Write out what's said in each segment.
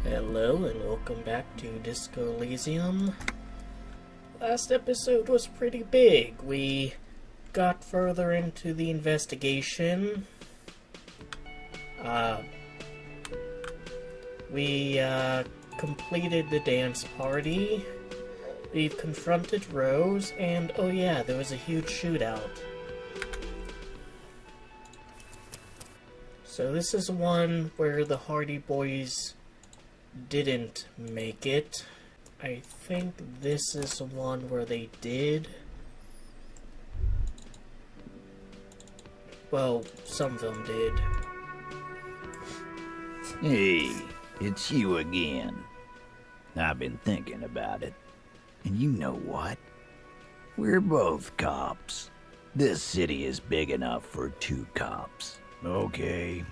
Hello and welcome back to Disco Elysium. Last episode was pretty big. We got further into the investigation. We completed the dance party. We've confronted Rose, and oh yeah, there was a huge shootout. So this is one where the Hardy Boys didn't make it. I think this is the one where they did. Well, some of them did. Hey, it's you again. I've been thinking about it. And you know what? We're both cops. This city is big enough for 2 cops. Okay.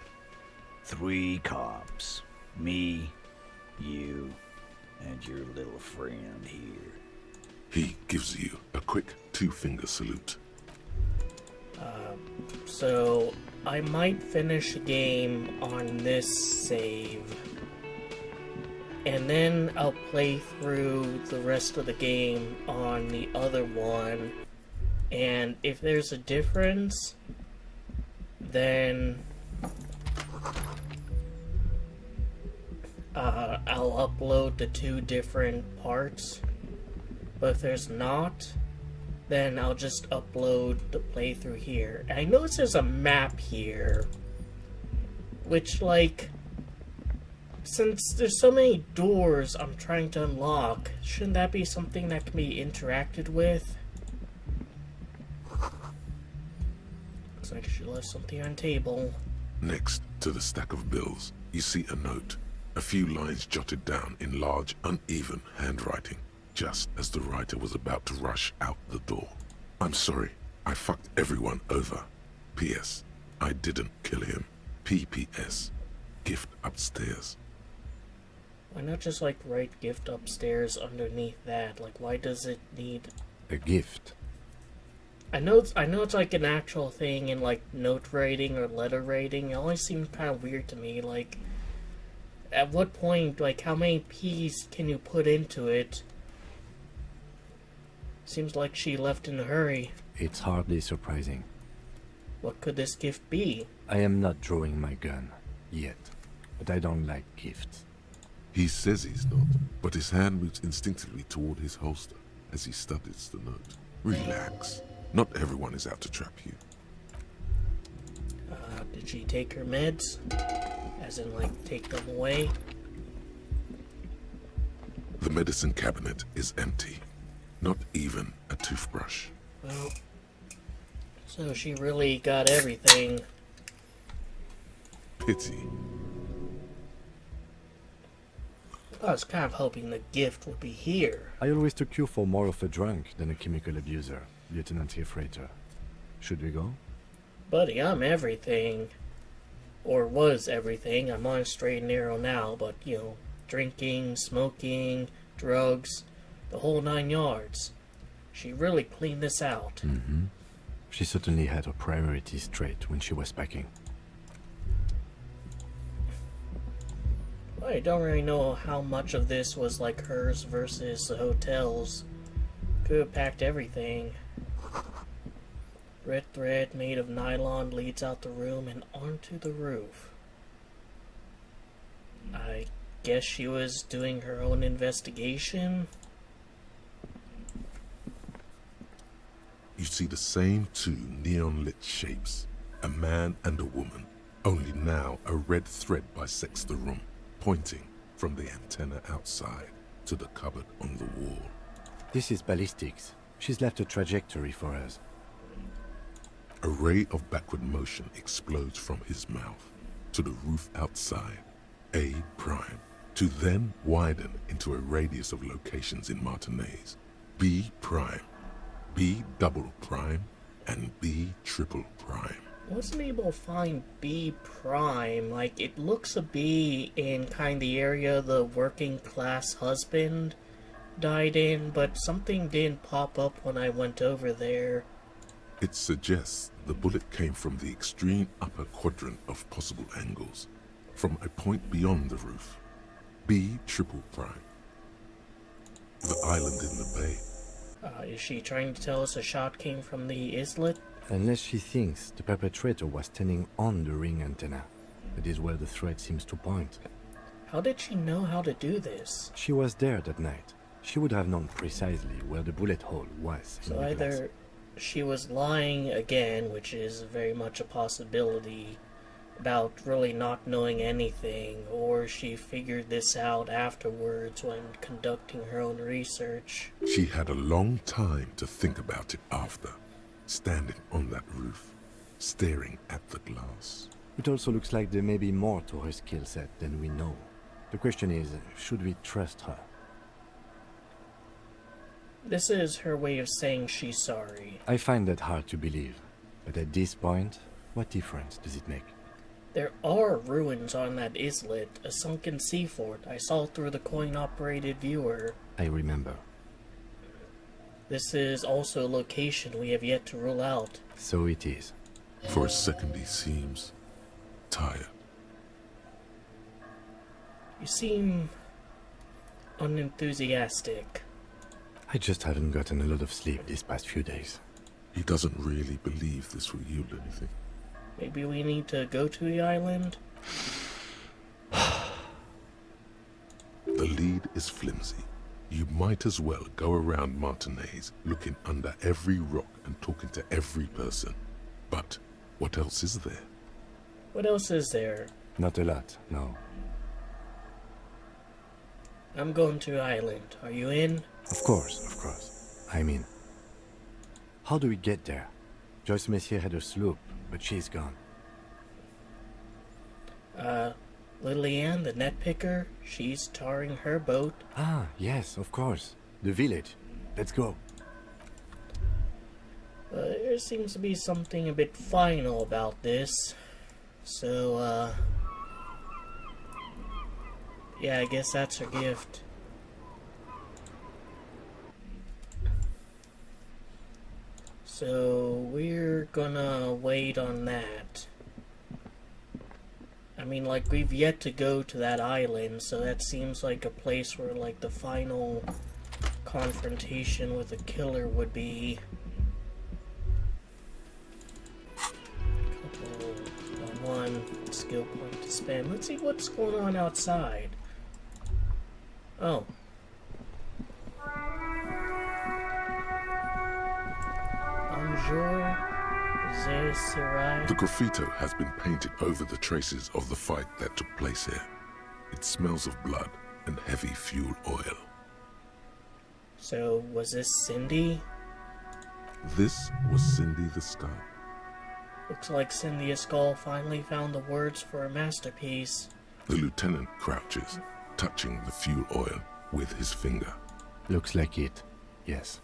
3 cops. Me, you, and your little friend here. He gives you a quick 2-finger salute. So, I might finish the game on this save. And then I'll play through the rest of the game on the other one. And if there's a difference, then I'll upload the 2 different parts. But if there's not, then I'll just upload the playthrough here. And I notice there's a map here, which, like, since there's so many doors I'm trying to unlock, shouldn't that be something that can be interacted with? Looks like she left something on the table. Next to the stack of bills, you see a note. A few lines jotted down in large, uneven handwriting, just as the writer was about to rush out the door. I'm sorry, I fucked everyone over. P.S. I didn't kill him. P.P.S. Gift upstairs. Why not just, like, write gift upstairs underneath that? Like, why does it need... A gift? I know it's like an actual thing in, like, note writing or letter writing. It always seems kind of weird to me. Like, at what point, like, how many P's can you put into it? Seems like she left in a hurry. It's hardly surprising. What could this gift be? I am not drawing my gun, yet. But I don't like gifts. He says he's not, but his hand moves instinctively toward his holster as he studies the note. Relax. Not everyone is out to trap you. Did she take her meds? As in, like, take them away? The medicine cabinet is empty. Not even a toothbrush. Well, so she really got everything. Pity. I was kind of hoping the gift would be here. I always took you for more of a drunk than a chemical abuser, Lieutenant Freighter. Should we go? Buddy, I'm everything. Or was everything. I'm on a straight and narrow now, but, you know, drinking, smoking, drugs, the whole 9 yards. She really cleaned this out. Mm-hmm. She certainly had her priorities straight when she was packing. I don't really know how much of this was like hers versus the hotel's. Could have packed everything. Red thread made of nylon leads out the room and onto the roof. I guess she was doing her own investigation. You see the same 2 neon-lit shapes, a man and a woman, only now a red thread bisects the room, pointing from the antenna outside to the cupboard on the wall. This is ballistics. She's left a trajectory for us. A ray of backward motion explodes from his mouth to the roof outside, A prime, to then widen into a radius of locations in Martinez, B prime, B double prime, and B triple prime. Wasn't able to find B prime. Like, it looks a B in kind of the area the working class husband died in, but something didn't pop up when I went over there. It suggests the bullet came from the extreme upper quadrant of possible angles, from a point beyond the roof. B triple prime. The island in the bay. Is she trying to tell us a shot came from the islet? Unless she thinks the perpetrator was standing on the ring antenna. That is where the threat seems to point. How did she know how to do this? She was there that night. She would have known precisely where the bullet hole was. So either she was lying again, which is very much a possibility, about really not knowing anything, or she figured this out afterwards when conducting her own research. She had a long time to think about it after, standing on that roof, staring at the glass. It also looks like there may be more to her skill set than we know. The question is, should we trust her? This is her way of saying she's sorry. I find that hard to believe. But at this point, what difference does it make? There are ruins on that islet, a sunken sea fort I saw through the coin-operated viewer. I remember. This is also a location we have yet to rule out. So it is. For a second he seems tired. You seem unenthusiastic. I just haven't gotten a lot of sleep these past few days. He doesn't really believe this will yield anything. Maybe we need to go to the island? The lead is flimsy. You might as well go around Martinez looking under every rock and talking to every person. But what else is there? What else is there? Not a lot, no. I'm going to the island. Are you in? Of course. I'm in. How do we get there? Joyce Messier had a sloop, but she's gone. Lillian, the net picker, she's tarring her boat. Ah, yes, of course. The village. Let's go. There seems to be something a bit final about this. So, yeah, I guess that's her gift. So, we're gonna wait on that. I mean, like, we've yet to go to that island, so that seems like a place where, like, the final confrontation with the killer would be. One skill point to spend. Let's see what's going on outside. Oh. Bonjour. The graffito has been painted over the traces of the fight that took place here. It smells of blood and heavy fuel oil. So, was this Cindy? This was Cindy the Sky. Looks like Cindy Skull finally found the words for a masterpiece. The lieutenant crouches, touching the fuel oil with his finger. Looks like it, yes.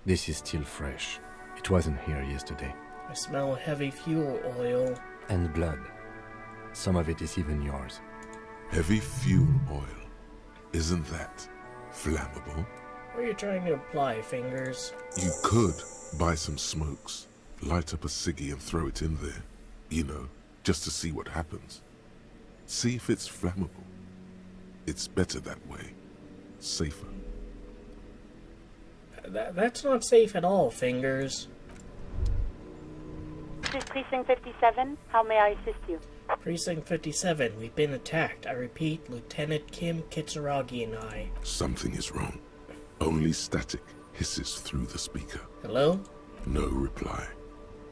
This is still fresh. It wasn't here yesterday. I smell heavy fuel oil. And blood. Some of it is even yours. Heavy fuel oil. Isn't that flammable? What are you trying to imply, Fingers? You could buy some smokes, light up a ciggy and throw it in there. You know, just to see what happens. See if it's flammable. It's better that way. Safer. That's not safe at all, Fingers. This is Precinct 57. How may I assist you? Precinct 57, we've been attacked. I repeat, Lieutenant Kim Kitsuragi and I. Something is wrong. Only static hisses through the speaker. Hello? No reply.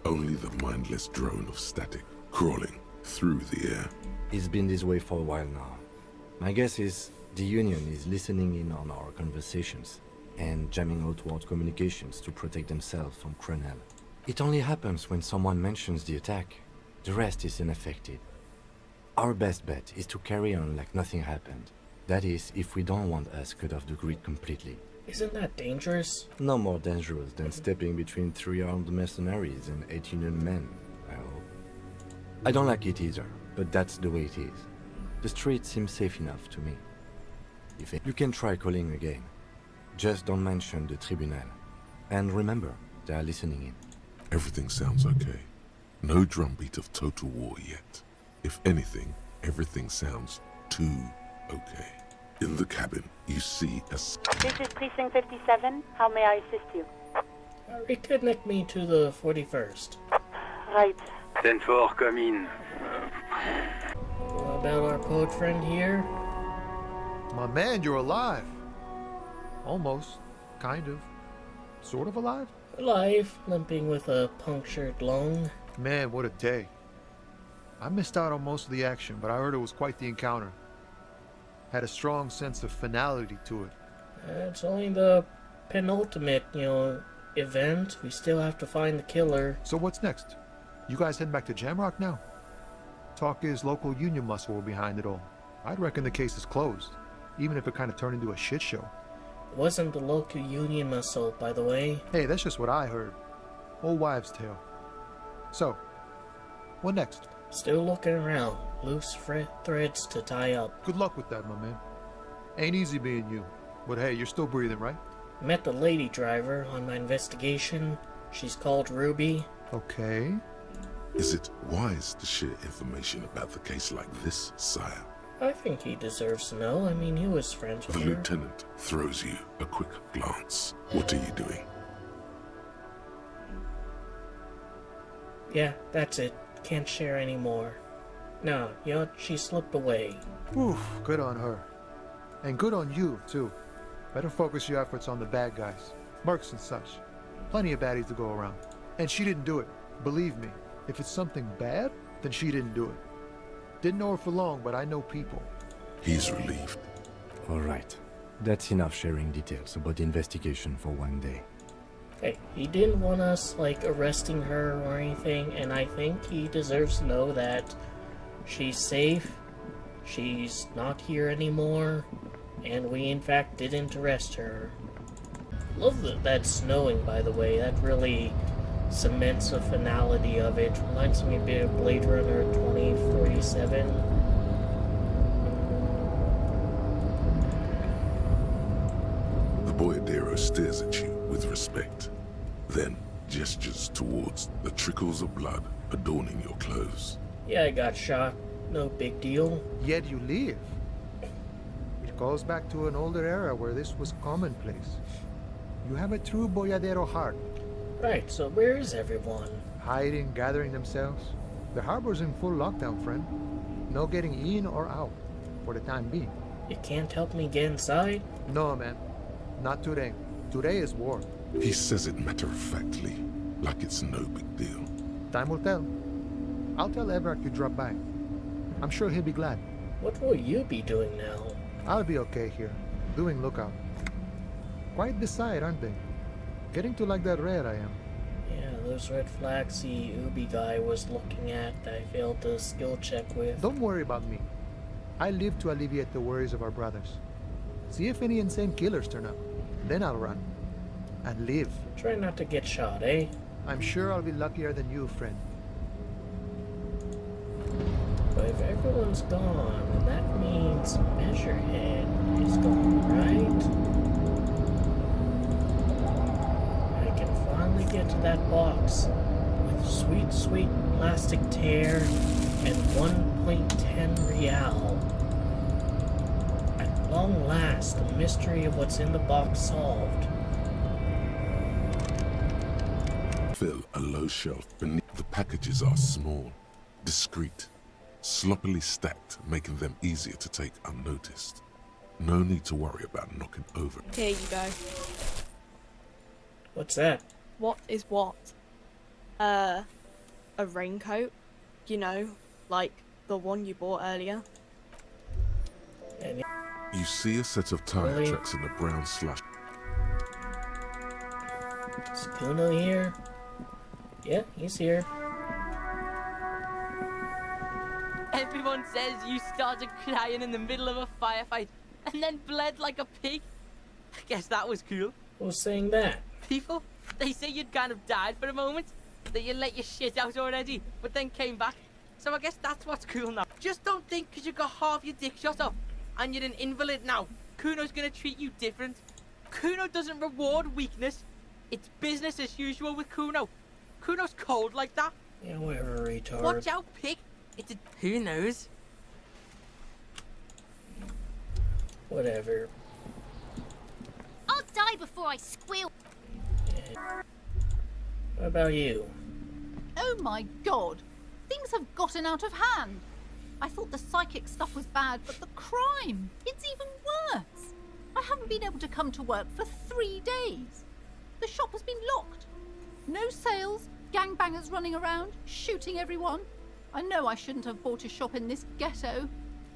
Only the mindless drone of static crawling through the air. It's been this way for a while now. My guess is the Union is listening in on our conversations and jamming outward communications to protect themselves from Cronel. It only happens when someone mentions the attack. The rest is unaffected. Our best bet is to carry on like nothing happened. That is, if we don't want us cut off the grid completely. Isn't that dangerous? No more dangerous than stepping between 3 armed mercenaries and 8 Union men, I hope. I don't like it either, but that's the way it is. The street seems safe enough to me. You can try calling again. Just don't mention the tribunal. And remember, they are listening in. Everything sounds okay. No drumbeat of total war yet. If anything, everything sounds too okay. In the cabin, you see a... This is Precinct 57. How may I assist you? Reconnect me to the 41st. Right. 10-4, come in. What about our poet friend here? My man, you're alive. Almost. Kind of. Sort of alive? Alive, limping with a punctured lung. Man, what a day. I missed out on most of the action, but I heard it was quite the encounter. Had a strong sense of finality to it. It's only the penultimate, event. We still have to find the killer. So what's next? You guys heading back to Jamrock now? Talk is local union muscle were behind it all. I'd reckon the case is closed, even if it kind of turned into a shit show. It wasn't the local union muscle, by the way. Hey, that's just what I heard. Old wives' tale. So, what next? Still looking around. Loose threads to tie up. Good luck with that, my man. Ain't easy being you. But hey, you're still breathing, right? Met the lady driver on my investigation. She's called Ruby. Okay. Is it wise to share information about the case like this, sire? I think he deserves to know. I mean, he was friends with The her. lieutenant throws you a quick glance. What are you doing? Yeah, that's it. Can't share anymore. No, she slipped away. Oof, good on her. And good on you, too. Better focus your efforts on the bad guys. Mercs and such. Plenty of baddies to go around. And she didn't do it. Believe me, if it's something bad, then she didn't do it. Didn't know her for long, but I know people. He's relieved. All right. That's enough sharing details about the investigation for one day. Hey, he didn't want us, arresting her or anything, and I think he deserves to know that she's safe, she's not here anymore, and we in fact didn't arrest her. Love that snowing, by the way. That really cements the finality of it. Reminds me a bit of Blade Runner 2047. The boyardero stares at you with respect, then gestures towards the trickles of blood adorning your clothes. Yeah, I got shot. No big deal. Yet you live. It goes back to an older era where this was commonplace. You have a true boyardero heart. Right, so where is everyone? Hiding, gathering themselves. The harbor's in full lockdown, friend. No getting in or out, for the time being. You can't help me get inside? No, man. Not today. Today is war. He says it matter-of-factly, like it's no big deal. Time will tell. I'll tell Everett you dropped by. I'm sure he'll be glad. What will you be doing now? I'll be okay here, doing lookout. Quite the sight, aren't they? Getting to like that red I am. Yeah, those red flags the Ubi guy was looking at that I failed the skill check with. Don't worry about me. I live to alleviate the worries of our brothers. See if any insane killers turn up. Then I'll run. And live. Try not to get shot, eh? I'm sure I'll be luckier than you, friend. But if everyone's gone, then that means Measurehead is gone, right? I can finally get to that box with sweet, sweet plastic tear and 1.10 real. At long last, the mystery of what's in the box solved. Fill a low shelf beneath. The packages are small, discreet, sloppily stacked, making them easier to take unnoticed. No need to worry about knocking over. Here you go. What's that? What is what? A raincoat? You know, like the one you bought earlier. And You see a set of tire Really? tracks in a brown slush. is Kuno here? Yeah, he's here. Everyone says you started crying in the middle of a firefight and then bled like a pig. I guess that was cool. Who's saying that? People, they say you'd kind of died for a moment, that you let your shit out already, but then came back. So I guess that's what's cool now. Just don't think because you got half your dick shot off and you're an invalid now, Kuno's gonna treat you different. Kuno doesn't reward weakness. It's business as usual with Kuno. Kuno's cold like that. Yeah, whatever, retard. Watch out, pig. Who knows? Whatever. I'll die before I squeal. What about you? Oh my god! Things have gotten out of hand. I thought the psychic stuff was bad, but the crime, it's even worse. I haven't been able to come to work for 3 days. The shop has been locked. No sales, gangbangers running around, shooting everyone. I know I shouldn't have bought a shop in this ghetto.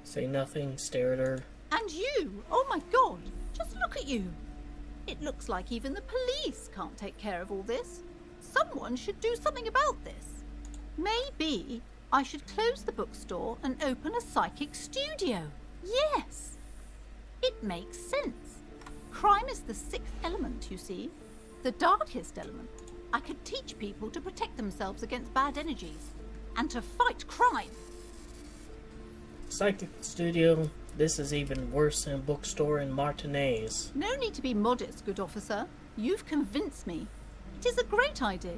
Say nothing, stare at her. And you! Oh my god! Just look at you! It looks like even the police can't take care of all this. Someone should do something about this. Maybe I should close the bookstore and open a psychic studio. Yes! It makes sense. Crime is the 6th element, you see. The darkest element. I could teach people to protect themselves against bad energies and to fight crime. Psychic studio. This is even worse than bookstore in Martinez. No need to be modest, good officer. You've convinced me. It is a great idea.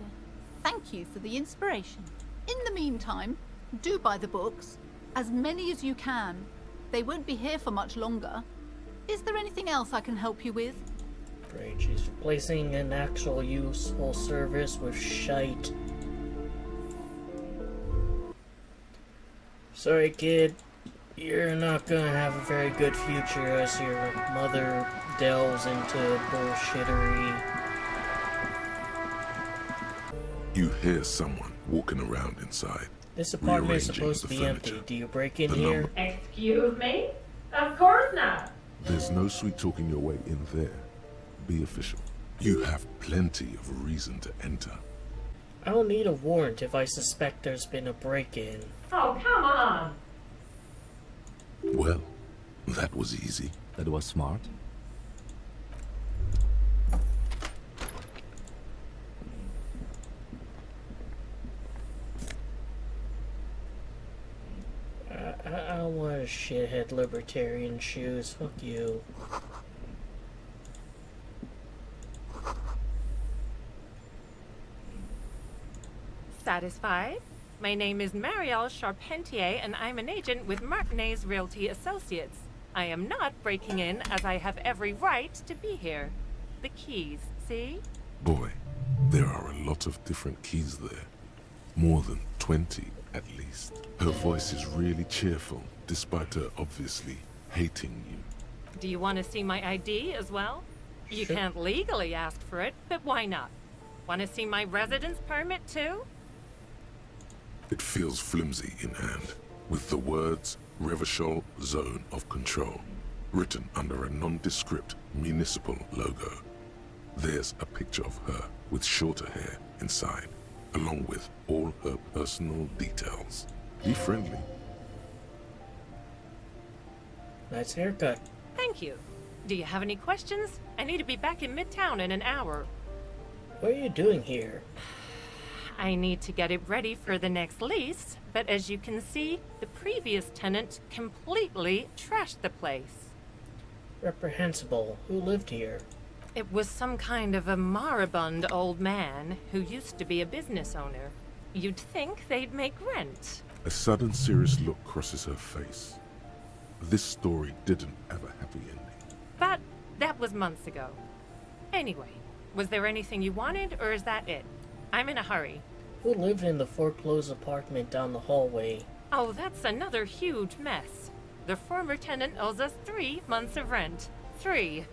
Thank you for the inspiration. In the meantime, do buy the books. As many as you can. They won't be here for much longer. Is there anything else I can help you with? Great, she's replacing an actual useful service with shite. Sorry, kid. You're not gonna have a very good future as your mother delves into bullshittery. You hear someone walking around inside. This apartment is rearranging supposed to the be empty. furniture. Do you break in The here? number- Excuse me? Of course not. There's no sweet talking your way in there. Be official. You have plenty of reason to enter. I don't need a warrant if I suspect there's been a break-in. Oh, come on. Well, that was easy. That was smart. I don't want a shithead libertarian shoes. Fuck you. Satisfied? My name is Marielle Charpentier, and I'm an agent with Martinez Realty Associates. I am not breaking in, as I have every right to be here. The keys, see? Boy, there are a lot of different keys there. More than 20, at least. Her voice is really cheerful, despite her obviously hating you. Do you want to see my ID as well? You Sure. can't legally ask for it, but why not? Want to see my residence permit too? It feels flimsy in hand, with the words Revachol Zone of Control written under a nondescript municipal logo. There's a picture of her with shorter hair inside, along with all her personal details. Be friendly. Nice haircut. Thank you. Do you have any questions? I need to be back in Midtown in an hour. What are you doing here? I need to get it ready for the next lease, but as you can see, the previous tenant completely trashed the place. Reprehensible. Who lived here? It was some kind of a moribund old man who used to be a business owner. You'd think they'd make rent. A sudden serious look crosses her face. This story didn't have a happy ending. But that was months ago. Anyway, was there anything you wanted, or is that it? I'm in a hurry. Who lived in the foreclosed apartment down the hallway? Oh, that's another huge mess. The former tenant owes us 3 months of rent. 3.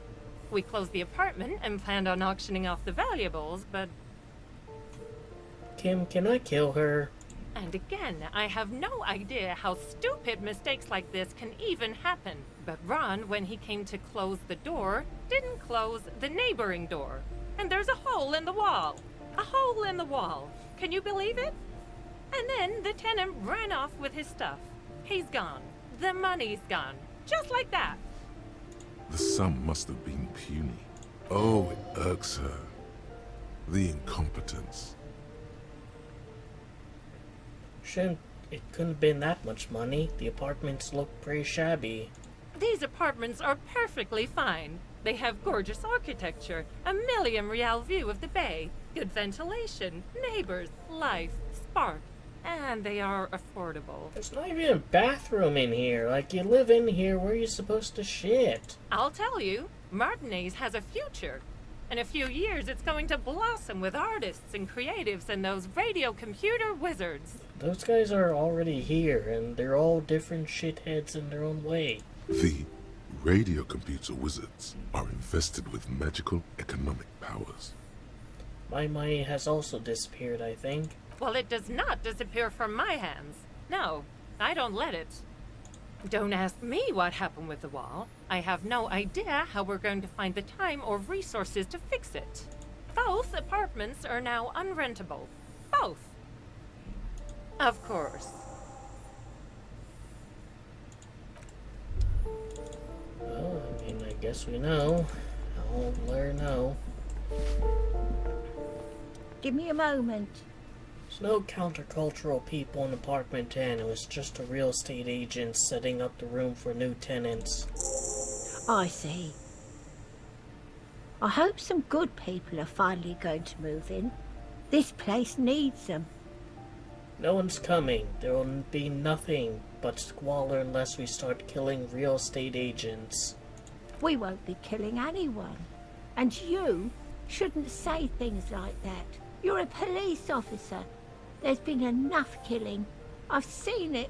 We closed the apartment and planned on auctioning off the valuables, but... Kim, can I kill her? And again, I have no idea how stupid mistakes like this can even happen. But Ron, when he came to close the door, didn't close the neighboring door. And there's a hole in the wall. A hole in the wall. Can you believe it? And then the tenant ran off with his stuff. He's gone. The money's gone. Just like that. The sum must have been puny. Oh, it irks her. The incompetence. It couldn't have been that much money. The apartments look pretty shabby. These apartments are perfectly fine. They have gorgeous architecture, a million-real view of the bay, good ventilation, neighbors, life, spark. and they are affordable. There's not even a bathroom in here. Like, you live in here, where are you supposed to shit? I'll tell you, Martinez has a future. In a few years, it's going to blossom with artists and creatives and those radio computer wizards. Those guys are already here, and they're all different shitheads in their own way. The radio computer wizards are invested with magical economic powers. My money has also disappeared, I think. Well, it does not disappear from my hands. No, I don't let it. Don't ask me what happened with the wall. I have no idea how we're going to find the time or resources to fix it. Both apartments are now unrentable. Both. Of course. Well, I mean, I guess we know. I'll let her know. Give me a moment. There's no countercultural people in apartment 10. It was just a real estate agent setting up the room for new tenants. I see. I hope some good people are finally going to move in. This place needs them. No one's coming. There will be nothing but squalor unless we start killing real estate agents. We won't be killing anyone. And you shouldn't say things like that. You're a police officer. There's been enough killing. I've seen it.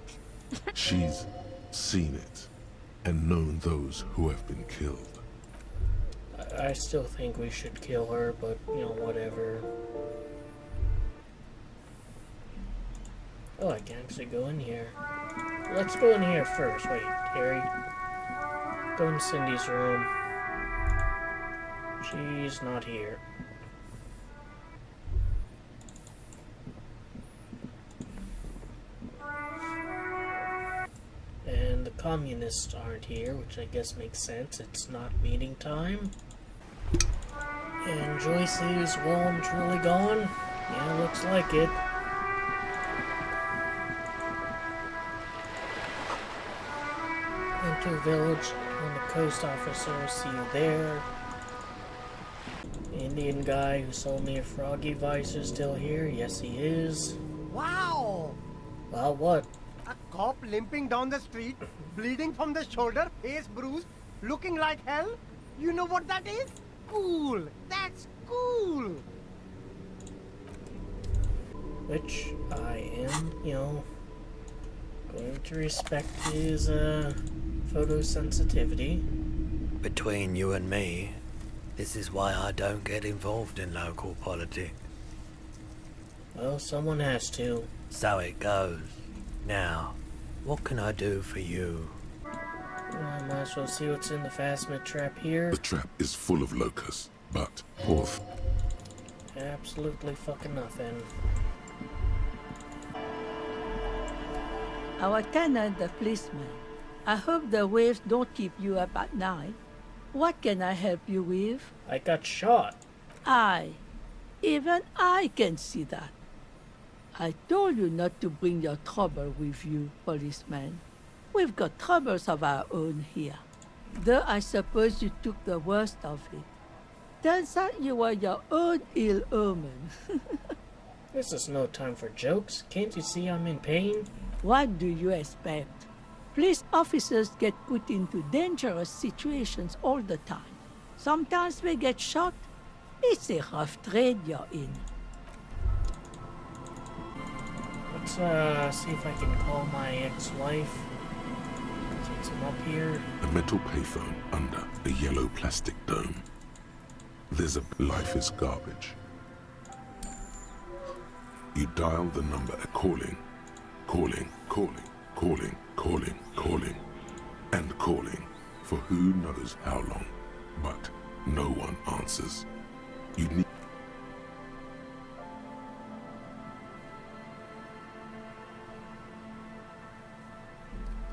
She's seen it and known those who have been killed. I still think we should kill her, but, you know, whatever. Oh, I can actually go in here. Let's go in here first. Wait, Harry. Go in Cindy's room. She's not here. And the communists aren't here, which I guess makes sense. It's not meeting time. And Joyce is well and truly gone. Yeah, looks like it. Enter village on the coast, officer. See you there. Indian guy who sold me a froggy vice is still here. Yes, he is. Wow! Well, what? A cop limping down the street, bleeding from the shoulder, face bruised, looking like hell? You know what that is? Cool! That's cool! Which I am, you know, going to respect his, photosensitivity. Between you and me, this is why I don't get involved in local politics. Well, someone has to. So it goes. Now, what can I do for you? I might as well see what's in the phasmid trap here. The trap is full of locusts, but poor Absolutely fucking nothing. Our tenant, the policeman. I hope the waves don't keep you up at night. What can I help you with? I got shot. Even I can see that. I told you not to bring your trouble with you, policeman. We've got troubles of our own here. Though I suppose you took the worst of it. Turns out you were your own ill omen. This is no time for jokes. Can't you see I'm in pain? What do you expect? Police officers get put into dangerous situations all the time. Sometimes they get shot. It's a rough trade you're in. Let's see if I can call my ex-wife. Since I'm up here. A metal payphone under a yellow plastic dome. There's a life is garbage. You dial the number at calling, and calling for who knows how long, but no one answers. You need...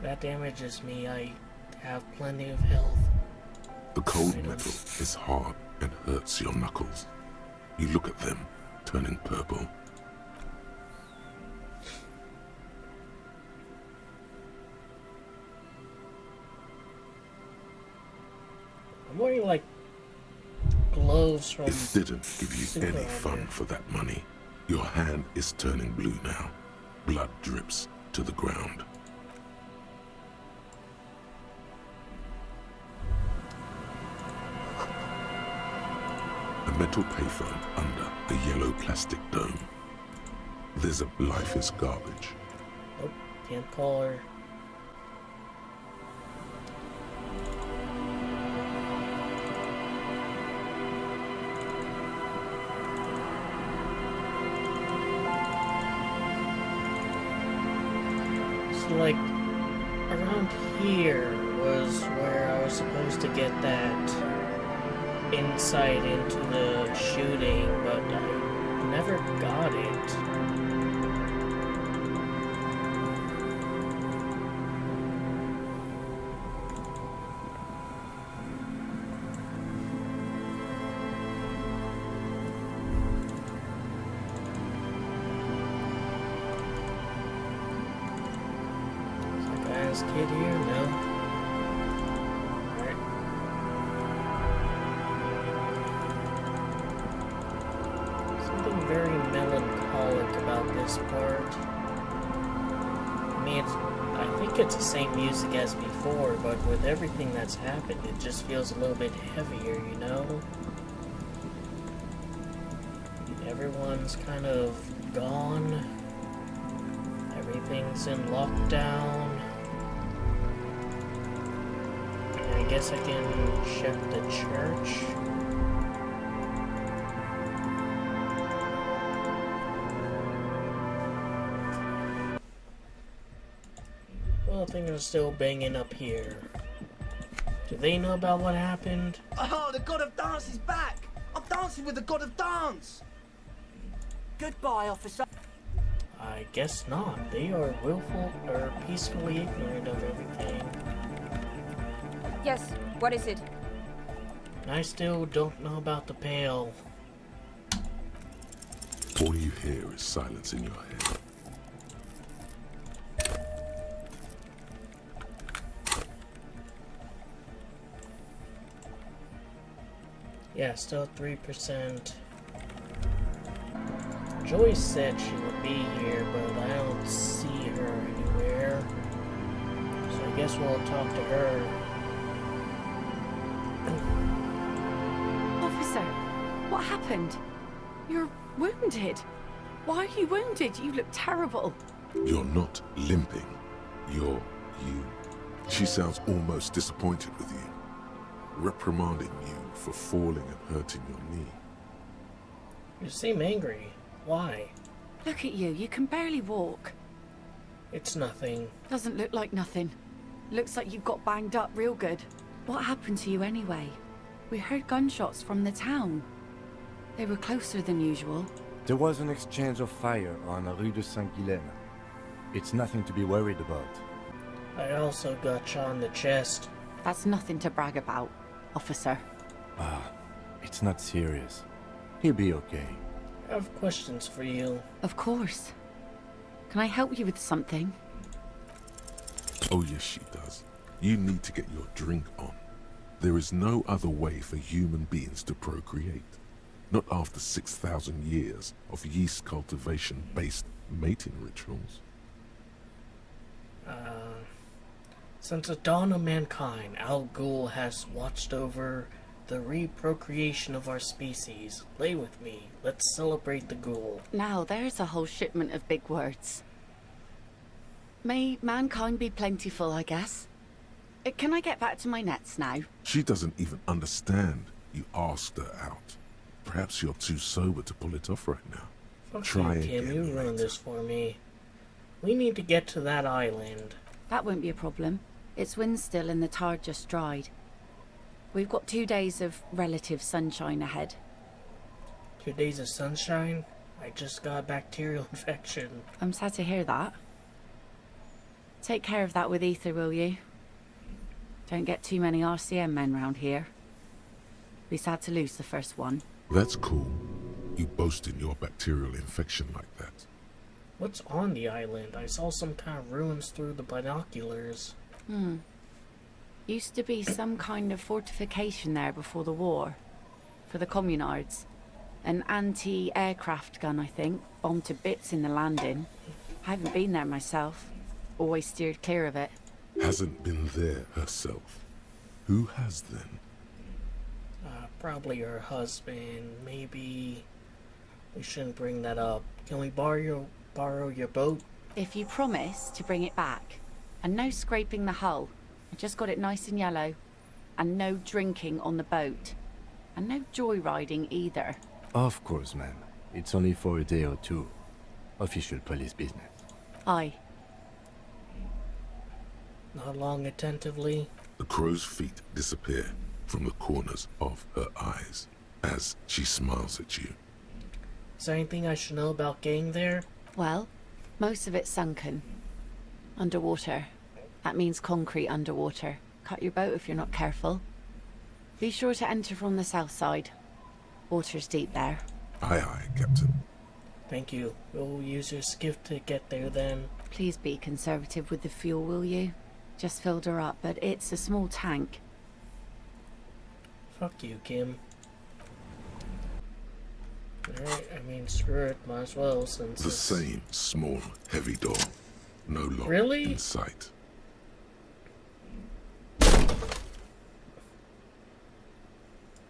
That damages me. I have plenty of health. The cold metal is hard and hurts your knuckles. You look at them, turning purple. I'm wearing, like, gloves from... It didn't give you any fun for that money. Your hand is turning blue now. Blood drips to the ground. A metal payphone under a yellow plastic dome. There's a life is garbage. Nope, can't call her. So, like, around here was where I was supposed to get that insight into the shooting, but I never got it. Is kid here? No. Alright. Something very melancholic about this part. I mean, I think it's the same music as before, but with everything that's happened, it just feels a little bit heavier, you know? Everyone's kind of gone. Everything's in lockdown. I guess I can check the church. Well, things are still banging up here. Do they know about what happened? Oh, the god of dance is back! I'm dancing with the god of dance! Goodbye, officer. I guess not. They are willful or peacefully ignorant of everything. Yes, what is it? I still don't know about the pail. All you hear is silence in your head. Yeah, still 3%. Joyce said she would be here, but I don't see her anywhere. So I guess we'll talk to her. Officer, what happened? You're wounded. Why are you wounded? You look terrible. You're not limping. You're you. She sounds almost disappointed with you, reprimanding you for falling and hurting your knee. You seem angry. Why? Look at you. You can barely walk. It's nothing. Doesn't look like nothing. Looks like you got banged up real good. What happened to you anyway? We heard gunshots from the town. They were closer than usual. There was an exchange of fire on Rue de Saint-Guylaine. It's nothing to be worried about. I also got shot in the chest. That's nothing to brag about, officer. It's not serious. He'll be okay. I have questions for you. Of course. Can I help you with something? Oh yes, she does. You need to get your drink on. There is no other way for human beings to procreate. Not after 6,000 years of yeast cultivation-based mating rituals. Since the dawn of mankind, Al Ghul has watched over the reprocreation of our species. Lay with me. Let's celebrate the ghoul. Now, there's a whole shipment of big words. May mankind be plentiful, I guess. Can I get back to my nets now? She doesn't even understand you asked her out. Perhaps you're too sober to pull it off right now. Fuck Try you, Kim. again. You ruined this for me. We need to get to that island. That won't be a problem. It's wind still and the tar just dried. We've got 2 days of relative sunshine ahead. 2 days of sunshine? I just got a bacterial infection. I'm sad to hear that. Take care of that with ether, will you? Don't get too many RCM men round here. Be sad to lose the first one. That's cool. You boasting your bacterial infection like that. What's on the island? I saw some kind of ruins through the binoculars. Used to be some kind of fortification there before the war. For the communards. An anti-aircraft gun, I think. Bombed to bits in the landing. I haven't been there myself. Always steered clear of it. Hasn't been there herself. Who has then? Probably her husband. Maybe we shouldn't bring that up. Can we borrow your boat? If you promise to bring it back, and no scraping the hull. I just got it nice and yellow. And no drinking on the boat. And no joyriding either. Of course, ma'am. It's only for a day or two. Official police business. Aye. Not long attentively. The crow's feet disappear from the corners of her eyes as she smiles at you. Is there anything I should know about getting there? Well, most of it's sunken. Underwater. That means concrete underwater. Cut your boat if you're not careful. Be sure to enter from the south side. Water's deep there. Aye, aye, Captain. Thank you. We'll use your skiff to get there then. Please be conservative with the fuel, will you? Just filled her up, but it's a small tank. Fuck you, Kim. Alright, I mean, screw it. Might as well, since the same small, heavy door. No longer really? in sight.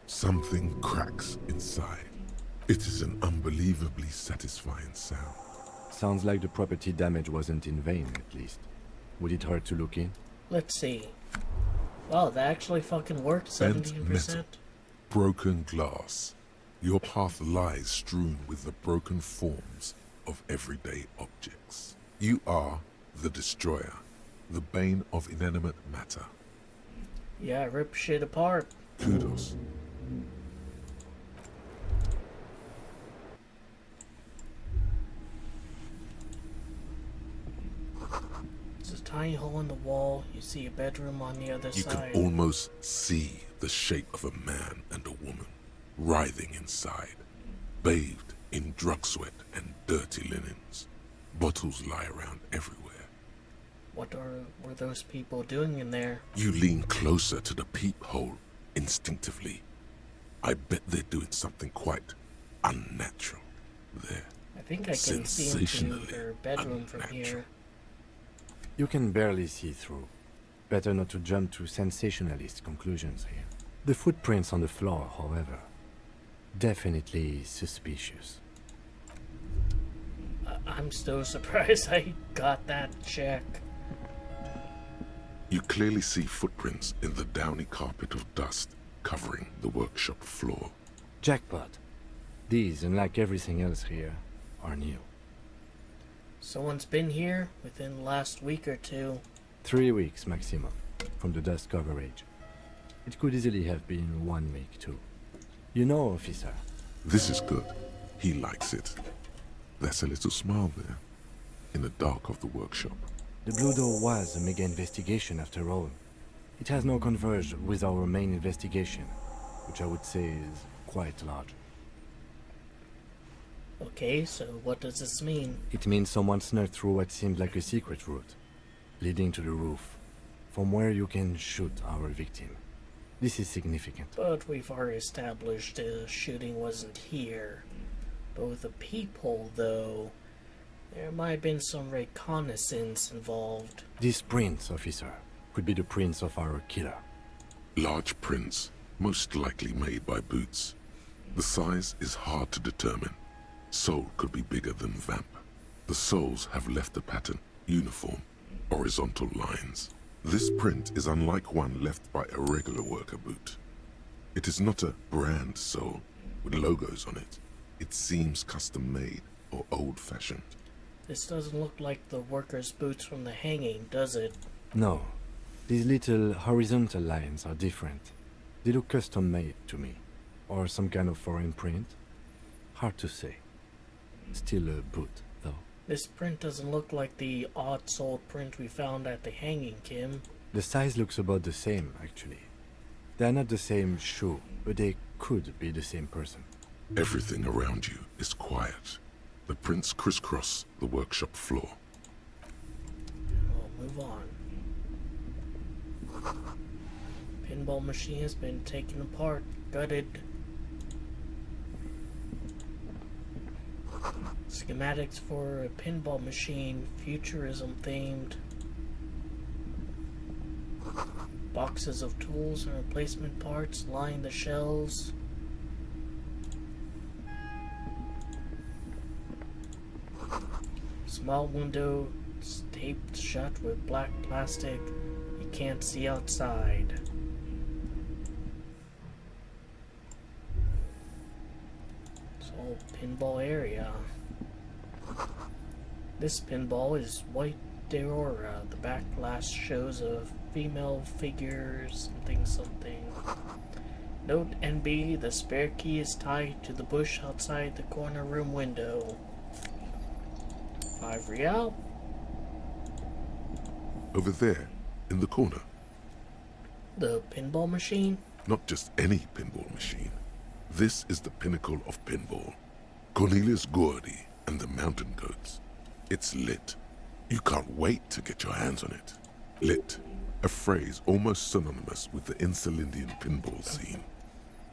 Something cracks inside. It is an unbelievably satisfying sound. Sounds like the property damage wasn't in vain, at least. Would it hurt to look in? Let's see. Wow, that actually fucking worked. 17%. Broken glass. Your path lies strewn with the broken forms of everyday objects. You are the destroyer, the bane of inanimate matter. Yeah, rip shit apart. Kudos. There's a tiny hole in the wall. You see a bedroom on the other You side. can almost see the shape of a man and a woman writhing inside, bathed in drug sweat and dirty linens. Bottles lie around everywhere. What were those people doing in there? You lean closer to the peephole instinctively. I bet they're doing something quite unnatural there. I think I can see into their bedroom from here. You can barely see through. Better not to jump to sensationalist conclusions here. The footprints on the floor, however, definitely suspicious. I'm still surprised I got that check. You clearly see footprints in the downy carpet of dust covering the workshop floor. Jackpot. These, unlike everything else here, are new. Someone's been here within the last week or two. 3 weeks maximum, from the dust coverage. It could easily have been 1 week too. You know, officer. This is good. He likes it. There's a little smile there, in the dark of the workshop. The Blue Door was a mega investigation after all. It has now converged with our main investigation, which I would say is quite large. Okay, so what does this mean? It means someone snuck through what seemed like a secret route, leading to the roof, from where you can shoot our victim. This is significant. But we've already established the shooting wasn't here. But with the peephole, though, there might have been some reconnaissance involved. These prints, officer, could be the prints of our killer. Large prints, most likely made by boots. The size is hard to determine. Sole could be bigger than vamp. The soles have left a pattern, uniform, horizontal lines. This print is unlike one left by a regular worker boot. It is not a brand sole with logos on it. It seems custom-made or old-fashioned. This doesn't look like the worker's boots from the hanging, does it? No. These little horizontal lines are different. They look custom-made to me. Or some kind of foreign print. Hard to say. Still a boot, though. This print doesn't look like the odd-soled print we found at the hanging, Kim. The size looks about the same, actually. They are not the same shoe, but they could be the same person. Everything around you is quiet. The prints crisscross the workshop floor. We'll move on. Pinball machine has been taken apart, gutted. Schematics for a pinball machine, futurism themed. Boxes of tools and replacement parts line the shelves. Small window taped shut with black plastic. You can't see outside. It's all pinball area. This pinball is white Deora. The back glass shows of female figures, something. Note NB, the spare key is tied to the bush outside the corner room window. 5 real. Over there, in the corner. The pinball machine? Not just any pinball machine. This is the pinnacle of pinball. Cornelius Gordy and the Mountain Goats. It's lit. You can't wait to get your hands on it. Lit. A phrase almost synonymous with the Insulindian pinball scene.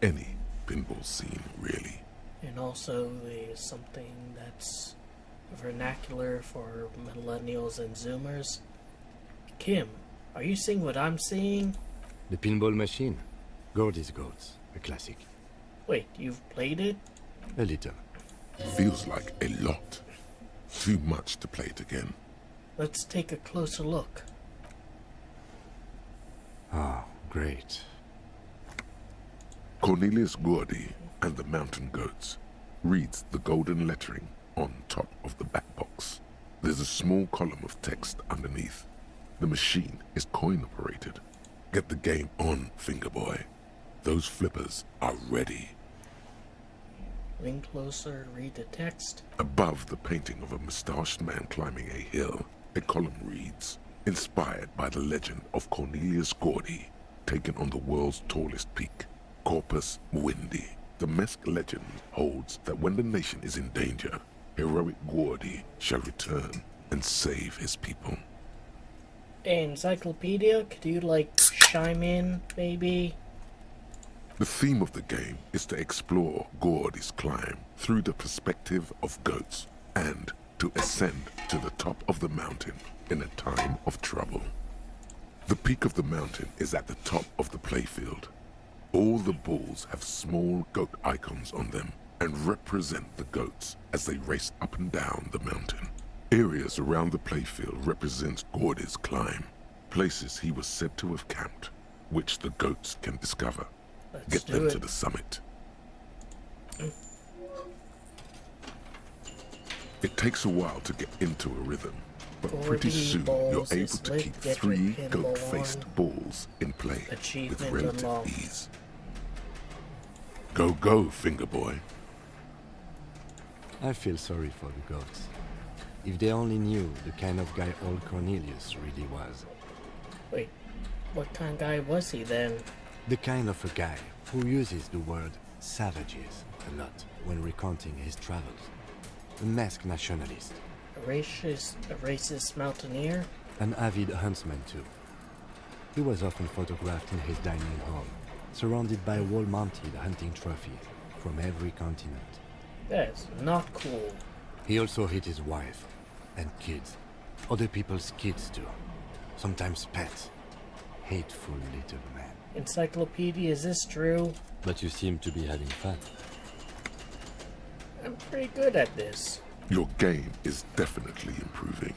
Any pinball scene, really. And also there's something that's vernacular for millennials and zoomers. Kim, are you seeing what I'm seeing? The pinball machine. Gordy's Goats. A classic. Wait, you've played it? A little. Feels like a lot. Too much to play it again. Let's take a closer look. Ah, great. Cornelius Gordy and the Mountain Goats reads the golden lettering on top of the back box. There's a small column of text underneath. The machine is coin operated. Get the game on, Fingerboy. Those flippers are ready. Lean closer, read the text. Above the painting of a mustached man climbing a hill, a column reads, inspired by the legend of Cornelius Gordy, taken on the world's tallest peak, Corpus Muindi. The Mesk legend holds that when the nation is in danger, heroic Gordy shall return and save his people. Hey, Encyclopedia, could you, chime in, maybe? The theme of the game is to explore Gordy's climb through the perspective of goats and to ascend to the top of the mountain in a time of trouble. The peak of the mountain is at the top of the playfield. All the balls have small goat icons on them and represent the goats as they race up and down the mountain. Areas around the playfield represent Gordy's climb, places he was said to have camped, which the goats can discover. Get them to the summit. It takes a while to get into a rhythm, but pretty soon you're able to keep 3 goat-faced balls in play with relative ease. Go, go, Fingerboy. I feel sorry for the goats. If they only knew the kind of guy old Cornelius really was. Wait, what kind of guy was he then? The kind of a guy who uses the word savages a lot when recounting his travels. A masked nationalist. A racist mountaineer? An avid huntsman too. He was often photographed in his dining hall, surrounded by wall-mounted hunting trophies from every continent. That's not cool. He also hit his wife and kids. Other people's kids too. Sometimes pets. Hateful little man. Encyclopedia, is this true? But you seem to be having fun. I'm pretty good at this. Your game is definitely improving.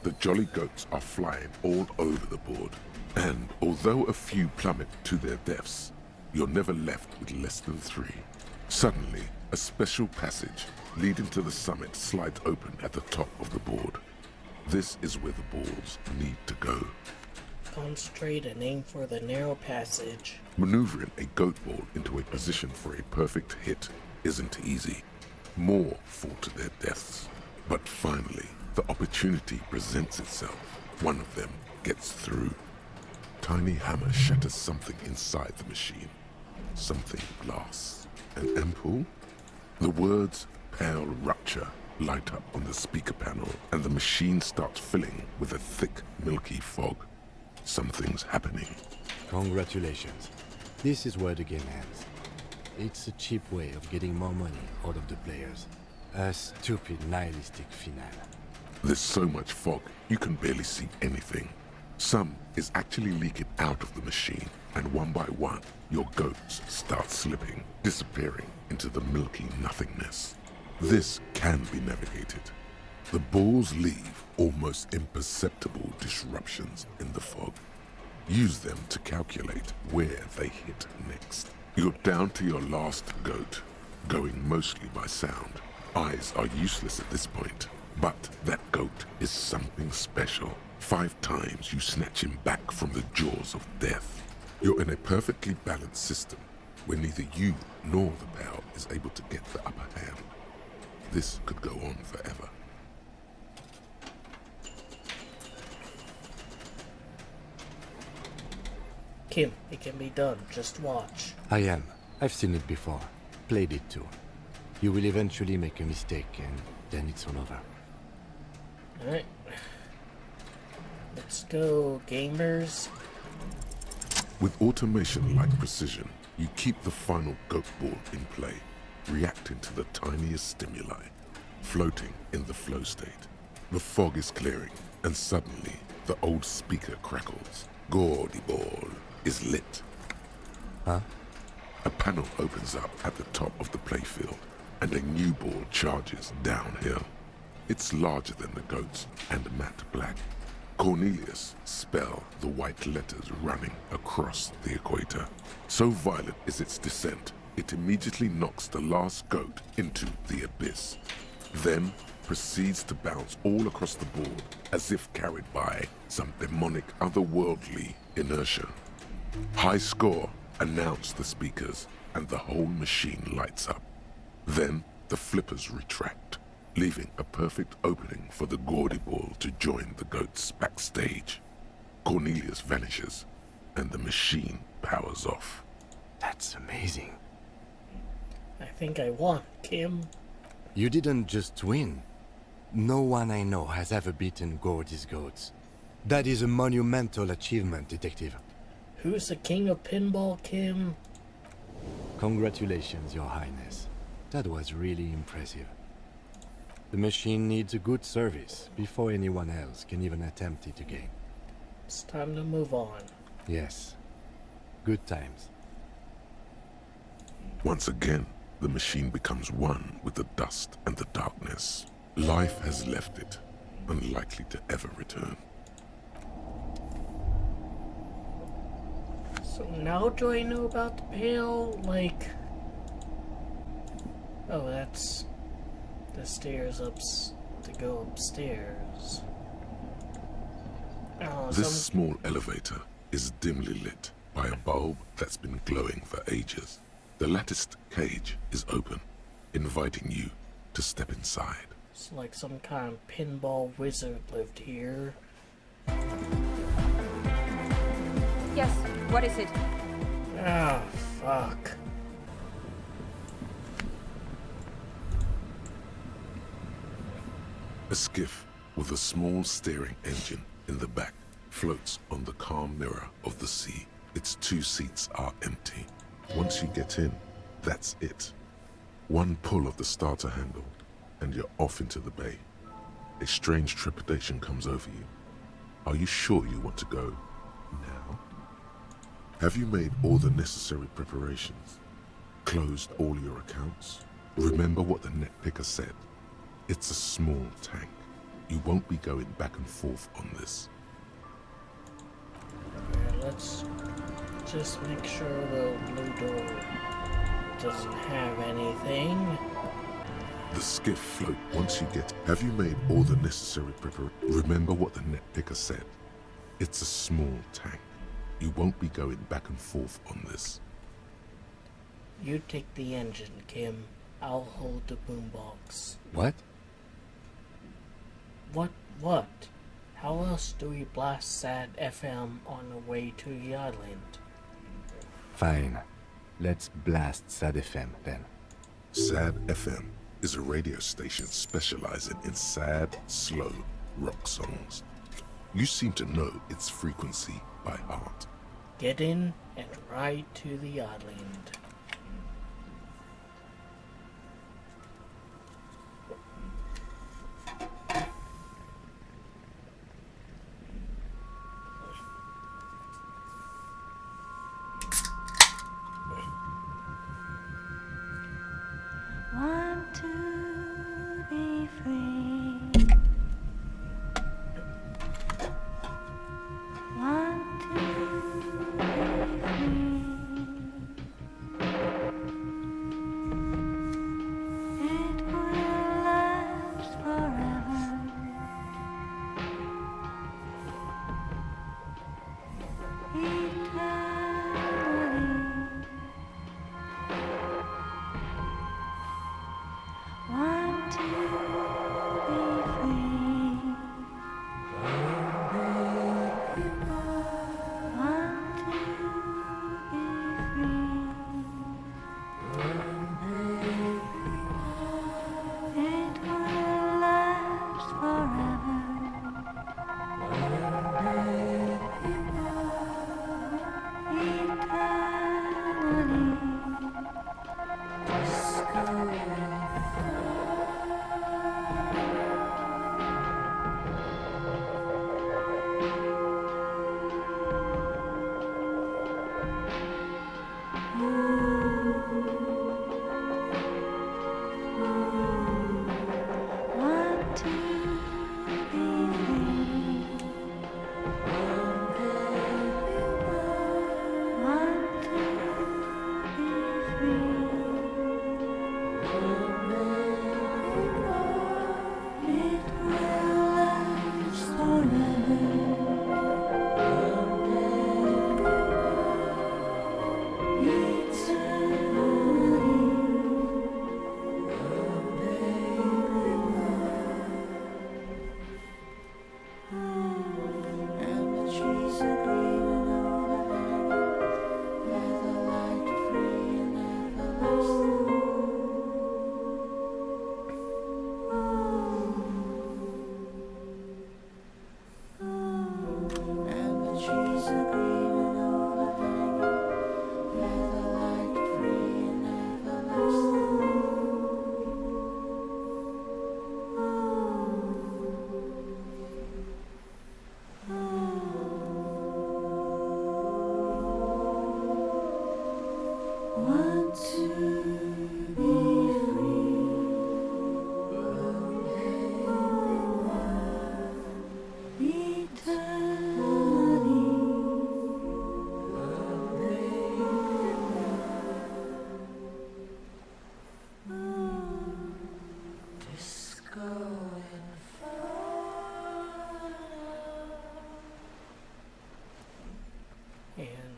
The jolly goats are flying all over the board, and although a few plummet to their deaths, you're never left with less than 3. Suddenly, a special passage leading to the summit slides open at the top of the board. This is where the balls need to go. Concentrate and aim for the narrow passage. Maneuvering a goat ball into a position for a perfect hit isn't easy. More fall to their deaths. But finally, the opportunity presents itself. One of them gets through. Tiny hammer shatters something inside the machine. Something glass. An ampoule? The words "pale rupture" light up on the speaker panel, and the machine starts filling with a thick, milky fog. Something's happening. Congratulations. This is where the game ends. It's a cheap way of getting more money out of the players. A stupid nihilistic finale. There's so much fog, you can barely see anything. Some is actually leaking out of the machine, and one by one, your goats start slipping, disappearing into the milky nothingness. This can be navigated. The balls leave almost imperceptible disruptions in the fog. Use them to calculate where they hit next. You're down to your last goat, going mostly by sound. Eyes are useless at this point, but that goat is something special. 5 times you snatch him back from the jaws of death. You're in a perfectly balanced system where neither you nor the pal is able to get the upper hand. This could go on forever. Kim, it can be done. Just watch. I am. I've seen it before. Played it too. You will eventually make a mistake, and then it's all over. Alright. Let's go, gamers. With automation-like precision, you keep the final goat ball in play, reacting to the tiniest stimuli, floating in the flow state. The fog is clearing, and suddenly, the old speaker crackles. Gordy ball is lit. Huh? A panel opens up at the top of the playfield, and a new ball charges downhill. It's larger than the goats and matte black. Cornelius spell the white letters running across the equator. So violent is its descent, it immediately knocks the last goat into the abyss. Then proceeds to bounce all across the board as if carried by some demonic otherworldly inertia. High score, announce the speakers, and the whole machine lights up. Then the flippers retract, leaving a perfect opening for the Gordy ball to join the goats backstage. Cornelius vanishes, and the machine powers off. That's amazing. I think I won, Kim. You didn't just win. No one I know has ever beaten Gordy's goats. That is a monumental achievement, Detective. Who's the king of pinball, Kim? Congratulations, Your Highness. That was really impressive. The machine needs a good service before anyone else can even attempt it again. It's time to move on. Yes. Good times. Once again, the machine becomes one with the dust and the darkness. Life has left it, unlikely to ever return. So now do I know about the pail? Like... Oh, that's... the stairs to go upstairs. Oh, This small elevator is dimly lit by a bulb that's been glowing for ages. The latticed cage is open, inviting you to step inside. It's like some kind of pinball wizard lived here. Yes, what is it? Ah, fuck. A skiff with a small steering engine in the back floats on the calm mirror of the sea. Its 2 seats are empty. Once you get in, that's it. One pull of the starter handle, and you're off into the bay. A strange trepidation comes over you. Are you sure you want to go now? Have you made all the necessary preparations? Closed all your accounts? Remember what the net picker said. It's a small tank. You won't be going back and forth on this. Alright, let's just make sure the blue door doesn't have anything. The skiff float once you get... Have you made all the necessary preparations? Remember what the net picker said. It's a small tank. You won't be going back and forth on this. You take the engine, Kim. I'll hold the boombox. What? What? How else do we blast SAD FM on the way to the island? Fine. Let's blast SAD FM then. SAD FM is a radio station specializing in sad, slow rock songs. You seem to know its frequency by heart. Get in and ride to the island.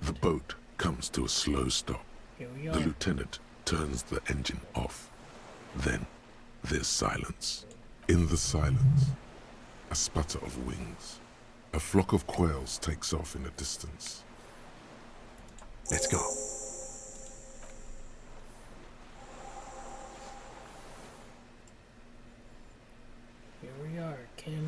The boat comes to a slow stop. Here we The are. lieutenant turns the engine off. Then there's silence. In the silence, a sputter of wings. A flock of quails takes off in the distance. Let's go. Here we are, Kim.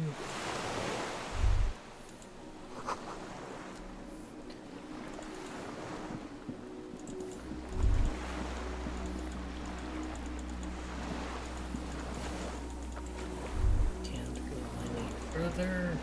Can't go any further.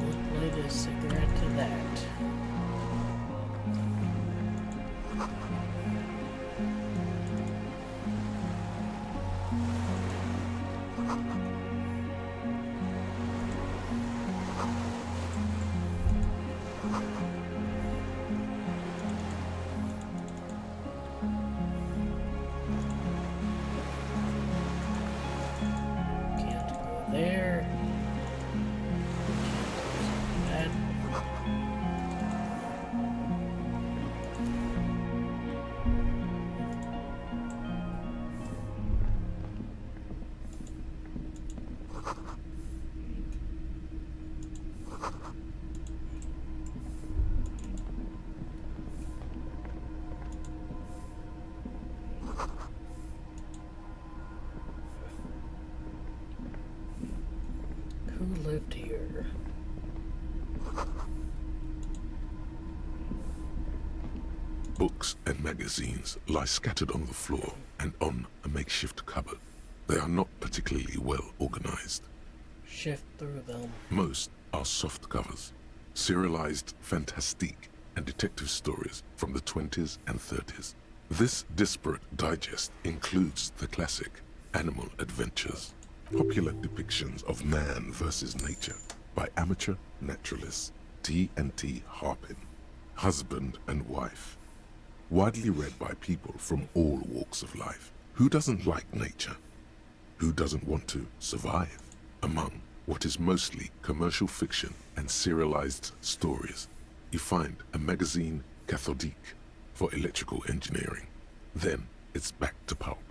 Would light a cigarette to that. Can't go there. Can't go to that. Who lived here? Books and magazines lie scattered on the floor and on a makeshift cupboard. They are not particularly well organized. Shift through them. Most are soft covers, serialized fantastique and detective stories from the 20s and 30s. This disparate digest includes the classic Animal Adventures, popular depictions of man versus nature by amateur naturalists T&T Harpin, husband and wife. Widely read by people from all walks of life. Who doesn't like nature? Who doesn't want to survive? Among what is mostly commercial fiction and serialized stories, you find a magazine cathodique for electrical engineering. Then it's back to pulp.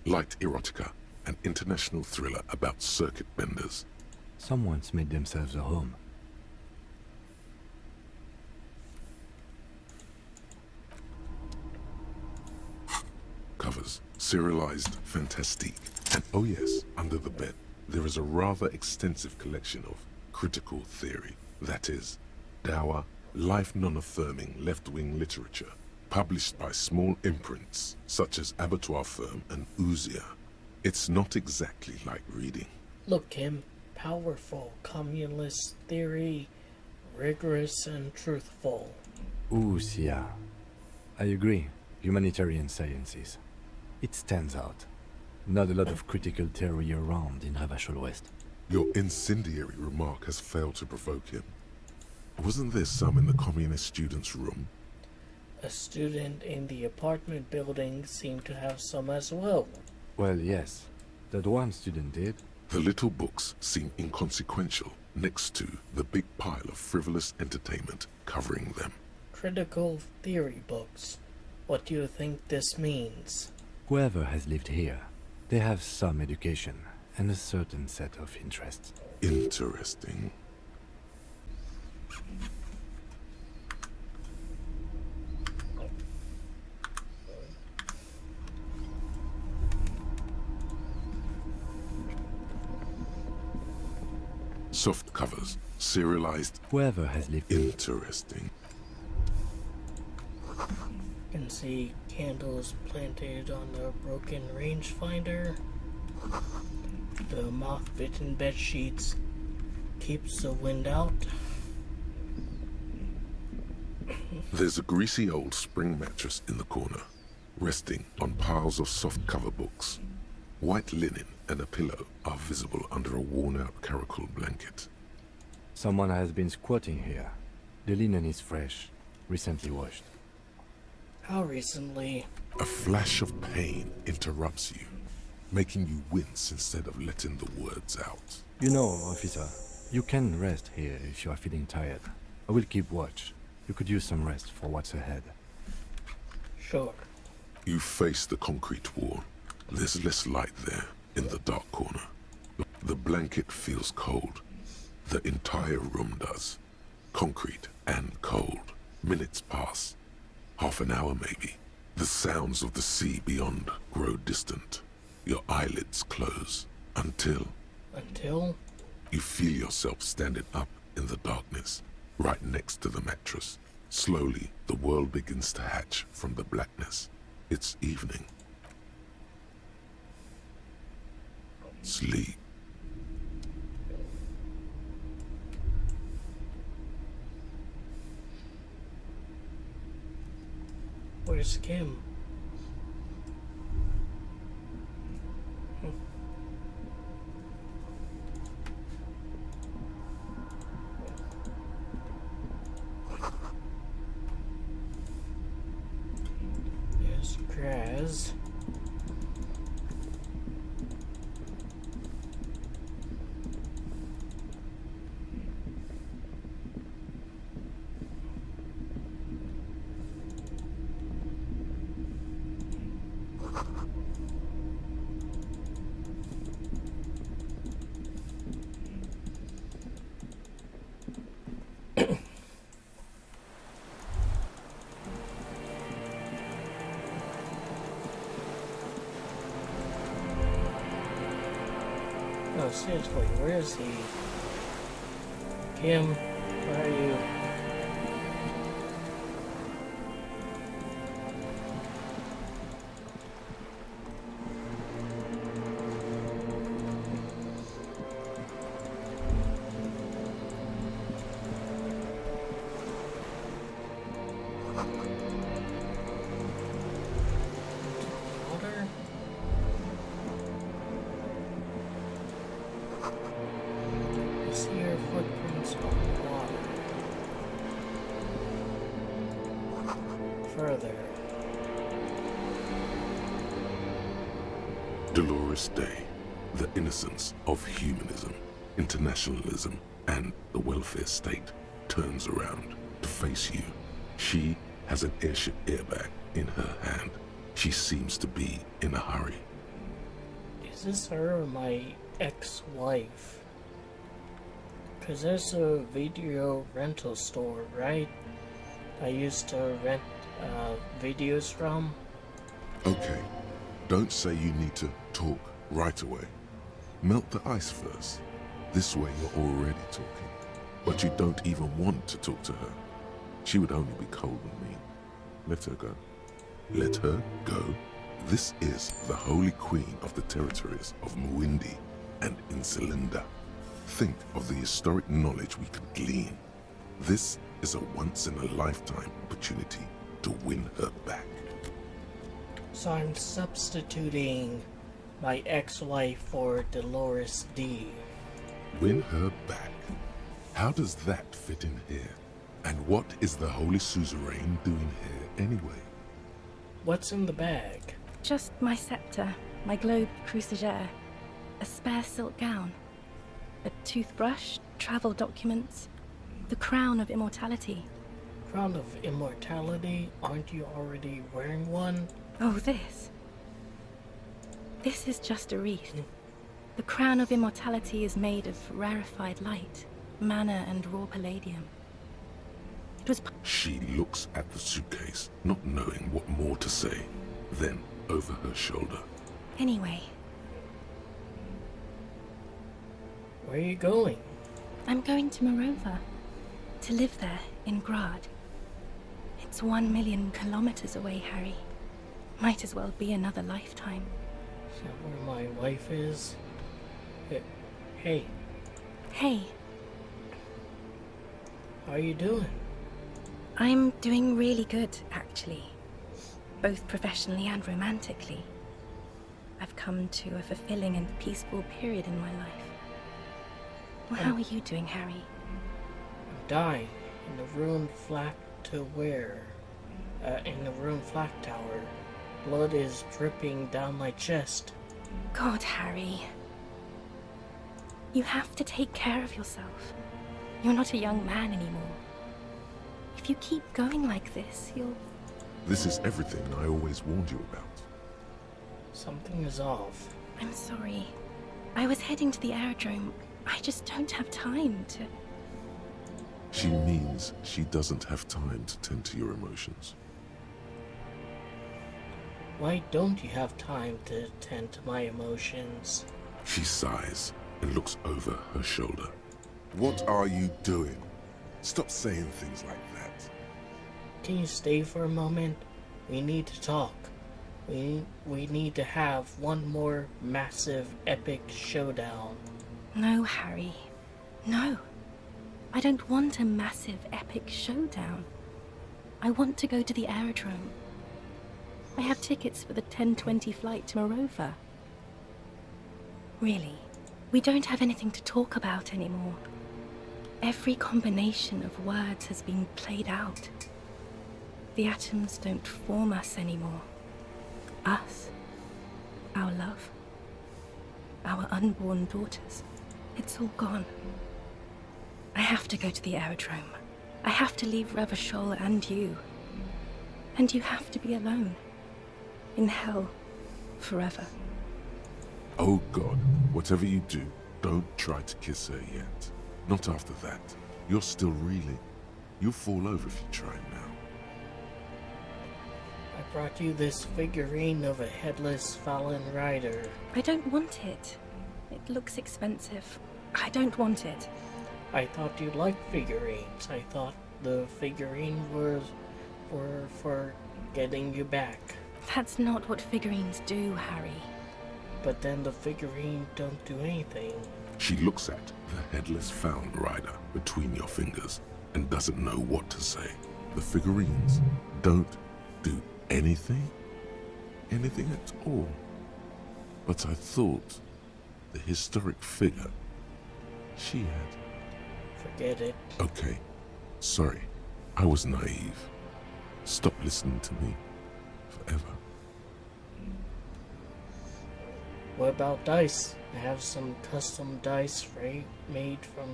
Light erotica, an international thriller about circuit benders. Someone's made themselves a home. serialized fantastique. And oh yes, under the bed, there is a rather extensive collection of critical theory, that is, dour, life non-affirming left-wing literature, published by small imprints such as Abattoir Firm and Elysium. It's not exactly like reading. Look, Kim, powerful communist theory, rigorous and truthful. Elysium. I agree. Humanitarian sciences. It stands out. Not a lot of critical theory around in Ravachol West. Your incendiary remark has failed to provoke him. Wasn't there some in the communist student's room? A student in the apartment building seemed to have some as well. Well, yes. That one student did. The little books seem inconsequential next to the big pile of frivolous entertainment covering them. Critical theory books. What do you think this means? Whoever has lived here, they have some education and a certain set of interests. Interesting. Soft covers, serialized. Whoever has lived. Interesting. You can see candles planted on the broken rangefinder. The moth-bitten bed sheets keeps the wind out. There's a greasy old spring mattress in the corner, resting on piles of soft cover books. White linen and a pillow are visible under a worn-out caracol blanket. Someone has been squatting here. The linen is fresh, recently washed. How recently? A flash of pain interrupts you, making you wince instead of letting the words out. You know, officer, you can rest here if you are feeling tired. I will keep watch. You could use some rest for what's ahead. Sure. You face the concrete wall. There's less light there, in the dark corner. The blanket feels cold. The entire room does. Concrete and cold. Minutes pass. Half an hour maybe. The sounds of the sea beyond grow distant. Your eyelids close. Until... Until? You feel yourself standing up in the darkness, right next to the mattress. Slowly, the world begins to hatch from the blackness. It's evening. Sleep. Where's Kim? There's Graz. No, seriously, where is he? Kim, where are you? Water? I see her footprints on the water. Further. Dolores Day, the innocence of humanism, internationalism, and the welfare state turns around to face you. She has an airship airbag in her hand. She seems to be in a hurry. Is this her or my ex-wife? Cause there's a video rental store, right? I used to rent videos from. Okay, Don't say you need to talk right away. Melt the ice first. This way you're already talking. But you don't even want to talk to her. She would only be cold and mean. Let her go. Let her go. This is the Holy Queen of the territories of Muindi and Insulinda. Think of the historic knowledge we could glean. This is a once-in-a-lifetime opportunity to win her back. So I'm substituting my ex-wife for Dolores D. Win her back. How does that fit in here? And what is the Holy Suzerain doing here anyway? What's in the bag? Just my scepter, my globe cruciger, a spare silk gown, a toothbrush, travel documents, the crown of immortality. Crown of immortality? Aren't you already wearing one? Oh, this. This is just a wreath. The crown of immortality is made of rarefied light, mana and raw palladium. It was... She looks at the suitcase, not knowing what more to say. Then, over her shoulder. Anyway. Where are you going? I'm going to Morova. To live there, in Grad. It's 1 million kilometers away, Harry. Might as well be another lifetime. Is that where my wife is? Hey. Hey. How are you doing? I'm doing really good, actually. Both professionally and romantically. I've come to a fulfilling and peaceful period in my life. Well, how are you doing, Harry? I'm dying in the ruined flak to where? In the ruined flak tower. Blood is dripping down my chest. God, Harry. You have to take care of yourself. You're not a young man anymore. If you keep going like this, you'll... This is everything I always warned you about. Something is off. I'm sorry. I was heading to the aerodrome. I just don't have time to... She means she doesn't have time to tend to your emotions. Why don't you have time to tend to my emotions? She sighs and looks over her shoulder. What are you doing? Stop saying things like that. Can you stay for a moment? We need to talk. We need to have one more massive, epic showdown. No, Harry. No. I don't want a massive, epic showdown. I want to go to the aerodrome. I have tickets for the 10:20 flight to Morova. Really, we don't have anything to talk about anymore. Every combination of words has been played out. The atoms don't form us anymore. Us. Our love. Our unborn daughters. It's all gone. I have to go to the aerodrome. I have to leave Revachol and you. And you have to be alone. In hell. Forever. Oh God, whatever you do, don't try to kiss her yet. Not after that. You're still reeling. You'll fall over if you try now. I brought you this figurine of a headless Fallen Rider. I don't want it. It looks expensive. I don't want it. I thought you liked figurines. I thought the figurine were for getting you back. That's not what figurines do, Harry. But then the figurine don't do anything. She looks at the headless Found Rider between your fingers and doesn't know what to say. The figurines don't do anything? Anything at all? But I thought the historic figure she had. Forget it. Okay. Sorry. I was naive. Stop listening to me. Forever. What about dice? I have some custom dice made from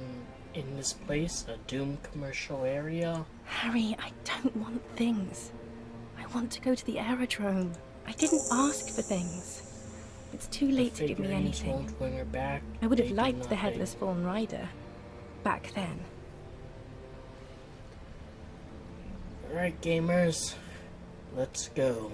in this place, a Doom commercial area. Harry, I don't want things. I want to go to the aerodrome. I didn't ask for things. It's too late to give me anything. Won't win her back. I would have liked the headless Fallen Rider back then. Alright, gamers. Let's go.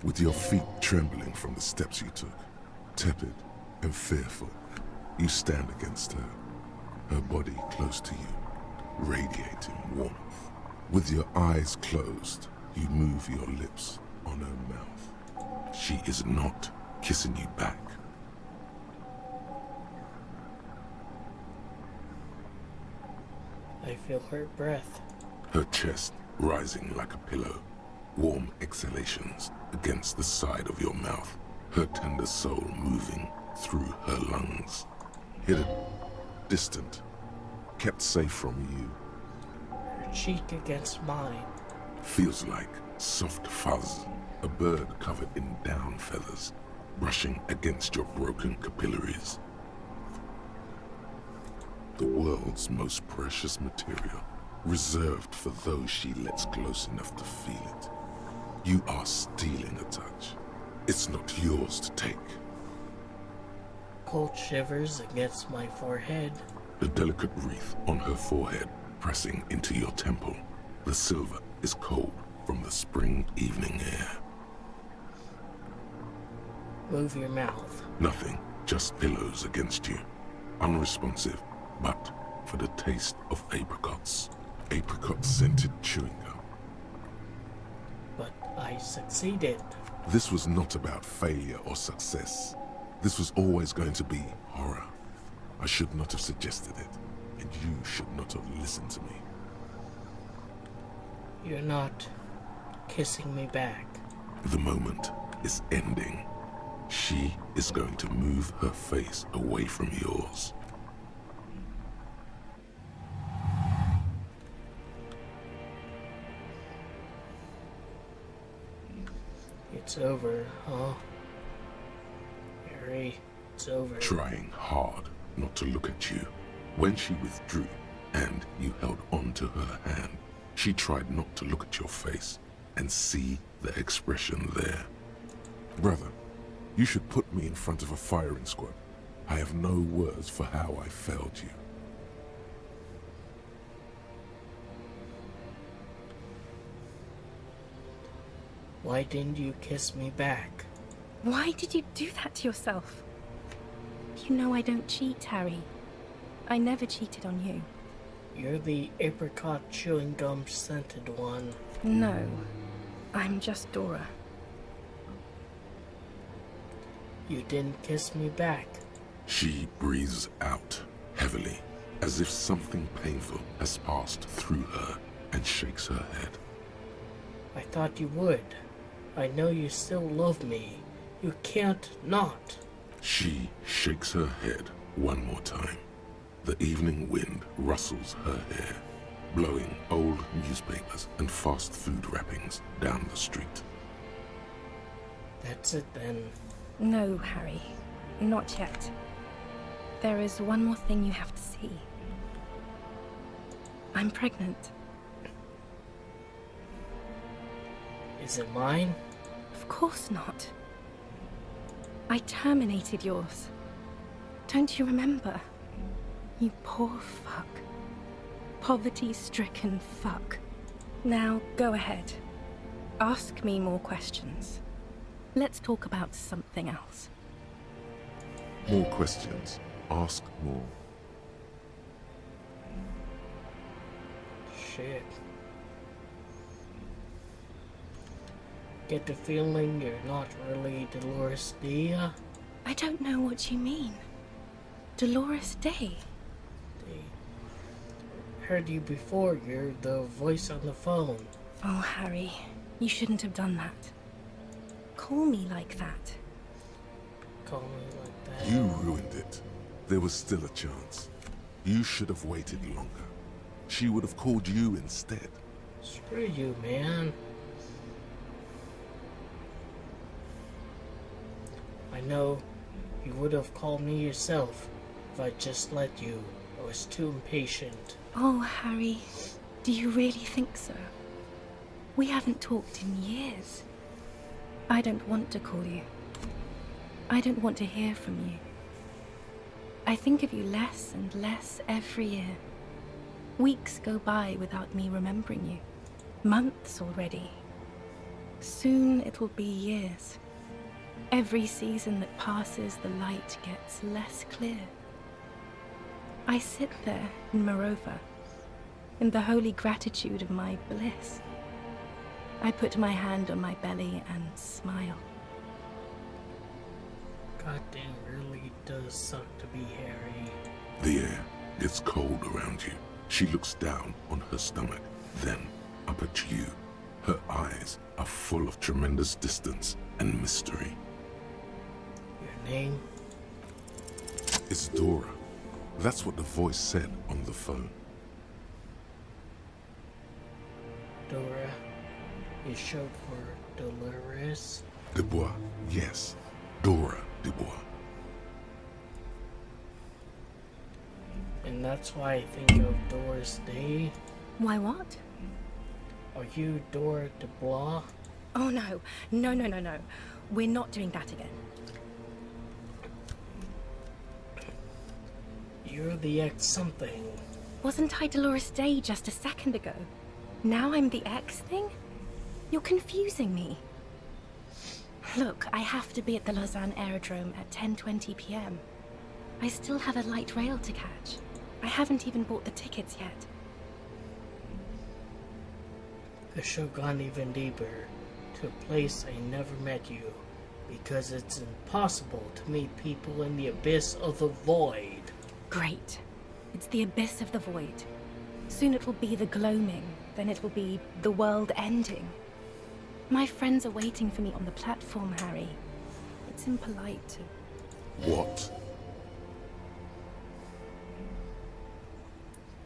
with your feet trembling from the steps you took. Tepid and fearful, you stand against her, her body close to you, radiating warmth. With your eyes closed, you move your lips on her mouth. She is not kissing you back. I feel her breath. Her chest rising like a pillow, warm exhalations against the side of your mouth, her tender soul moving through her lungs. Hidden, distant, kept safe from you. Her cheek against mine. Feels like soft fuzz, a bird covered in down feathers, brushing against your broken capillaries. The world's most precious material, reserved for those she lets close enough to feel it. You are stealing a touch. It's not yours to take. Cold shivers against my forehead. The delicate wreath on her forehead pressing into your temple. The silver is cold from the spring evening air. Move your mouth. Nothing, just pillows against you. Unresponsive, but for the taste of apricots. Apricot-scented chewing gum. But I succeeded. This was not about failure or success. This was always going to be horror. I should not have suggested it, and you should not have listened to me. You're not kissing me back. The moment is ending. She is going to move her face away from yours. It's over, huh? Harry, it's over. Trying hard not to look at you. When she withdrew and you held on to her hand, she tried not to look at your face and see the expression there. Brother, you should put me in front of a firing squad. I have no words for how I failed you. Why didn't you kiss me back? Why did you do that to yourself? You know I don't cheat, Harry. I never cheated on you. You're the apricot chewing gum scented one. No, I'm just Dora. You didn't kiss me back. She breathes out heavily, as if something painful has passed through her, and shakes her head. I thought you would. I know you still love me. You can't not. She shakes her head one more time. The evening wind rustles her hair, blowing old newspapers and fast food wrappings down the street. That's it then. No, Harry. Not yet. There is one more thing you have to see. I'm pregnant. Is it mine? Of course not. I terminated yours. Don't you remember? You poor fuck. Poverty-stricken fuck. Now, go ahead. Ask me more questions. Let's talk about something else. More questions. Ask more. Shit. Get the feeling you're not really Dolores Day? I don't know what you mean. Dolores Day? Heard you before. You're the voice on the phone. Oh, Harry, you shouldn't have done that. Call me like that. Call me like that. You ruined it. There was still a chance. You should have waited longer. She would have called you instead. Screw you, man. I know you would have called me yourself if I just let you. I was too impatient. Oh, Harry, do you really think so? We haven't talked in years. I don't want to call you. I don't want to hear from you. I think of you less and less every year. Weeks go by without me remembering you. Months already. Soon it'll be years. Every season that passes, the light gets less clear. I sit there in Morova, in the holy gratitude of my bliss. I put my hand on my belly and smile. Goddamn, really does suck to be Harry. The air gets cold around you. She looks down on her stomach, then up at you. Her eyes are full of tremendous distance and mystery. Your name? It's Dora. That's what the voice said on the phone. Dora is short for Dolores. Dubois, yes. Dora Dubois. And that's why I think of Doris Day. Why what? Are you Dora Dubois? Oh no. No. We're not doing that again. You're the ex-something. Wasn't I Dolores Day just a second ago? Now I'm the X thing? You're confusing me. Look, I have to be at the Lausanne Aerodrome at 10:20 p.m. I still have a light rail to catch. I haven't even bought the tickets yet. I should have gone even deeper, to a place I never met you, because it's impossible to meet people in the abyss of the void. Great. It's the abyss of the void. Soon it will be the gloaming, then it will be the world ending. My friends are waiting for me on the platform, Harry. It's impolite to... What?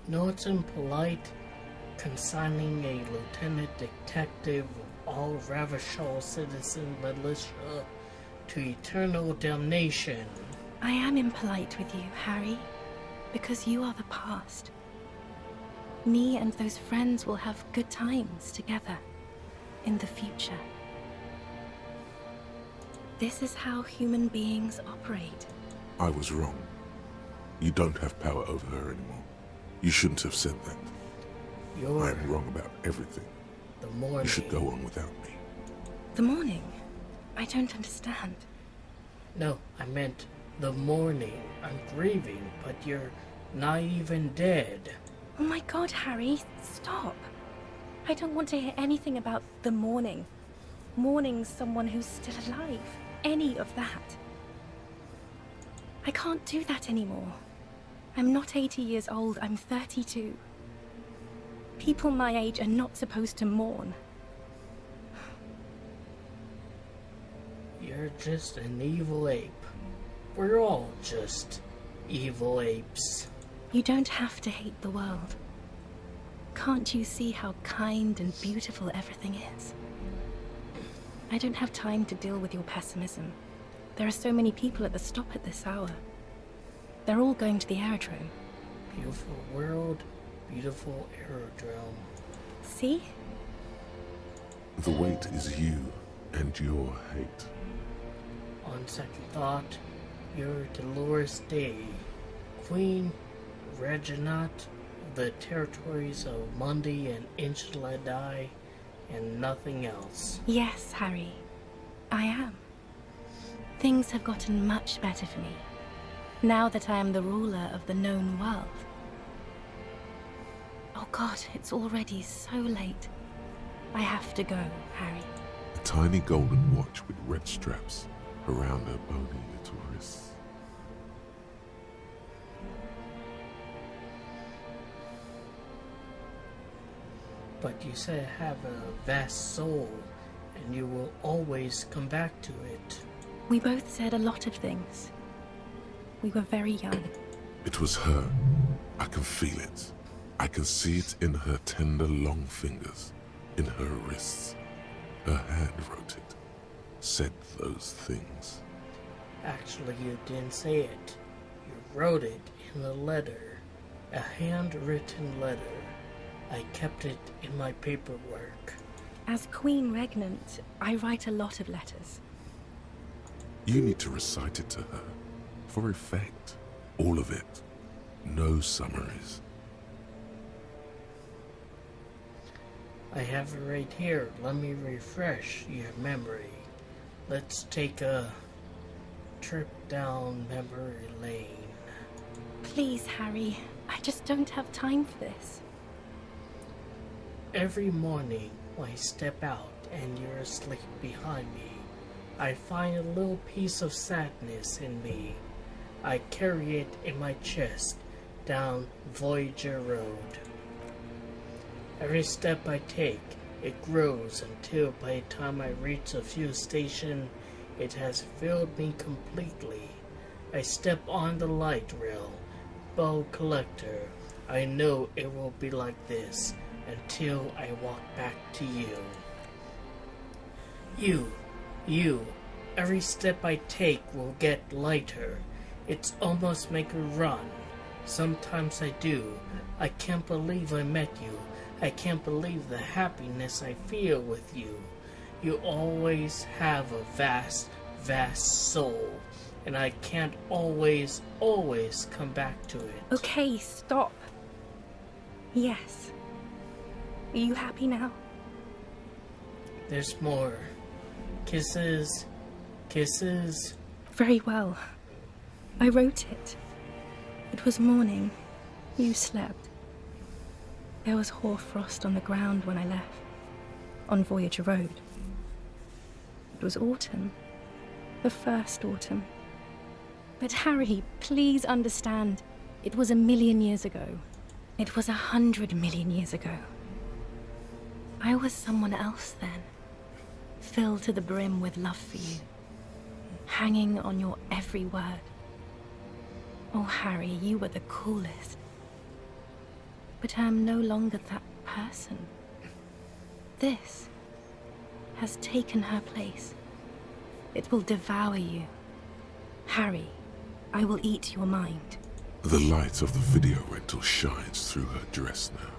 No, it's impolite consigning a lieutenant detective of all Ravishall citizen militia to eternal damnation. I am impolite with you, Harry, because you are the past. Me and those friends will have good times together in the future. This is how human beings operate. I was wrong. You don't have power over her anymore. You shouldn't have said that. I'm wrong about everything. The morning. You should go on without me. The morning? I don't understand. No, I meant the morning. I'm grieving, but you're not even dead. Oh my god, Harry, stop. I don't want to hear anything about the morning. Mourning someone who's still alive. Any of that. I can't do that anymore. I'm not 80 years old, I'm 32. People my age are not supposed to mourn. You're just an evil ape. We're all just evil apes. You don't have to hate the world. Can't you see how kind and beautiful everything is? I don't have time to deal with your pessimism. There are so many people at the stop at this hour. They're all going to the aerodrome. Beautiful world, beautiful aerodrome. See? The weight is you and your hate. On second thought, you're Dolores Day, Queen Reginat of the territories of Mundi and Enchiladai, and nothing else. Yes, Harry. I am. Things have gotten much better for me, now that I am the ruler of the known world. Oh god, it's already so late. I have to go, Harry. A tiny golden watch with red straps around her bony little wrists. But you say I have a vast soul, and you will always come back to it. We both said a lot of things. We were very young. It was her. I can feel it. I can see it in her tender, long fingers, in her wrists. Her hand wrote it, said those things. Actually, you didn't say it. You wrote it in a letter. A handwritten letter. I kept it in my paperwork. As Queen Regnant, I write a lot of letters. You need to recite it to her. For effect. All of it. No summaries. I have it right here. Let me refresh your memory. Let's take a trip down memory lane. Please, Harry. I just don't have time for this. Every morning when I step out and you're asleep behind me, I find a little piece of sadness in me. I carry it in my chest down Voyager Road. Every step I take, it grows until by the time I reach a fuel station, it has filled me completely. I step on the light rail, bow collector. I know it will be like this until I walk back to you. You. Every step I take will get lighter. It's almost make a run. Sometimes I do. I can't believe I met you. I can't believe the happiness I feel with you. You always have a vast, vast soul, and I can't always come back to it. Okay, stop. Yes. Are you happy now? There's more. Kisses. Very well. I wrote it. It was morning. You slept. There was hoarfrost on the ground when I left, on Voyager Road. It was autumn. The first autumn. But Harry, please understand, it was 1,000,000 years ago. It was 100 million years ago. I was someone else then, filled to the brim with love for you, hanging on your every word. Oh, Harry, you were the coolest. But I am no longer that person. This has taken her place. It will devour you. Harry, I will eat your mind. The light of the video rental shines through her dress now.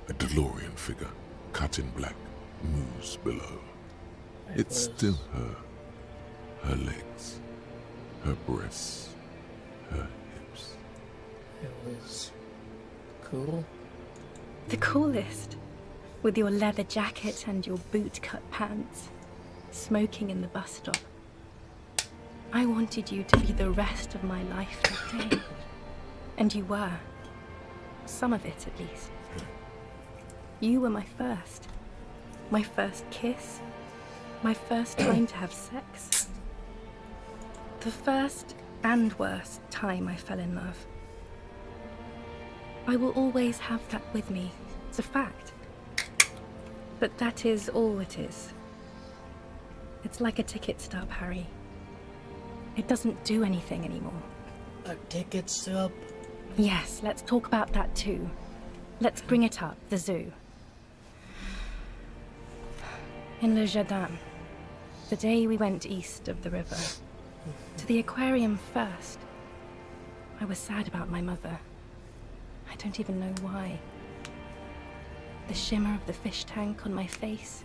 A DeLorean figure, cut in black, moves below. It's still her. Her legs, her breasts, her hips. It was cool. The coolest. With your leather jacket and your boot-cut pants, smoking in the bus stop. I wanted you to be the rest of my life that day. And you were. Some of it, at least. You were my first. My first kiss. My first time to have sex. The first and worst time I fell in love. I will always have that with me. It's a fact. But that is all it is. It's like a ticket stub, Harry. It doesn't do anything anymore. A ticket stub? Yes, let's talk about that too. Let's bring it up, the zoo. In Le Jardin, the day we went east of the river, to the aquarium first. I was sad about my mother. I don't even know why. The shimmer of the fish tank on my face.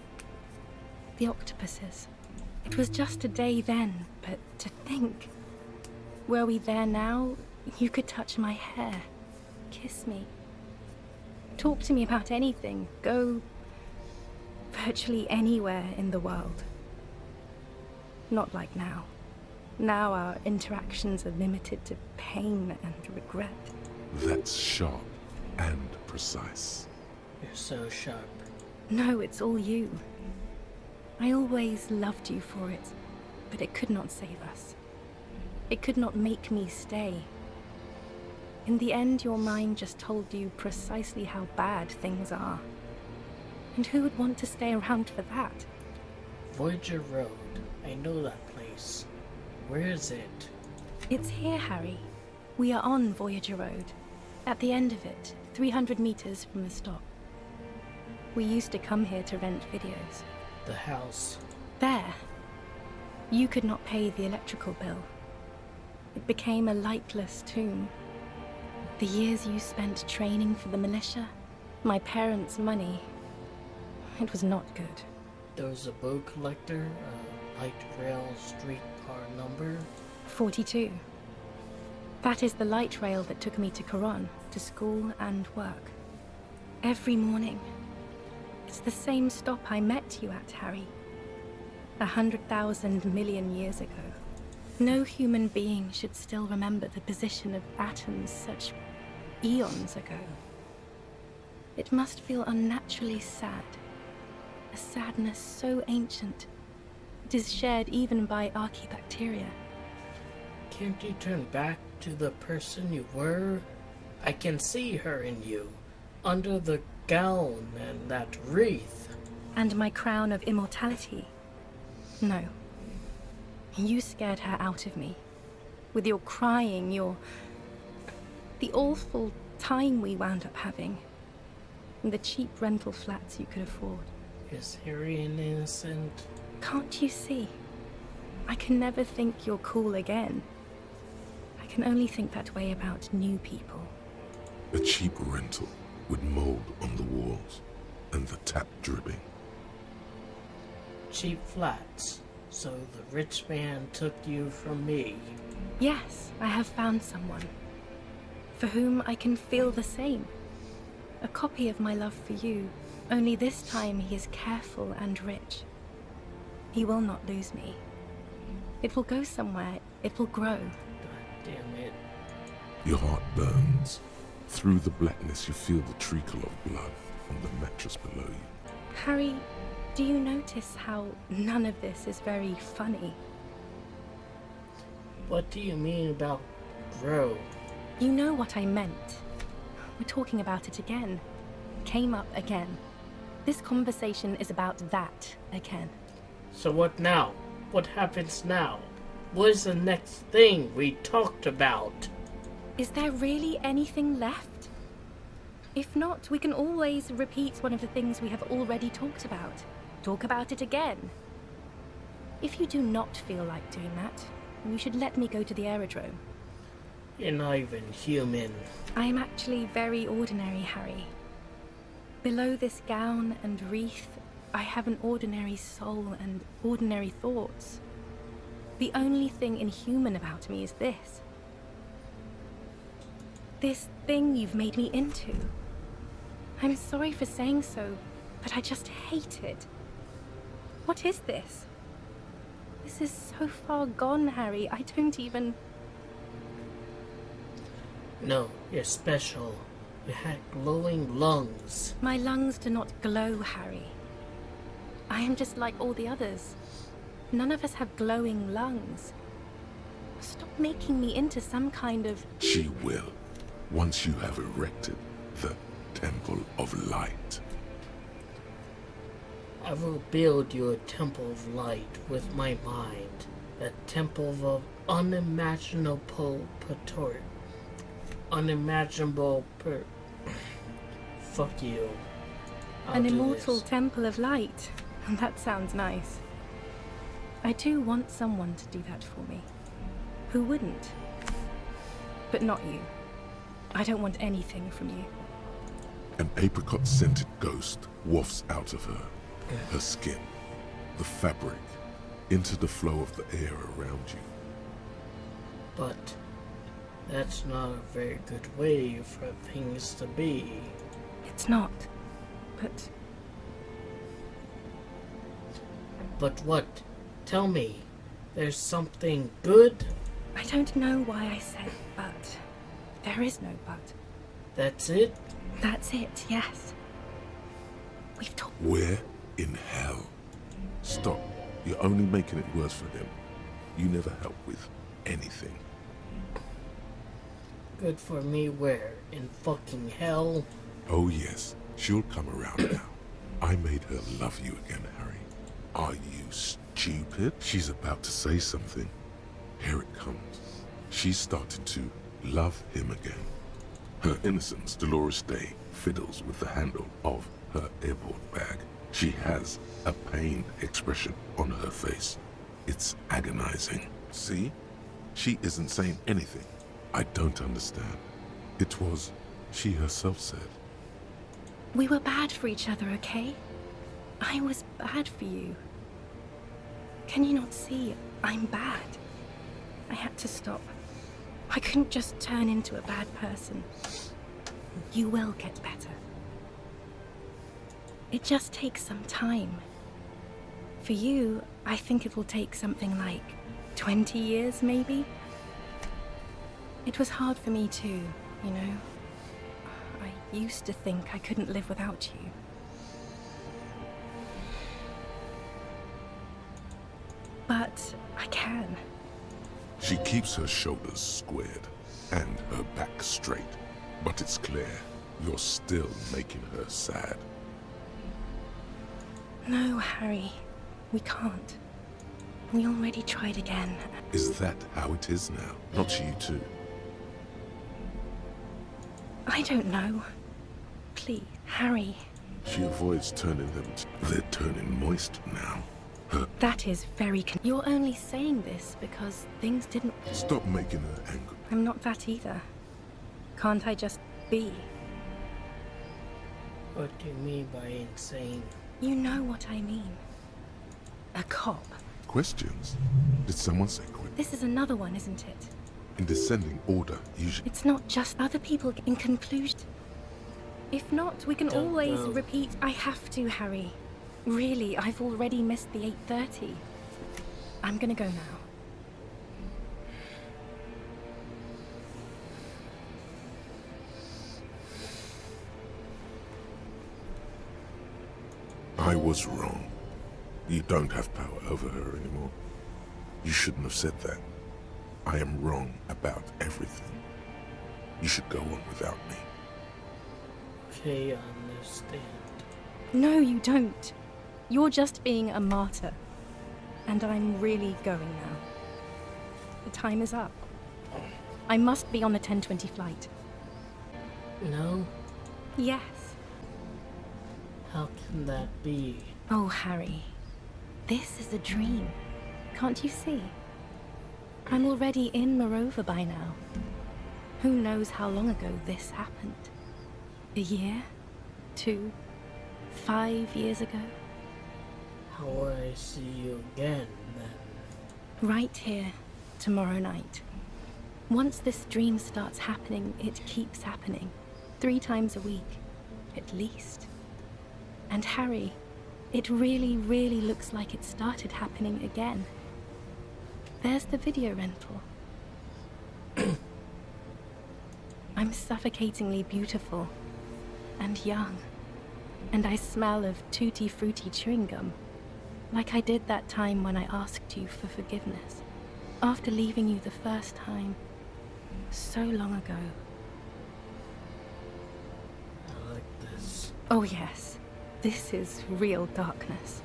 The octopuses. It was just a day then, but to think. Were we there now, you could touch my hair, kiss me. Talk to me about anything, go virtually anywhere in the world. Not like now. Now our interactions are limited to pain and regret. That's sharp and precise. You're so sharp. No, it's all you. I always loved you for it, but it could not save us. It could not make me stay. In the end, your mind just told you precisely how bad things are. And who would want to stay around for that? Voyager Road. I know that place. Where is it? It's here, Harry. We are on Voyager Road. At the end of it, 300 meters from the stop. We used to come here to rent videos. The house. There. You could not pay the electrical bill. It became a lightless tomb. The years you spent training for the militia, my parents' money, it was not good. There was a boat collector, a light rail streetcar number. 42. That is the light rail that took me to Coron, to school and work. Every morning. It's the same stop I met you at, Harry. 100,000 million years ago. No human being should still remember the position of atoms such eons ago. It must feel unnaturally sad. A sadness so ancient, it is shared even by archaebacteria. Can't you turn back to the person you were? I can see her in you, under the gown and that wreath. And my crown of immortality. No. You scared her out of me. With your crying, the awful time we wound up having. And the cheap rental flats you could afford. Is Harry an innocent? Can't you see? I can never think you're cool again. I can only think that way about new people. A cheap rental with mold on the walls and the tap dripping. Cheap flats. So the rich man took you from me. Yes, I have found someone. For whom I can feel the same. A copy of my love for you. Only this time he is careful and rich. He will not lose me. It will go somewhere. It will grow. God damn it. Your heart burns. Through the blackness you feel the trickle of blood on the mattress below you. Harry, do you notice how none of this is very funny? What do you mean about grow? You know what I meant. We're talking about it again. Came up again. This conversation is about that again. So what now? What happens now? What is the next thing we talked about? Is there really anything left? If not, we can always repeat one of the things we have already talked about. Talk about it again. If you do not feel like doing that, you should let me go to the aerodrome. You're not even human. I am actually very ordinary, Harry. Below this gown and wreath, I have an ordinary soul and ordinary thoughts. The only thing inhuman about me is this. This thing you've made me into. I'm sorry for saying so, but I just hate it. What is this? This is so far gone, Harry. I don't even... No, you're special. You had glowing lungs. My lungs do not glow, Harry. I am just like all the others. None of us have glowing lungs. Stop making me into some kind of... She will, once you have erected the Temple of Light. I will build you a temple of light with my mind. A temple of unimaginable Fuck you. An immortal temple of light. That sounds nice. I do want someone to do that for me. Who wouldn't? But not you. I don't want anything from you. An apricot-scented ghost wafts out of her. Her skin, the fabric, into the flow of the air around you. But that's not a very good way for things to be. It's not. But... But what? Tell me. There's something good? I don't know why I said but. There is no but. That's it? That's it, yes. We've talked... Where in hell? Stop. You're only making it worse for him. You never help with anything. Good for me where? In fucking hell? Oh yes, she'll come around now. I made her love you again, Harry. Are you stupid? She's about to say something. Here it comes. She's starting to love him again. Her innocence, Dolores Day, fiddles with the handle of her airport bag. She has a pained expression on her face. It's agonizing. See? She isn't saying anything. I don't understand. It was, she herself said. We were bad for each other, okay? I was bad for you. Can you not see? I'm bad. I had to stop. I couldn't just turn into a bad person. You will get better. It just takes some time. For you, I think it will take something like 20 years, maybe? It was hard for me too, you know? I used to think I couldn't live without you. But I can. She keeps her shoulders squared and her back straight, but it's clear you're still making her sad. No, Harry. We can't. We already tried again. Is that how it is now? Not you too. I don't know. Please, Harry. She avoids turning them. They're turning moist now. That is very You're only saying this because things didn't... Stop making her angry. I'm not that either. Can't I just be? What do you mean by insane? You know what I mean. A cop. Questions? Did someone say quick? This is another one, isn't it? In descending order, usually. It's not just other people in conclusion. If not, we can always repeat. I have to, Harry. Really, I've already missed the 8:30. I'm gonna go now. I was wrong. You don't have power over her anymore. You shouldn't have said that. I am wrong about everything. You should go on without me. Okay, I understand. No, you don't. You're just being a martyr. And I'm really going now. The time is up. I must be on the 10:20 flight. No? Yes. How can that be? Oh, Harry. This is a dream. Can't you see? I'm already in Morova by now. Who knows how long ago this happened? A year? 2? 5 years ago? How will I see you again, then? Right here, tomorrow night. Once this dream starts happening, it keeps happening. 3 times a week, at least. And Harry, it really, really looks like it started happening again. There's the video rental. I'm suffocatingly beautiful and young, and I smell of tutti frutti chewing gum, like I did that time when I asked you for forgiveness, after leaving you the first time, so long ago. I like this. Oh yes, this is real darkness.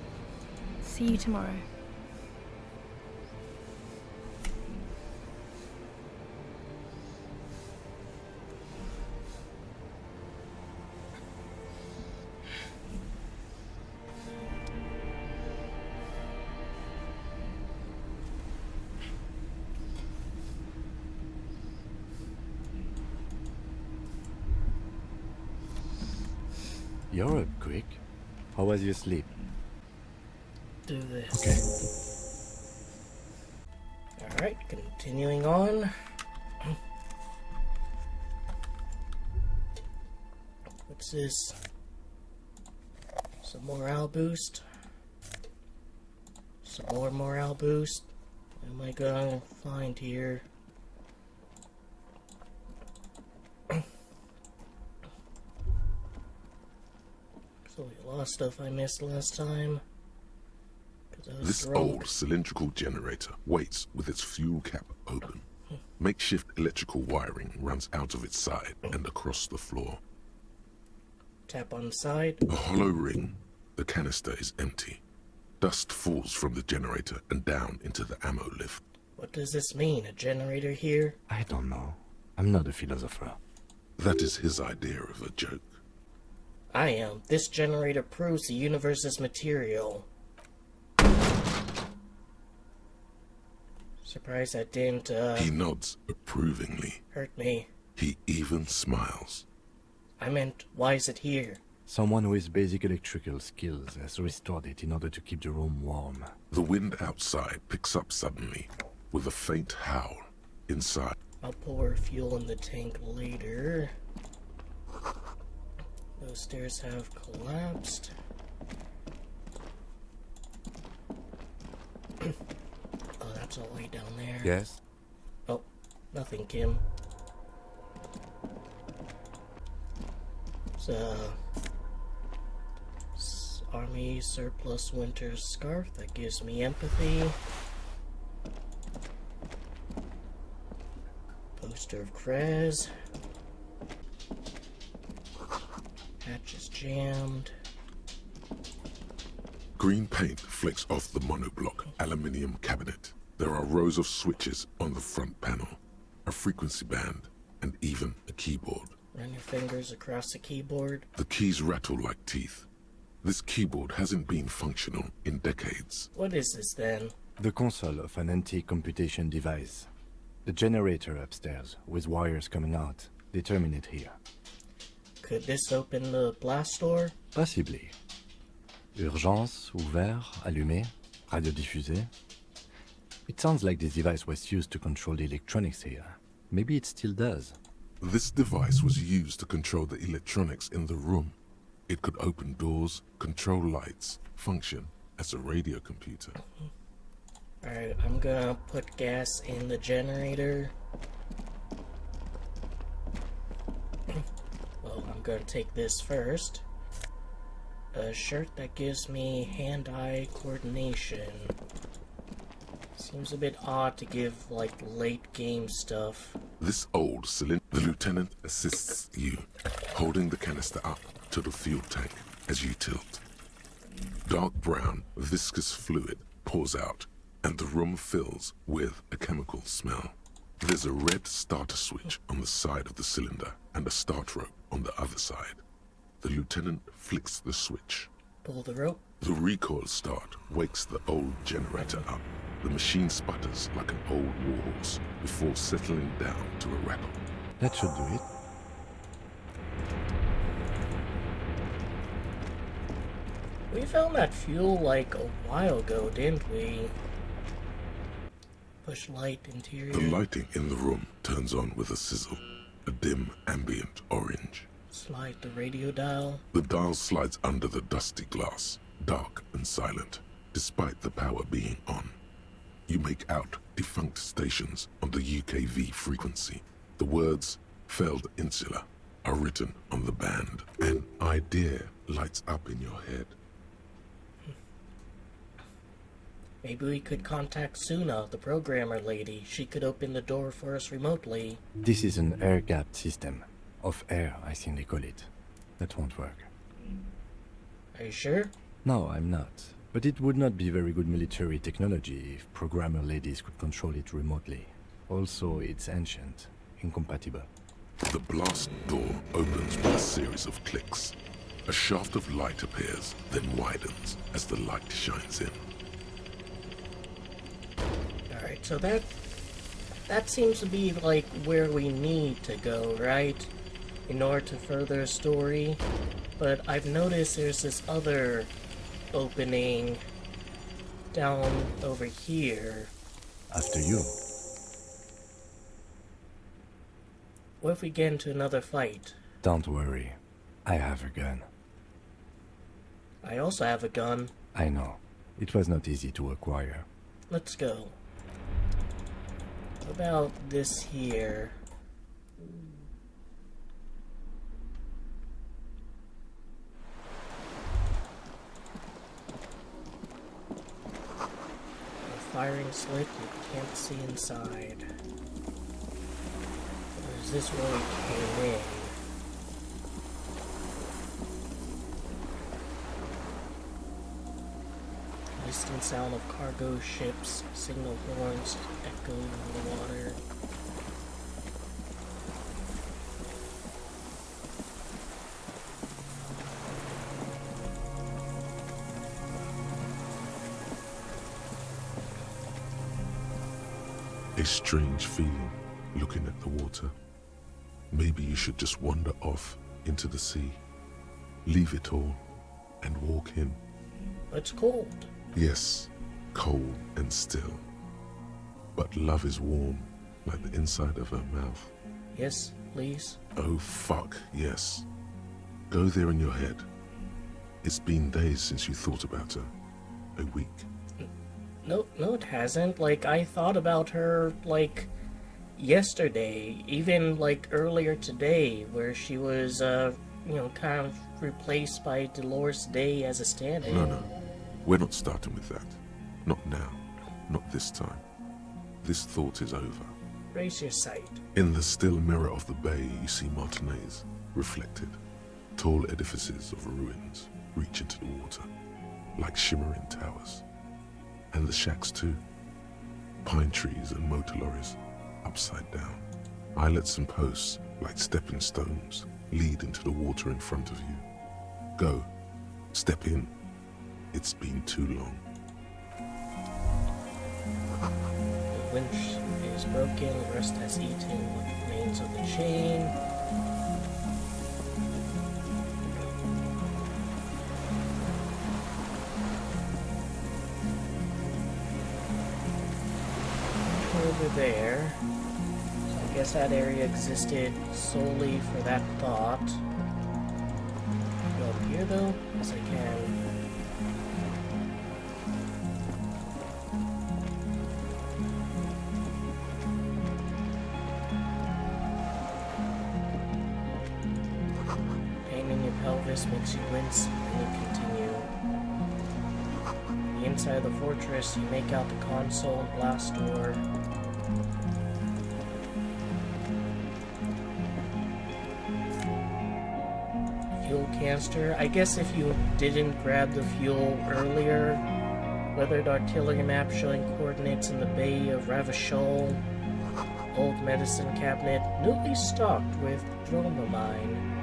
See you tomorrow. You're up quick. How was your sleep? Do this. Okay. Alright, continuing on. What's this? Some morale boost. Some more morale boost. What am I gonna find here? So a lot of stuff I missed last time. This old cylindrical generator waits with its fuel cap open. Makeshift electrical wiring runs out of its side and across the floor. Tap on the side. A hollow ring. The canister is empty. Dust falls from the generator and down into the ammo lift. What does this mean? A generator here? I don't know. I'm not a philosopher. That is his idea of a joke. I am. This generator proves the universe's material. Surprised that didn't, He nods approvingly. hurt me. He even smiles. I meant, why is it here? Someone with basic electrical skills has restored it in order to keep the room warm. The wind outside picks up suddenly, with a faint howl inside. I'll pour fuel in the tank later. Those stairs have collapsed. Oh, that's all the way down there. Yes? Oh, nothing, Kim. It's Army surplus winter scarf that gives me empathy. Poster of Krez. Hatch is jammed. Green paint flicks off the monoblock aluminium cabinet. There are rows of switches on the front panel, a frequency band, and even a keyboard. Run your fingers across the keyboard. The keys rattle like teeth. This keyboard hasn't been functional in decades. What is this then? The console of an anti-computation device. The generator upstairs, with wires coming out. They terminate here. Could this open the blast door? Possibly. Urgence, ouvert, allumé, radiodiffusé. It sounds like this device was used to control the electronics here. Maybe it still does. This device was used to control the electronics in the room. It could open doors, control lights, function as a radio computer. Alright, I'm gonna put gas in the generator. Well, I'm gonna take this first. A shirt that gives me hand-eye coordination. Seems a bit odd to give, like, late game stuff. This old cylinder, the lieutenant assists you, holding the canister up to the fuel tank as you tilt. Dark brown, viscous fluid pours out, and the room fills with a chemical smell. There's a red starter switch on the side of the cylinder and a start rope on the other side. The lieutenant flicks the switch. Pull the rope. The recoil start wakes the old generator up. The machine sputters like an old warhorse before settling down to a rattle. That should do it. We found that fuel like a while ago, didn't we? Push light interior. The lighting in the room turns on with a sizzle, a dim ambient orange. Slide the radio dial. The dial slides under the dusty glass, dark and silent, despite the power being on. You make out defunct stations on the UKV frequency. The words, failed insula, are written on the band. An idea lights up in your head. Maybe we could contact Suna, the programmer lady. She could open the door for us remotely. This is an air-gapped system. Of air, I think they call it. That won't work. Are you sure? No, I'm not. But it would not be very good military technology if programmer ladies could control it remotely. Also, it's ancient, incompatible. The blast door opens with a series of clicks. A shaft of light appears, then widens as the light shines in. Alright, so that seems to be like where we need to go, right? In order to further the story. But I've noticed there's this other opening down over here. After you. What if we get into another fight? Don't worry. I have a gun. I also have a gun. I know. It was not easy to acquire. Let's go. What about this here? Firing slit, you can't see inside. Or is this where we came in? Distant sound of cargo ships, signal horns echoing in the water. A strange feeling, looking at the water. Maybe you should just wander off into the sea. Leave it all, and walk in. It's cold. Yes, cold and still. But love is warm, like the inside of her mouth. Yes, please. Oh fuck, yes. Go there in your head. It's been days since you thought about her. A week. No, no, it hasn't. Like, I thought about her, like, yesterday, even, like, earlier today, where she was, you know, kind of replaced by Dolores Day as a stand-in. No. We're not starting with that. Not now. Not this time. This thought is over. Raise your sight. In the still mirror of the bay, you see Martinez, reflected. Tall edifices of ruins reach into the water, like shimmering towers. And the shacks too. Pine trees and motor lorries, upside down. Islets and posts, like stepping stones, lead into the water in front of you. Go. Step in. It's been too long. The winch is broken, the rest has eaten what remains of the chain. Over there. So I guess that area existed solely for that thought. Go up here though, as I can. Pain in your pelvis makes you wince, and you continue. The inside of the fortress, you make out the console and blast door. Fuel canister. I guess if you didn't grab the fuel earlier, weathered artillery map showing coordinates in the Bay of Ravachol, old medicine cabinet, newly stocked with dramamine.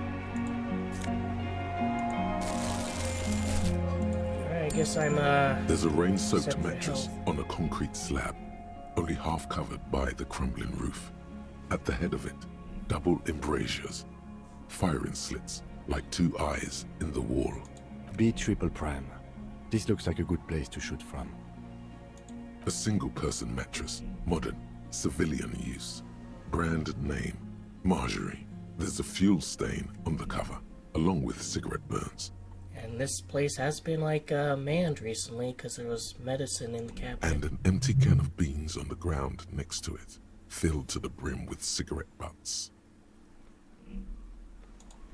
Alright, I guess I'm, There's a rain-soaked set for mattress health. on a concrete slab, only half covered by the crumbling roof. At the head of it, double embrasures, firing slits, like two eyes in the wall. B triple prime. This looks like a good place to shoot from. A single-person mattress, modern, civilian use. Brand name, Marjorie. There's a fuel stain on the cover, along with cigarette burns. And this place has been, like, manned recently, because there was medicine in the cabinet. And an empty can of beans on the ground next to it, filled to the brim with cigarette butts.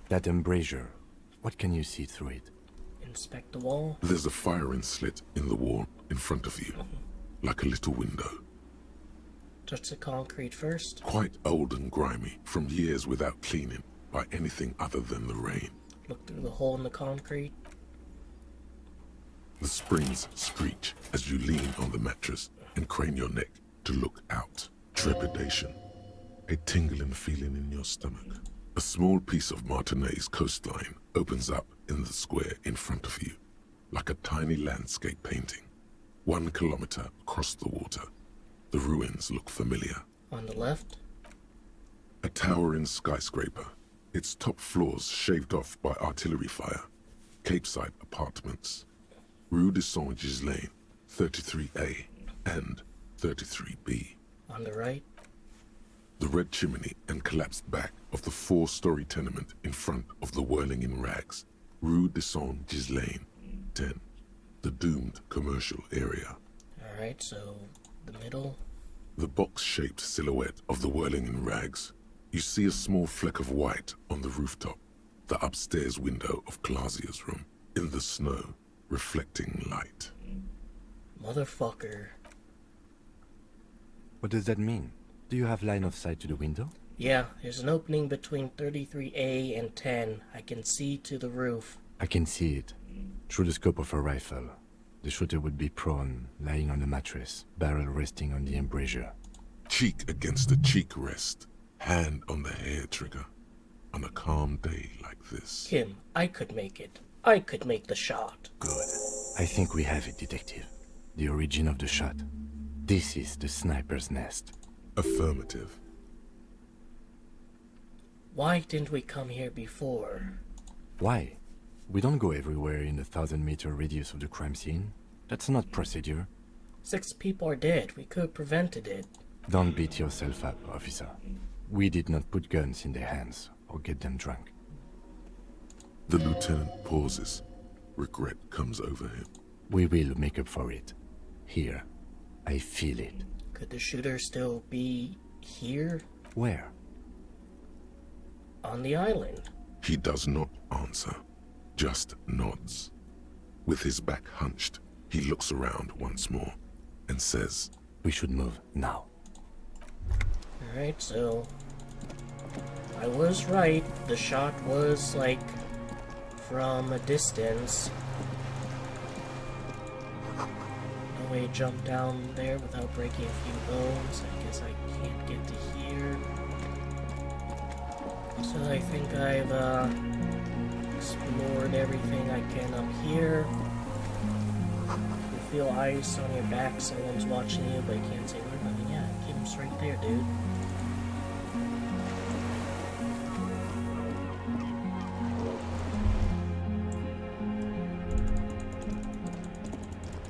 That embrasure, what can you see through it? Inspect the wall. There's a firing slit in the wall in front of you, like a little window. Touch the concrete first. Quite old and grimy, from years without cleaning by anything other than the rain. Look through the hole in the concrete. The springs screech as you lean on the mattress and crane your neck to look out. Trepidation. A tingling feeling in your stomach. A small piece of Martinez coastline opens up in the square in front of you, like a tiny landscape painting. 1 kilometer across the water. The ruins look familiar. On the left. A towering skyscraper, its top floors shaved off by artillery fire. Capeside apartments. Rue de Saint-Ghislain, 33A and 33B. On the right. The red chimney and collapsed back of the 4-story tenement in front of the whirling in rags. Rue de Saint-Ghislain, 10. The doomed commercial area. Alright, so the middle. The box-shaped silhouette of the whirling in rags. You see a small fleck of white on the rooftop. The upstairs window of Clausia's room. In the snow, reflecting light. Motherfucker. What does that mean? Do you have line of sight to the window? Yeah, there's an opening between 33A and 10. I can see to the roof. I can see it. Through the scope of a rifle. The shooter would be prone, lying on the mattress, barrel resting on the embrasure. Cheek against the cheek rest, hand on the hair trigger. On a calm day like this. Kim, I could make it. I could make the shot. Good. I think we have it, Detective. The origin of the shot. This is the sniper's nest. Affirmative. Why didn't we come here before? Why? We don't go everywhere in the 1,000-meter radius of the crime scene. That's not procedure. 6 people are dead. We could have prevented it. Don't beat yourself up, officer. We did not put guns in their hands or get them drunk. The lieutenant pauses. Regret comes over him. We will make up for it. Here, I feel it. Could the shooter still be here? Where? On the island. He does not answer, just nods. With his back hunched, he looks around once more and says, "We should move now." Alright, so I was right. The shot was like from a distance. No way to jump down there without breaking a few bones. I guess I can't get to here. So I think I've explored everything I can up here. You feel ice on your back, someone's watching you, but you can't say nothing. Yeah, Kim's right there, dude.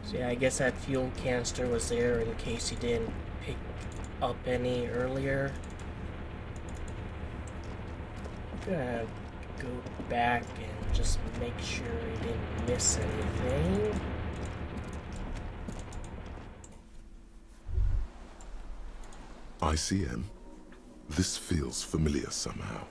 So yeah, I guess that fuel canister was there in case you didn't pick up any earlier. I'm gonna go back and just make sure I didn't miss anything. ICM? This feels familiar somehow.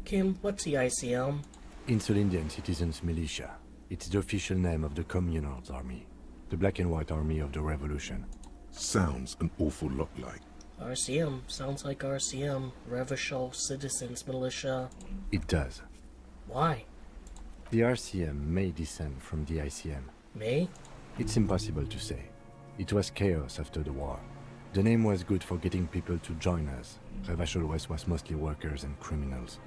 Kim, what's the ICM? Insulindian Citizens Militia. It's the official name of the Communards Army, the Black and White Army of the Revolution. Sounds an awful lot like. RCM. Sounds like RCM. Revachol Citizens Militia. It does. Why? The RCM may descend from the ICM. May? It's impossible to say. It was chaos after the war. The name was good for getting people to join us. Revachol West was mostly workers and criminals.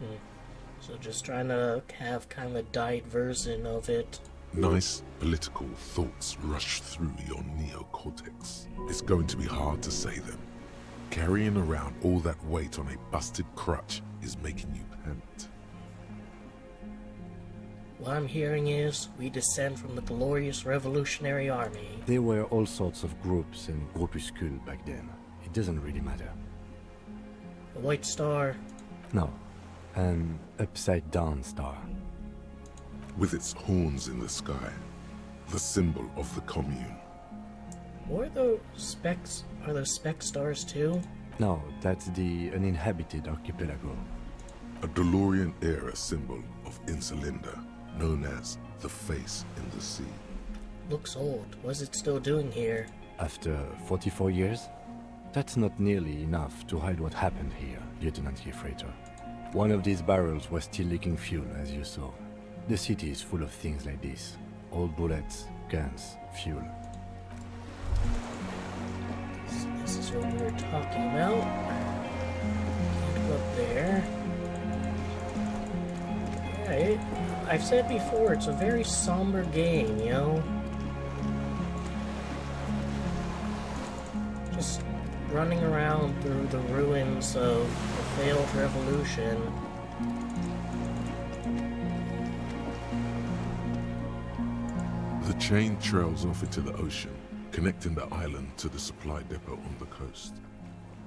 So just trying to have kind of a diet version of it. Nice political thoughts rush through your neocortex. It's going to be hard to say them. Carrying around all that weight on a busted crutch is making you pant. What I'm hearing is we descend from the glorious Revolutionary Army. There were all sorts of groups and groupuscules back then. It doesn't really matter. The White Star. No, an upside-down star. With its horns in the sky, the symbol of the commune. Are those spec stars too? No, that's the uninhabited archipelago. A DeLorean-era symbol of Insulinda, known as the face in the sea. Looks old. What's it still doing here? After 44 years? That's not nearly enough to hide what happened here, Lieutenant Gefreiter. One of these barrels was still leaking fuel, as you saw. The city is full of things like this. Old bullets, guns, fuel. This is what we were talking about. Can't go up there. Yeah, I've said before, it's a very somber game, you know? Just running around through the ruins of a failed revolution. The chain trails off into the ocean, connecting the island to the supply depot on the coast.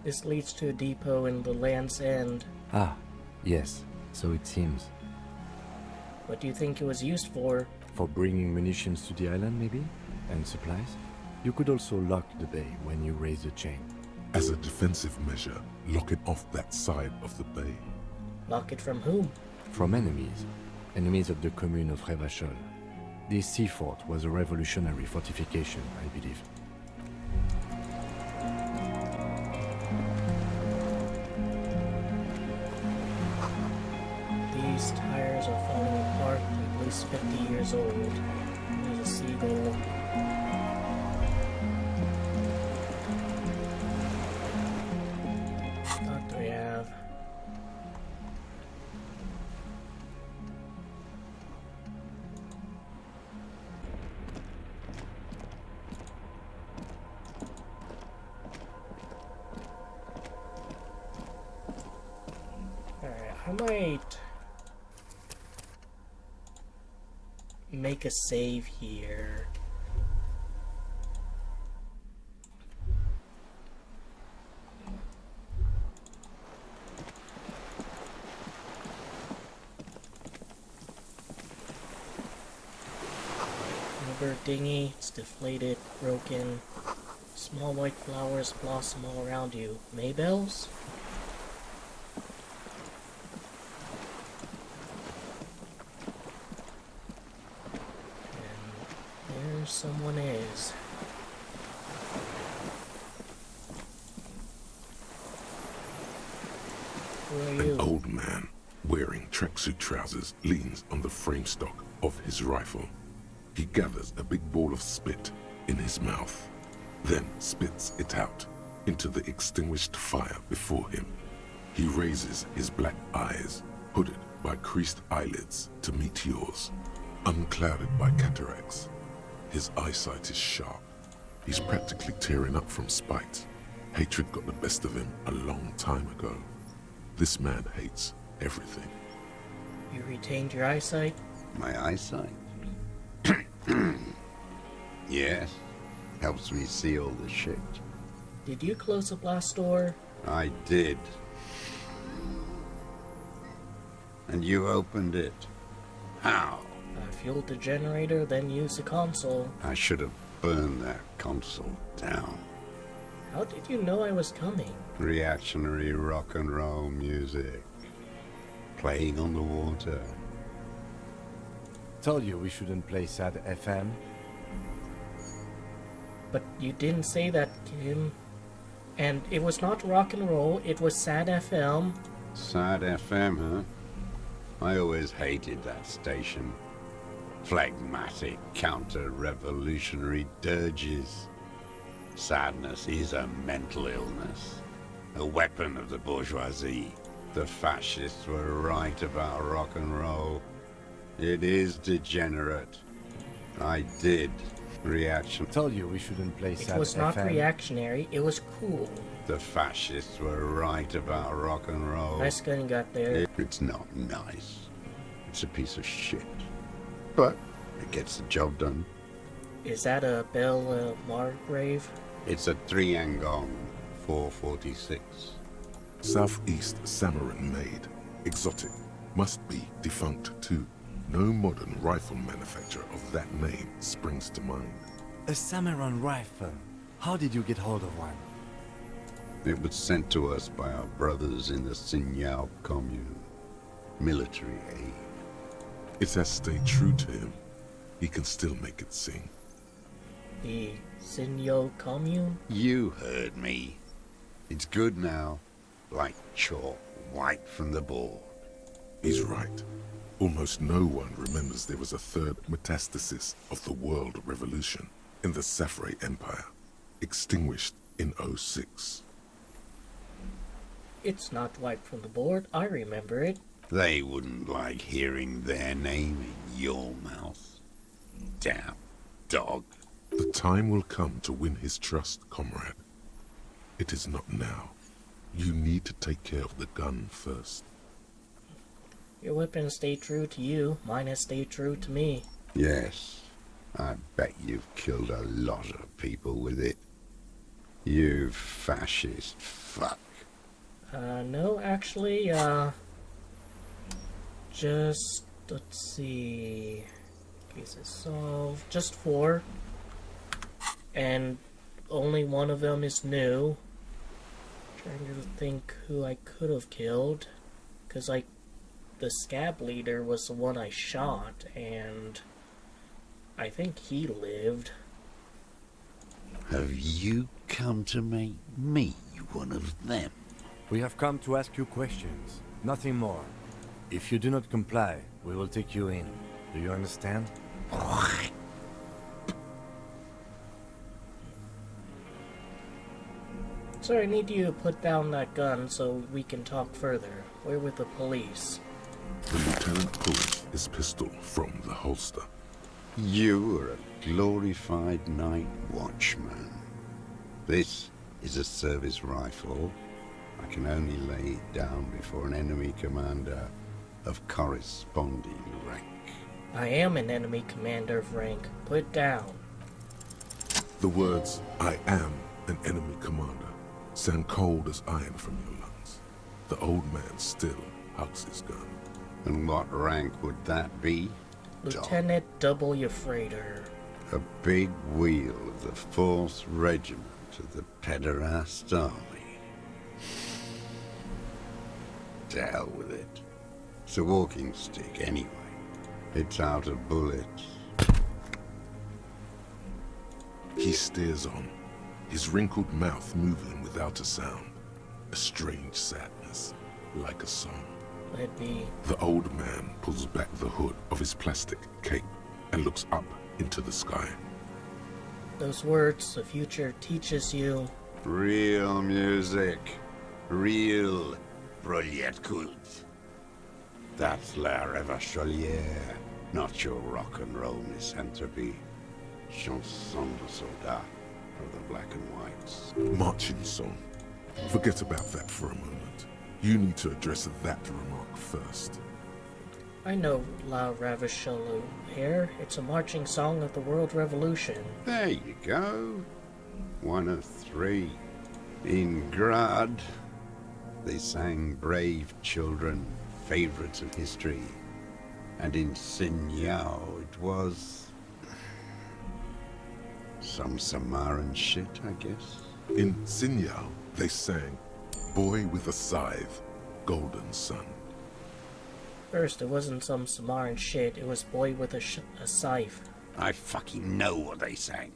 This leads to a depot in the Land's End. Ah, yes, so it seems. What do you think it was used for? For bringing munitions to the island, maybe? And supplies? You could also lock the bay when you raise the chain. As a defensive measure, lock it off that side of the bay. Lock it from whom? From enemies. Enemies of the commune of Revachol. This sea fort was a revolutionary fortification, I believe. These tires are falling apart, at least 50 years old. There's a seagull. What do we have? Alright, I might make a save here. rubber dinghy. It's deflated, broken. Small white flowers blossom all around you. Maybells? And there someone is. Who are you? An old man, wearing tracksuit trousers, leans on the frame stock of his rifle. He gathers a big ball of spit in his mouth, then spits it out into the extinguished fire before him. He raises his black eyes, hooded by creased eyelids, to meet yours, unclouded by cataracts. His eyesight is sharp. He's practically tearing up from spite. Hatred got the best of him a long time ago. This man hates everything. You retained your eyesight? My eyesight? Yes. Helps me see all the shit. Did you close the blast door? I did. And you opened it. How? I fueled the generator, then used the console. I should have burned that console down. How did you know I was coming? Reactionary rock and roll music. Playing on the water. Told you we shouldn't play sad FM. But you didn't say that, Kim. And it was not rock and roll, it was sad FM. Sad FM, huh? I always hated that station. Phlegmatic, counter-revolutionary dirges. Sadness is a mental illness. A weapon of the bourgeoisie. The fascists were right about rock and roll. It is degenerate. I did. Reaction. Told you we shouldn't play sad FM. It was not reactionary, it was cool. The fascists were right about rock and roll. Nice gun you got there. It's not nice. It's a piece of shit. But it gets the job done. Is that a Bell Margrave? It's a 3-Angong 446. Southeast Samaran made. Exotic. Must be defunct too. No modern rifle manufacturer of that name springs to mind. A Samaran rifle. How did you get hold of one? It was sent to us by our brothers in the Sinyao commune. Military aid. It has stayed true to him. He can still make it sing. The Sinyao commune? You heard me. It's good now. Like chalk, white from the board. He's right. Almost no one remembers there was a third metastasis of the world revolution in the Safre Empire, extinguished in 06. It's not wiped from the board, I remember it. They wouldn't like hearing their name in your mouth. Damn dog. The time will come to win his trust, comrade. It is not now. You need to take care of the gun first. Your weapons stay true to you, mine has stayed true to me. Yes, I bet you've killed a lot of people with it. You fascist fuck. No, actually, just, let's see, cases solved, just 4, and only one of them is new. Trying to think who I could have killed, because, like, the scab leader was the one I shot, and I think he lived. Have you come to make me one of them? We have come to ask you questions, nothing more. If you do not comply, we will take you in. Do you understand? Sir, I need you to put down that gun so we can talk further. We're with the police. The lieutenant pulls his pistol from the holster. You are a glorified night watchman. This is a service rifle. I can only lay it down before an enemy commander of corresponding rank. I am an enemy commander of rank. Put it down. The words, "I am an enemy commander," sound cold as iron from your lungs. The old man still hugs his gun. And what rank would that be? Lieutenant W. Freighter. A big wheel of the 4th Regiment of the Pederast Army. To hell with it. It's a walking stick anyway. It's out of bullets. He steers on, his wrinkled mouth moving without a sound. A strange sadness, like a song. Let me... The old man pulls back the hood of his plastic cape and looks up into the sky. Those words the future teaches you. Real music. Real Brilliant Kult. That's La Revacholière, not your rock and roll misanthropy. Chanson de soldat of the black and whites. Marching song. Forget about that for a moment. You need to address that remark first. I know La Revacholière. It's a marching song of the World Revolution. There you go. 1 of 3. In Grad, they sang Brave Children, favorites of history. And in Sinyao, it was... some Samaran shit, I guess. In Sinyao, they sang Boy with a Scythe, Golden Sun. First, it wasn't some Samaran shit, it was Boy with a Scythe. I fucking know what they sang.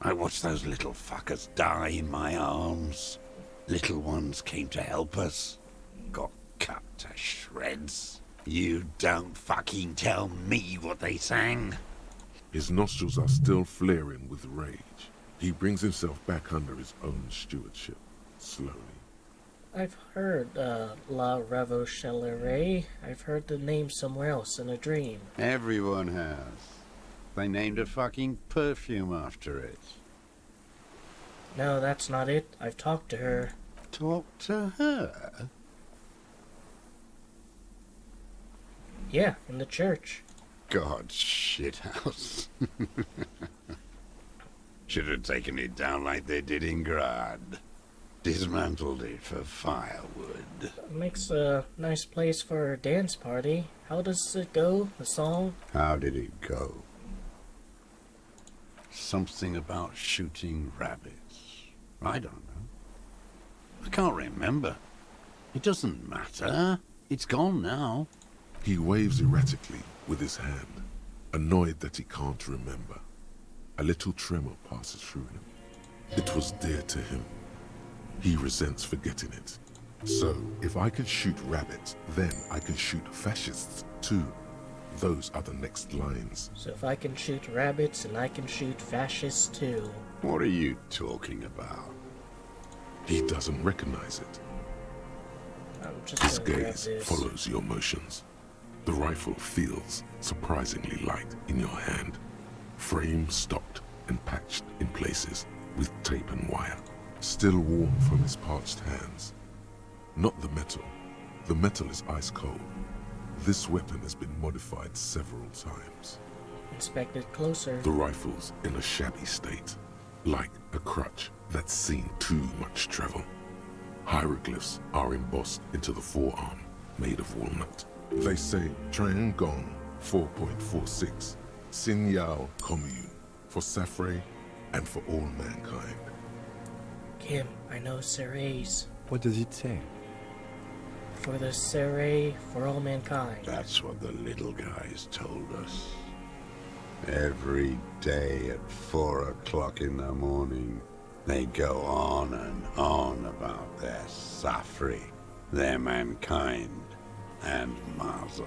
I watched those little fuckers die in my arms. Little ones came to help us. Got cut to shreds. You don't fucking tell me what they sang. His nostrils are still flaring with rage. He brings himself back under his own stewardship, slowly. I've heard La Revacholière. I've heard the name somewhere else in a dream. Everyone has. They named a fucking perfume after it. No, that's not it. I've talked to her. Talked to her? Yeah, in the church. God's shithouse. Should have taken it down like they did in Grad. Dismantled it for firewood. Makes a nice place for a dance party. How does it go, the song? How did it go? Something about shooting rabbits. I don't know. I can't remember. It doesn't matter. It's gone now. He waves erratically with his hand, annoyed that he can't remember. A little tremor passes through him. It was dear to him. He resents forgetting it. So, if I can shoot rabbits, then I can shoot fascists too. Those are the next lines. So if I can shoot rabbits, and I can shoot fascists too. What are you talking about? He doesn't recognize it. His gaze follows your motions. The rifle feels surprisingly light in your hand. Frame stopped and patched in places with tape and wire. Still warm from his parched hands. Not the metal. The metal is ice cold. This weapon has been modified several times. Inspect it closer. The rifle's in a shabby state, like a crutch that's seen too much travel. Hieroglyphs are embossed into the forearm, made of walnut. They say Triangong 4.46, Sinyao Commune, for Safre and for all mankind. Kim, I know Seray's. What does it say? For the Seray, for all mankind. That's what the little guys told us. Every day at 4 o'clock in the morning, they go on and on about their Safri, their mankind, and Mazov.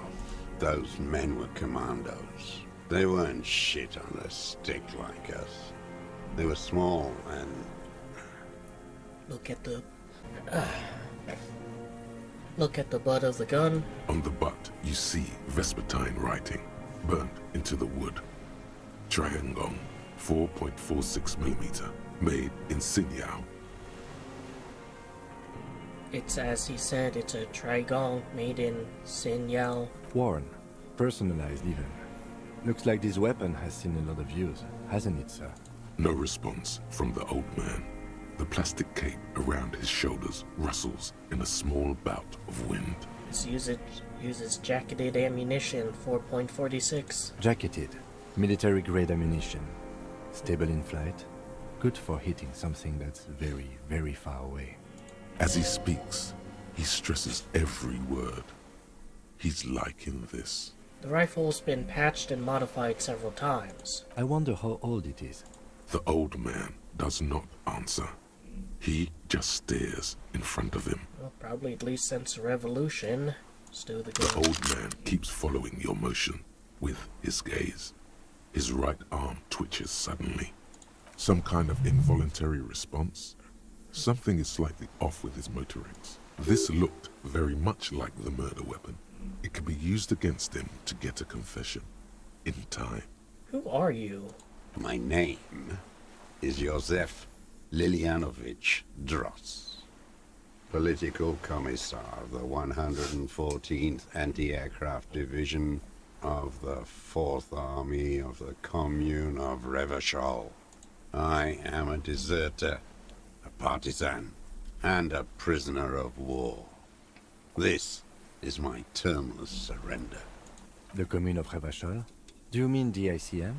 Those men were commandos. They weren't shit on a stick like us. They were small and... Look at the butt of the gun. On the butt, you see Vespertine writing, burnt into the wood. Triangong, 4.46mm, made in Sinyao. It's as he said, it's a Trigon made in Sinyao. Warren, personalized even. Looks like this weapon has seen a lot of use, hasn't it, sir? No response from the old man. The plastic cape around his shoulders rustles in a small bout of wind. This uses jacketed ammunition, 4.46. Jacketed. Military-grade ammunition. Stable in flight. Good for hitting something that's very, very far away. As he speaks, he stresses every word. He's liking this. The rifle's been patched and modified several times. I wonder how old it is. The old man does not answer. He just stares in front of him. Well, probably at least since the revolution. Still the The old man keeps following your motion with his gaze. His right arm twitches suddenly. Some kind of involuntary response. Something is slightly off with his motorics. This looked very much like the murder weapon. It could be used against him to get a confession. In time. Who are you? My name is Josef Lilianovich Dross, Political Commissar of the 114th Anti-Aircraft Division of the 4th Army of the Commune of Revachol. I am a deserter, a partisan, and a prisoner of war. This is my termless surrender. The Commune of Revachol? Do you mean the ICM?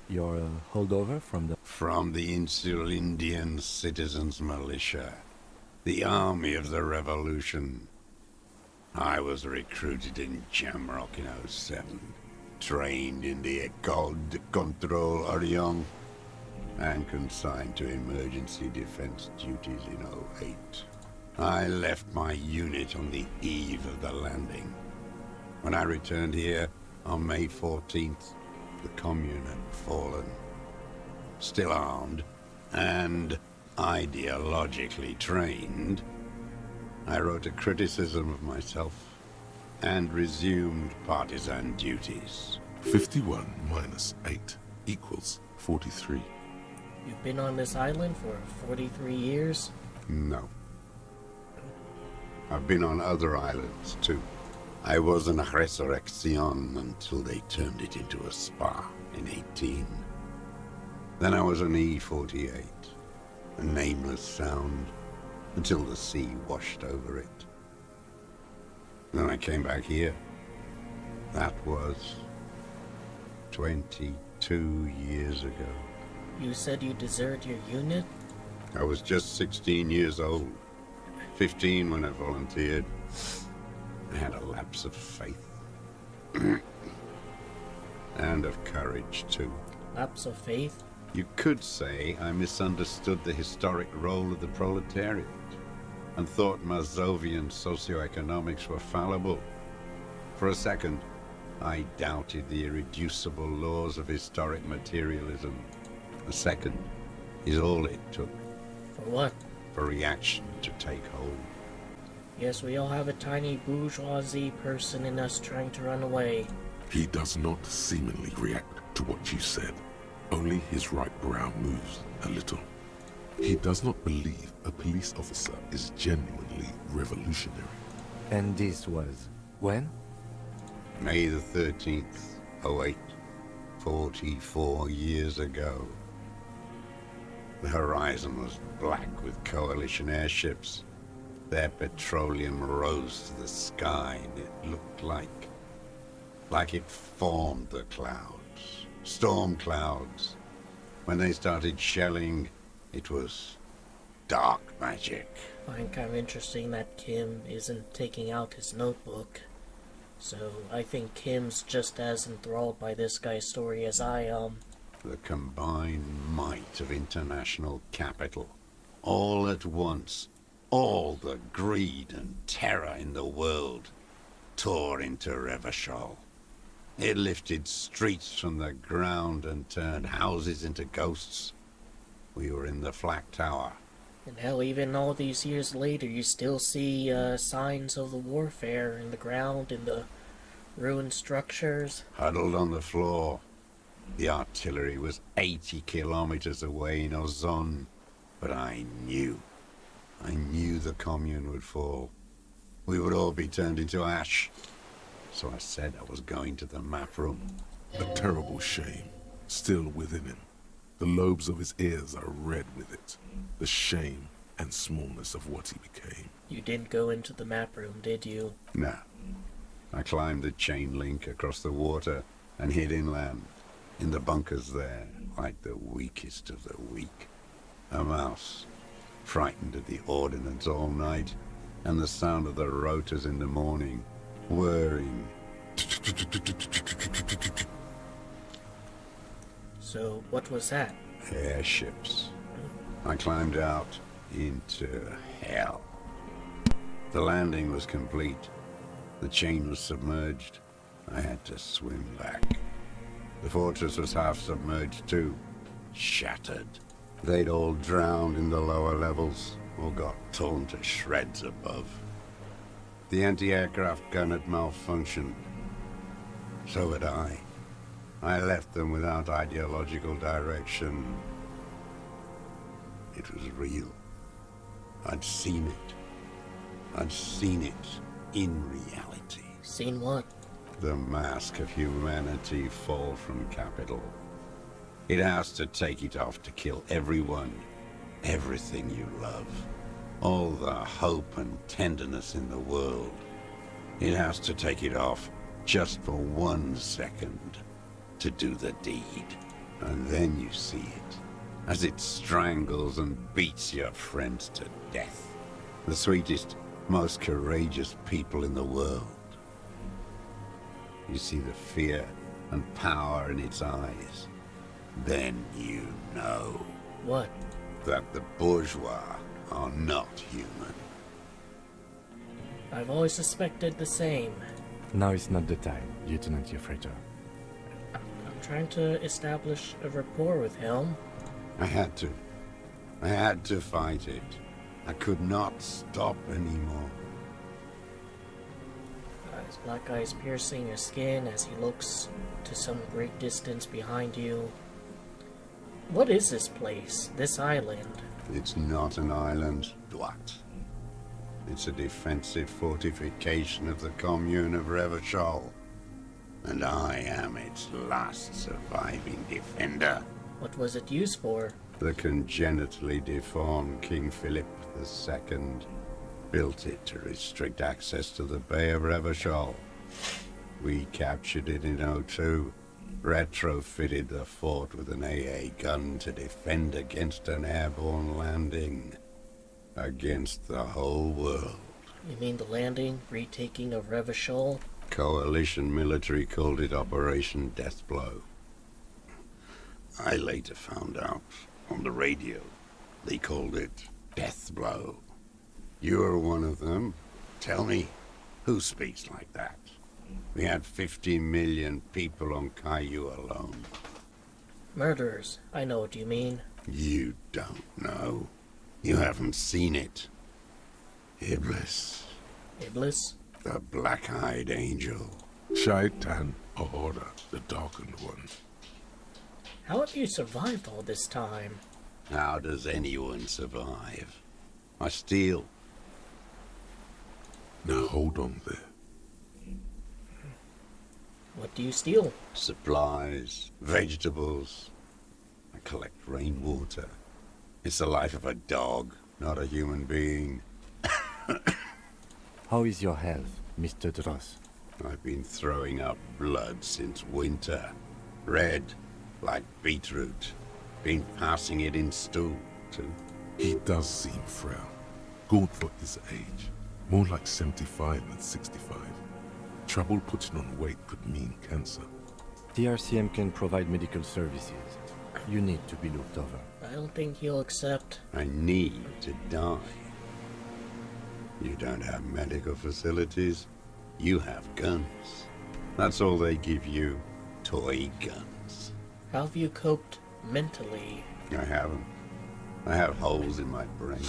You're a holdover from the... From the Insular Indian Citizens Militia, the army of the revolution. I was recruited in Jamrock in 07, trained in the École de Contrôle Orient, and consigned to emergency defense duties in 08. I left my unit on the eve of the landing. When I returned here on May 14th, the Commune had fallen. Still armed and ideologically trained, I wrote a criticism of myself and resumed partisan duties. 51 minus 8 equals 43. You've been on this island for 43 years? No. I've been on other islands, too. I was an resurrection until they turned it into a spa in 18. Then I was an E-48, a nameless sound, until the sea washed over it. Then I came back here. That was 22 years ago. You said you deserted your unit? I was just 16 years old. 15 when I volunteered. I had a lapse of faith. And of courage, too. Lapse of faith? You could say I misunderstood the historic role of the proletariat and thought Mazovian socioeconomics were fallible. For a second, I doubted the irreducible laws of historic materialism. A second is all it took. For what? For reaction to take hold. Yes, we all have a tiny bourgeoisie person in us trying to run away. He does not seemingly react to what you said. Only his right brow moves a little. He does not believe a police officer is genuinely revolutionary. And this was when? May the 13th, 08, 44 years ago. The horizon was black with coalition airships. Their petroleum rose to the sky, and it looked like it formed the clouds. Storm clouds. When they started shelling, it was dark magic. I find kind of interesting that Kim isn't taking out his notebook. So I think Kim's just as enthralled by this guy's story as I am. The combined might of international capital. All at once, all the greed and terror in the world tore into Revachol. It lifted streets from the ground and turned houses into ghosts. We were in the Flak Tower. And hell, even all these years later, you still see signs of the warfare in the ground, in the ruined structures. Huddled on the floor. The artillery was 80 kilometers away in Ozon. But I knew the commune would fall. We would all be turned into ash. So I said I was going to the map room. A terrible shame still within him. The lobes of his ears are red with it. The shame and smallness of what he became. You didn't go into the map room, did you? No. I climbed the chain link across the water and hid inland. In the bunkers there, like the weakest of the weak. A mouse, frightened at the ordnance all night, and the sound of the rotors in the morning, whirring. So, what was that? Airships. I climbed out into hell. The landing was complete. The chain was submerged. I had to swim back. The fortress was half submerged too. Shattered. They'd all drowned in the lower levels, or got torn to shreds above. The anti-aircraft gun had malfunctioned. So had I. I left them without ideological direction. It was real. I'd seen it. I'd seen it in reality. Seen what? The mask of humanity fall from capital. It has to take it off to kill everyone, everything you love. All the hope and tenderness in the world. It has to take it off just for 1 second to do the deed. And then you see it, as it strangles and beats your friends to death. The sweetest, most courageous people in the world. You see the fear and power in its eyes. Then you know. What? That the bourgeois are not human. I've always suspected the same. Now is not the time, Lieutenant Yefreto. I'm trying to establish a rapport with Helm. I had to. I had to fight it. I could not stop anymore. His black eyes piercing your skin as he looks to some great distance behind you. What is this place, this island? It's not an island, Dwat. It's a defensive fortification of the commune of Revachol. And I am its last surviving defender. What was it used for? The congenitally deformed King Philip II built it to restrict access to the Bay of Revachol. We captured it in '02, retrofitted the fort with an AA gun to defend against an airborne landing. Against the whole world. You mean the landing, retaking of Revachol? Coalition military called it Operation Deathblow. I later found out on the radio they called it Deathblow. You're one of them. Tell me, who speaks like that? We had 50 million people on Caillou alone. Murderers. I know what you mean. You don't know. You haven't seen it. Iblis. Iblis? The black-eyed angel. Shaitan Ahura, the darkened one. How have you survived all this time? How does anyone survive? I steal. Now hold on there. What do you steal? Supplies, vegetables. I collect rainwater. It's the life of a dog, not a human being. How is your health, Mr. Dross? I've been throwing up blood since winter. Red, like beetroot. Been passing it in stool, too. He does seem frail. Good for his age. More like 75 than 65. Trouble putting on weight could mean cancer. TRCM can provide medical services. You need to be looked over. I don't think he'll accept. I need to die. You don't have medical facilities. You have guns. That's all they give you. Toy guns. How have you coped mentally? I haven't. I have holes in my brain.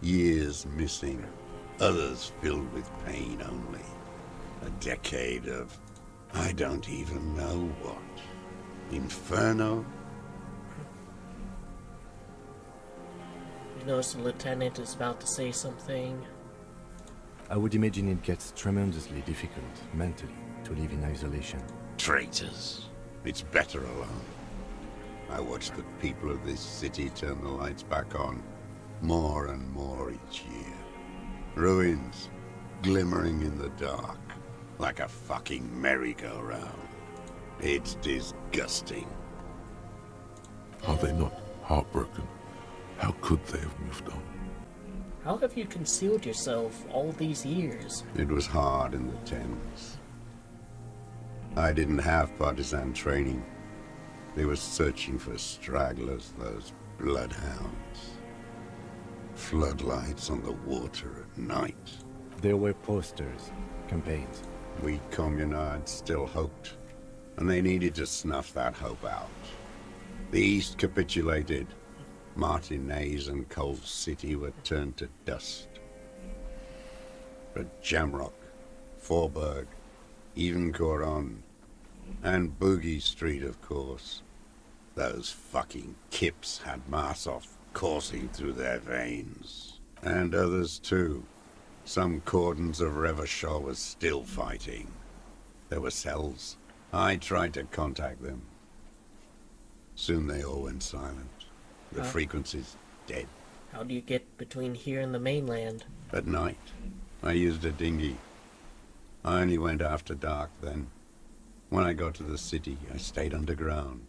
Years missing. Others filled with pain only. A decade of I don't even know what. Inferno? You notice the lieutenant is about to say something. I would imagine it gets tremendously difficult, mentally, to live in isolation. Traitors. It's better alone. I watch the people of this city turn the lights back on, more and more each year. Ruins, glimmering in the dark, like a fucking merry-go-round. It's disgusting. Are they not heartbroken? How could they have moved on? How have you concealed yourself all these years? It was hard in the Thames. I didn't have partisan training. They were searching for stragglers, those bloodhounds. Floodlights on the water at night. There were posters, campaigns. We communards still hoped, and they needed to snuff that hope out. The East capitulated. Martinez and Cold City were turned to dust. But Jamrock, Forburg, even Coron, and Boogie Street, of course. Those fucking kips had Marsov coursing through their veins. And others too. Some cordons of Revachol was still fighting. There were cells. I tried to contact them. Soon they all went silent. The frequency's dead. How do you get between here and the mainland? At night, I used a dinghy. I only went after dark then. When I got to the city, I stayed underground.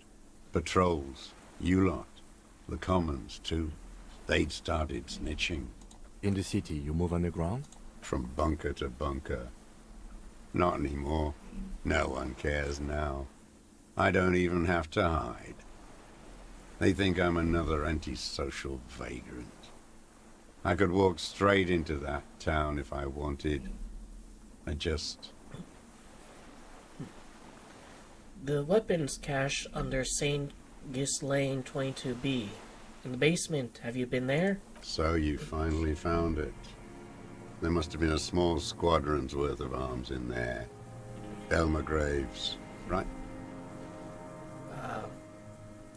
Patrols, you lot, the commons too. They'd started snitching. In the city, you move underground? From bunker to bunker. Not anymore. No one cares now. I don't even have to hide. They think I'm another antisocial vagrant. I could walk straight into that town if I wanted. I just... The weapons cache under St. Ghislaine 22B. In the basement. Have you been there? So you finally found it. There must have been a small squadron's worth of arms in there. Elmer Graves, right?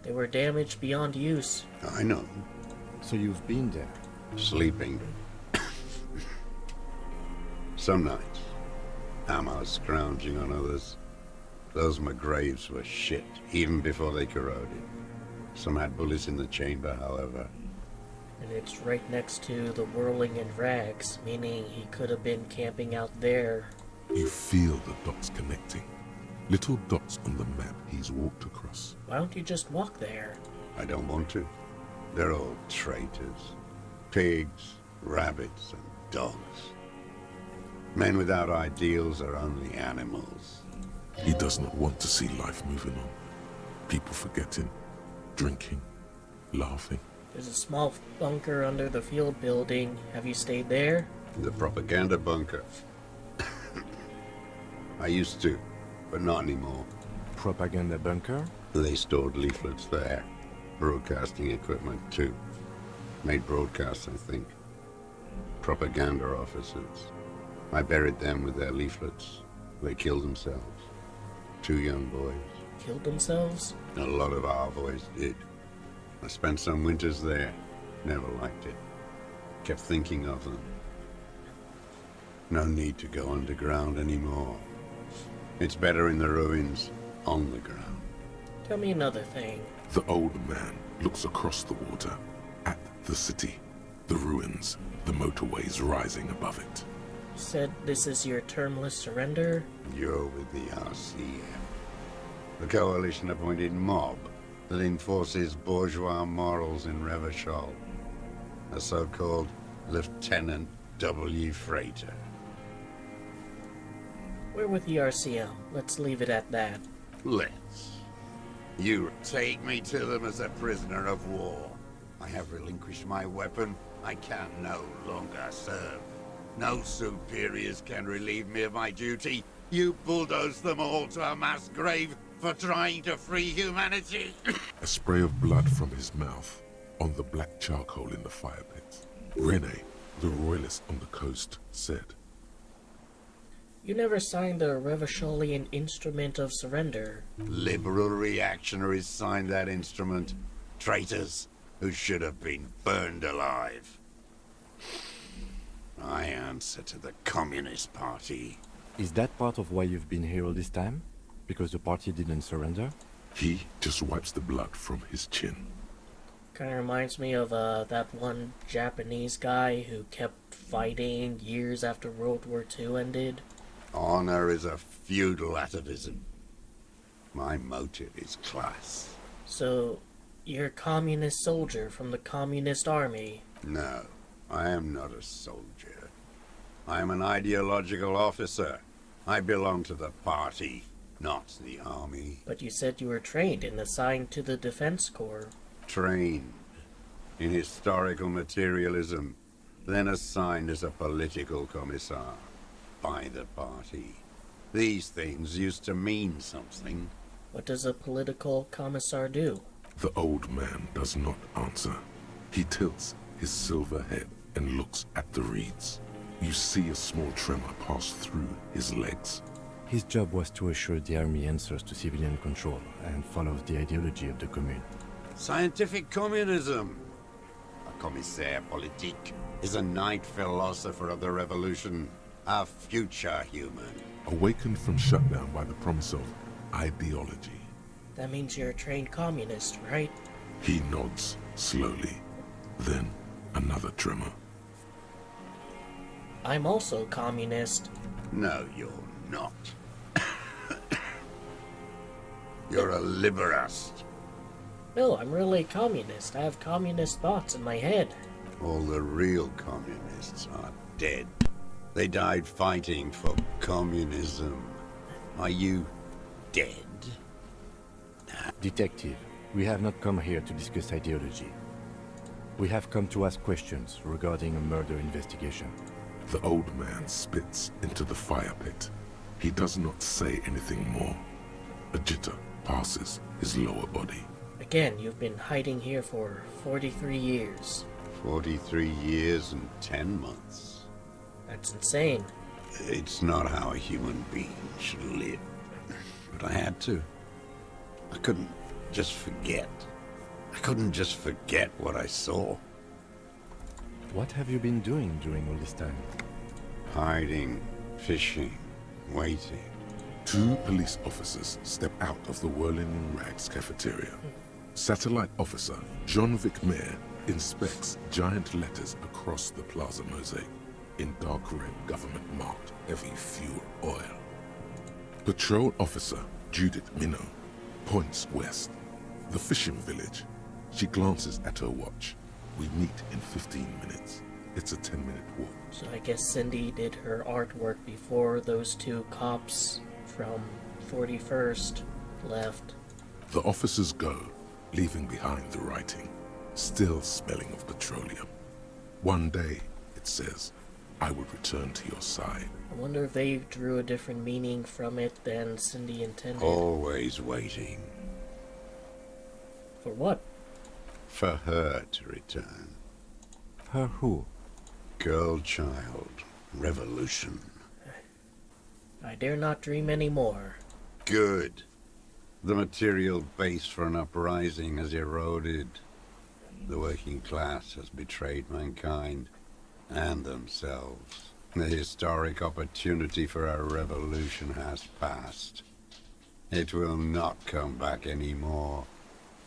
They were damaged beyond use. I know. So you've been there? Sleeping. Some nights. Ammo scrounging on others. Those McGraves were shit, even before they corroded. Some had bullets in the chamber, however. And it's right next to the whirling in rags, meaning he could have been camping out there. You feel the dots connecting. Little dots on the map he's walked across. Why don't you just walk there? I don't want to. They're all traitors. Pigs, rabbits, and dogs. Men without ideals are only animals. He does not want to see life moving on. People forgetting, drinking, laughing. There's a small bunker under the field building. Have you stayed there? The propaganda bunker. I used to, but not anymore. Propaganda bunker? They stored leaflets there. Broadcasting equipment, too. Made broadcasts, I think. Propaganda officers. I buried them with their leaflets. They killed themselves. 2 young boys. Killed themselves? A lot of our boys did. I spent some winters there. Never liked it. Kept thinking of them. No need to go underground anymore. It's better in the ruins, on the ground. Tell me another thing. The old man looks across the water, at the city, the ruins, the motorways rising above it. You said this is your termless surrender? You're with the RCF. The coalition-appointed mob that enforces bourgeois morals in Revachol. A so-called Lieutenant W. Freighter. We're with the RCL. Let's leave it at that. Let's. You take me to them as a prisoner of war. I have relinquished my weapon. I can no longer serve. No superiors can relieve me of my duty. You bulldoze them all to a mass grave for trying to free humanity. A spray of blood from his mouth on the black charcoal in the fire pit. Rene, the royalist on the coast, said, You never signed the Revacholian Instrument of Surrender. Liberal reactionaries signed that instrument. Traitors who should have been burned alive. I answer to the Communist Party. Is that part of why you've been here all this time? Because the party didn't surrender? He just wipes the blood from his chin. Kind of reminds me of that one Japanese guy who kept fighting years after World War II ended. Honor is a feudal atavism. My motive is class. So, you're a communist soldier from the communist army? No, I am not a soldier. I am an ideological officer. I belong to the party, not the army. But you said you were trained and assigned to the Defense Corps. Trained in historical materialism, then assigned as a political commissar by the party. These things used to mean something. What does a political commissar do? The old man does not answer. He tilts his silver head and looks at the reeds. You see a small tremor pass through his legs. His job was to assure the army answers to civilian control and follows the ideology of the Commune. Scientific communism. A commissaire politique is a knight philosopher of the revolution, a future human. Awakened from shutdown by the promise of ideology. That means you're a trained communist, right? He nods slowly. Then another tremor. I'm also communist. No, you're not. You're a liberast. No, I'm really communist. I have communist thoughts in my head. All the real communists are dead. They died fighting for communism. Are you dead? Detective, we have not come here to discuss ideology. We have come to ask questions regarding a murder investigation. The old man spits into the fire pit. He does not say anything more. A jitter passes his lower body. Again, you've been hiding here for 43 years. 43 years and 10 months. That's insane. It's not how a human being should live. But I had to. I couldn't just forget. I couldn't just forget what I saw. What have you been doing during all this time? Hiding, fishing, waiting. 2 police officers step out of the Whirling in Rags cafeteria. Satellite officer Jean-Vic Mayer inspects giant letters across the plaza mosaic in dark red government-marked heavy fuel oil. Patrol officer Judith Minot points west. The fishing village. She glances at her watch. We meet in 15 minutes. It's a 10-minute walk. So I guess Cindy did her artwork before those 2 cops from 41st left. The officers go, leaving behind the writing, still smelling of petroleum. One day, it says, I will return to your side. I wonder if they drew a different meaning from it than Cindy intended. Always waiting. For what? For her to return. Her who? Girl, child, revolution. I dare not dream anymore. Good. The material base for an uprising has eroded. The working class has betrayed mankind and themselves. The historic opportunity for a revolution has passed. It will not come back anymore,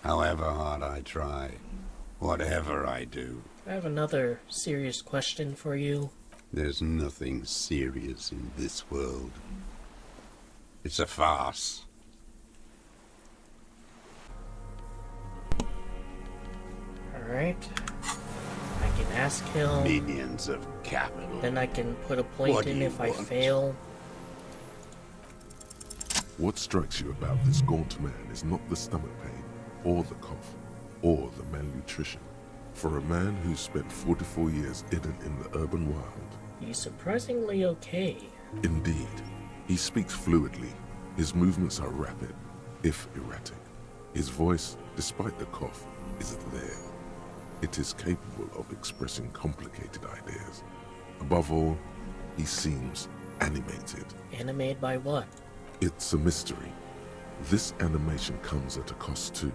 however hard I try, whatever I do. I have another serious question for you. There's nothing serious in this world. It's a farce. Alright. I can ask him. Minions of capital. Then I can put a point in if I fail. What strikes you about this gaunt man is not the stomach pain, or the cough, or the malnutrition. For a man who spent 44 years hidden in the urban wild. He's surprisingly okay. Indeed. He speaks fluidly. His movements are rapid, if erratic. His voice, despite the cough, is there. It is capable of expressing complicated ideas. Above all, he seems animated. Animated by what? It's a mystery. This animation comes at a cost too.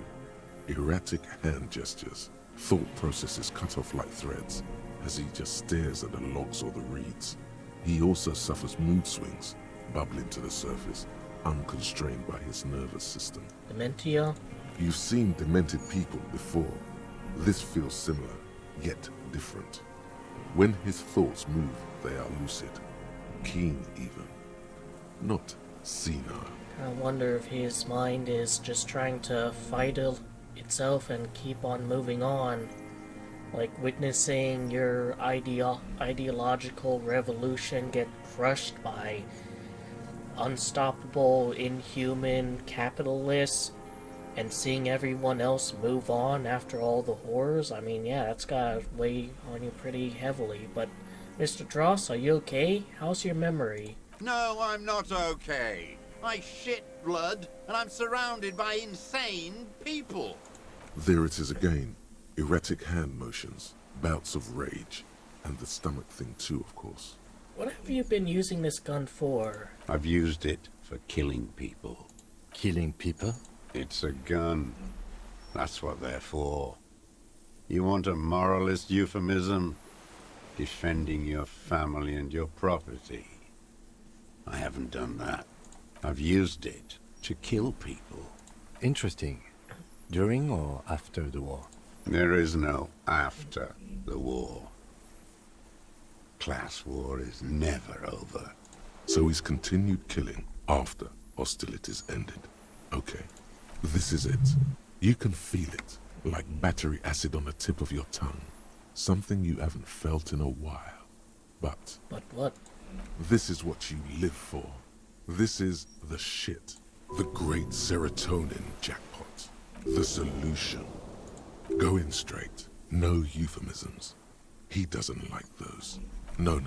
Erratic hand gestures, thought processes cut off like threads, as he just stares at the logs or the reeds. He also suffers mood swings, bubbling to the surface, unconstrained by his nervous system. Dementia? You've seen demented people before. This feels similar, yet different. When his thoughts move, they are lucid, keen even. Not senile. I wonder if his mind is just trying to fight itself and keep on moving on. Like witnessing your ideological revolution get crushed by unstoppable, inhuman capitalists, and seeing everyone else move on after all the horrors. I mean, yeah, that's gotta weigh on you pretty heavily. But, Mr. Dross, are you okay? How's your memory? No, I'm not okay. I shit blood, and I'm surrounded by insane people. There it is again. Erratic hand motions, bouts of rage, and the stomach thing too, of course. What have you been using this gun for? I've used it for killing people. Killing people? It's a gun. That's what they're for. You want a moralist euphemism? Defending your family and your property. I haven't done that. I've used it to kill people. Interesting. During or after the war? There is no after the war. Class war is never over. So he's continued killing after hostilities ended. Okay, this is it. You can feel it, like battery acid on the tip of your tongue. Something you haven't felt in a while. But what? This is what you live for. This is the shit. The great serotonin jackpot. The solution. Go in straight. No euphemisms. He doesn't like those. No.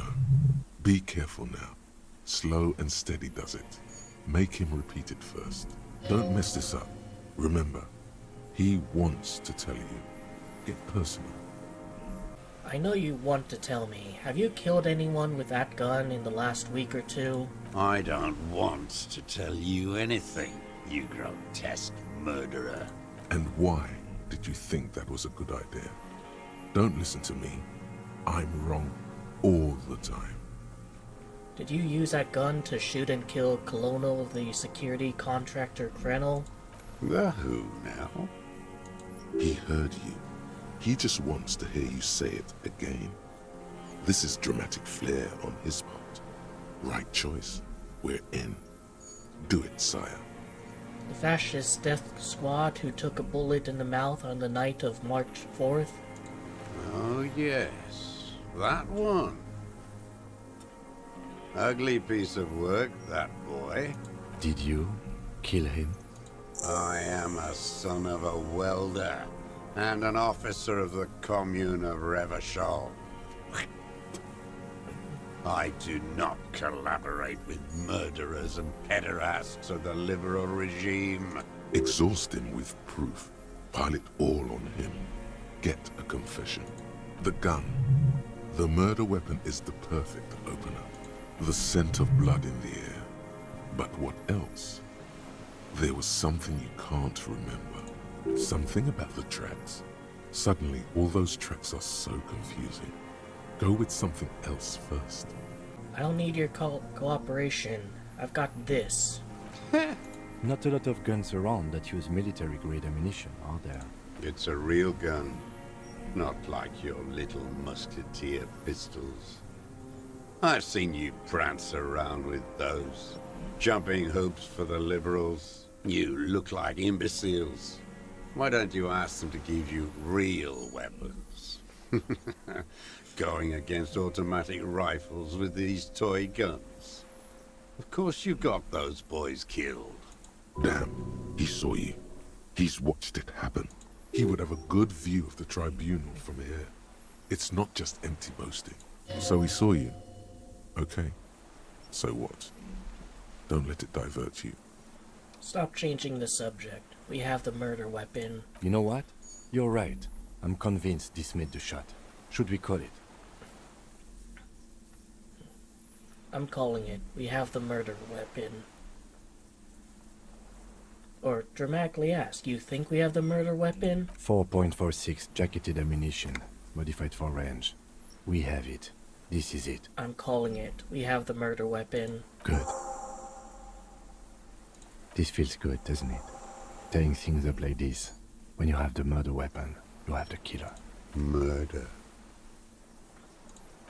Be careful now. Slow and steady does it. Make him repeat it first. Don't mess this up. Remember, he wants to tell you. Get personal. I know you want to tell me. Have you killed anyone with that gun in the last week or two? I don't want to tell you anything, you grotesque murderer. And why did you think that was a good idea? Don't listen to me. I'm wrong all the time. Did you use that gun to shoot and kill Colonel of the security contractor Krenel? The who now? He heard you. He just wants to hear you say it again. This is dramatic flair on his part. Right choice. We're in. Do it, sire. The fascist death squad who took a bullet in the mouth on the night of March 4th? Oh yes, that one. Ugly piece of work, that boy. Did you kill him? I am a son of a welder and an officer of the commune of Revachol. I do not collaborate with murderers and pederasts of the liberal regime. Exhaust him with proof. Pile it all on him. Get a confession. The gun. The murder weapon is the perfect opener. The scent of blood in the air. But what else? There was something you can't remember. Something about the tracks. Suddenly, all those tracks are so confusing. Go with something else first. I don't need your cooperation. I've got this. Not a lot of guns around that use military-grade ammunition, are there? It's a real gun. Not like your little musketeer pistols. I've seen you prance around with those. Jumping hoops for the liberals. You look like imbeciles. Why don't you ask them to give you real weapons? Going against automatic rifles with these toy guns. Of course you got those boys killed. Damn, he saw you. He's watched it happen. He would have a good view of the tribunal from here. It's not just empty boasting. So he saw you. Okay. So what? Don't let it divert you. Stop changing the subject. We have the murder weapon. You know what? You're right. I'm convinced this made the shot. Should we call it? I'm calling it. We have the murder weapon. Or dramatically ask, you think we have the murder weapon? 4.46 jacketed ammunition, modified for range. We have it. This is it. I'm calling it. We have the murder weapon. Good. This feels good, doesn't it? Tearing things up like this. When you have the murder weapon, you have the killer. Murder.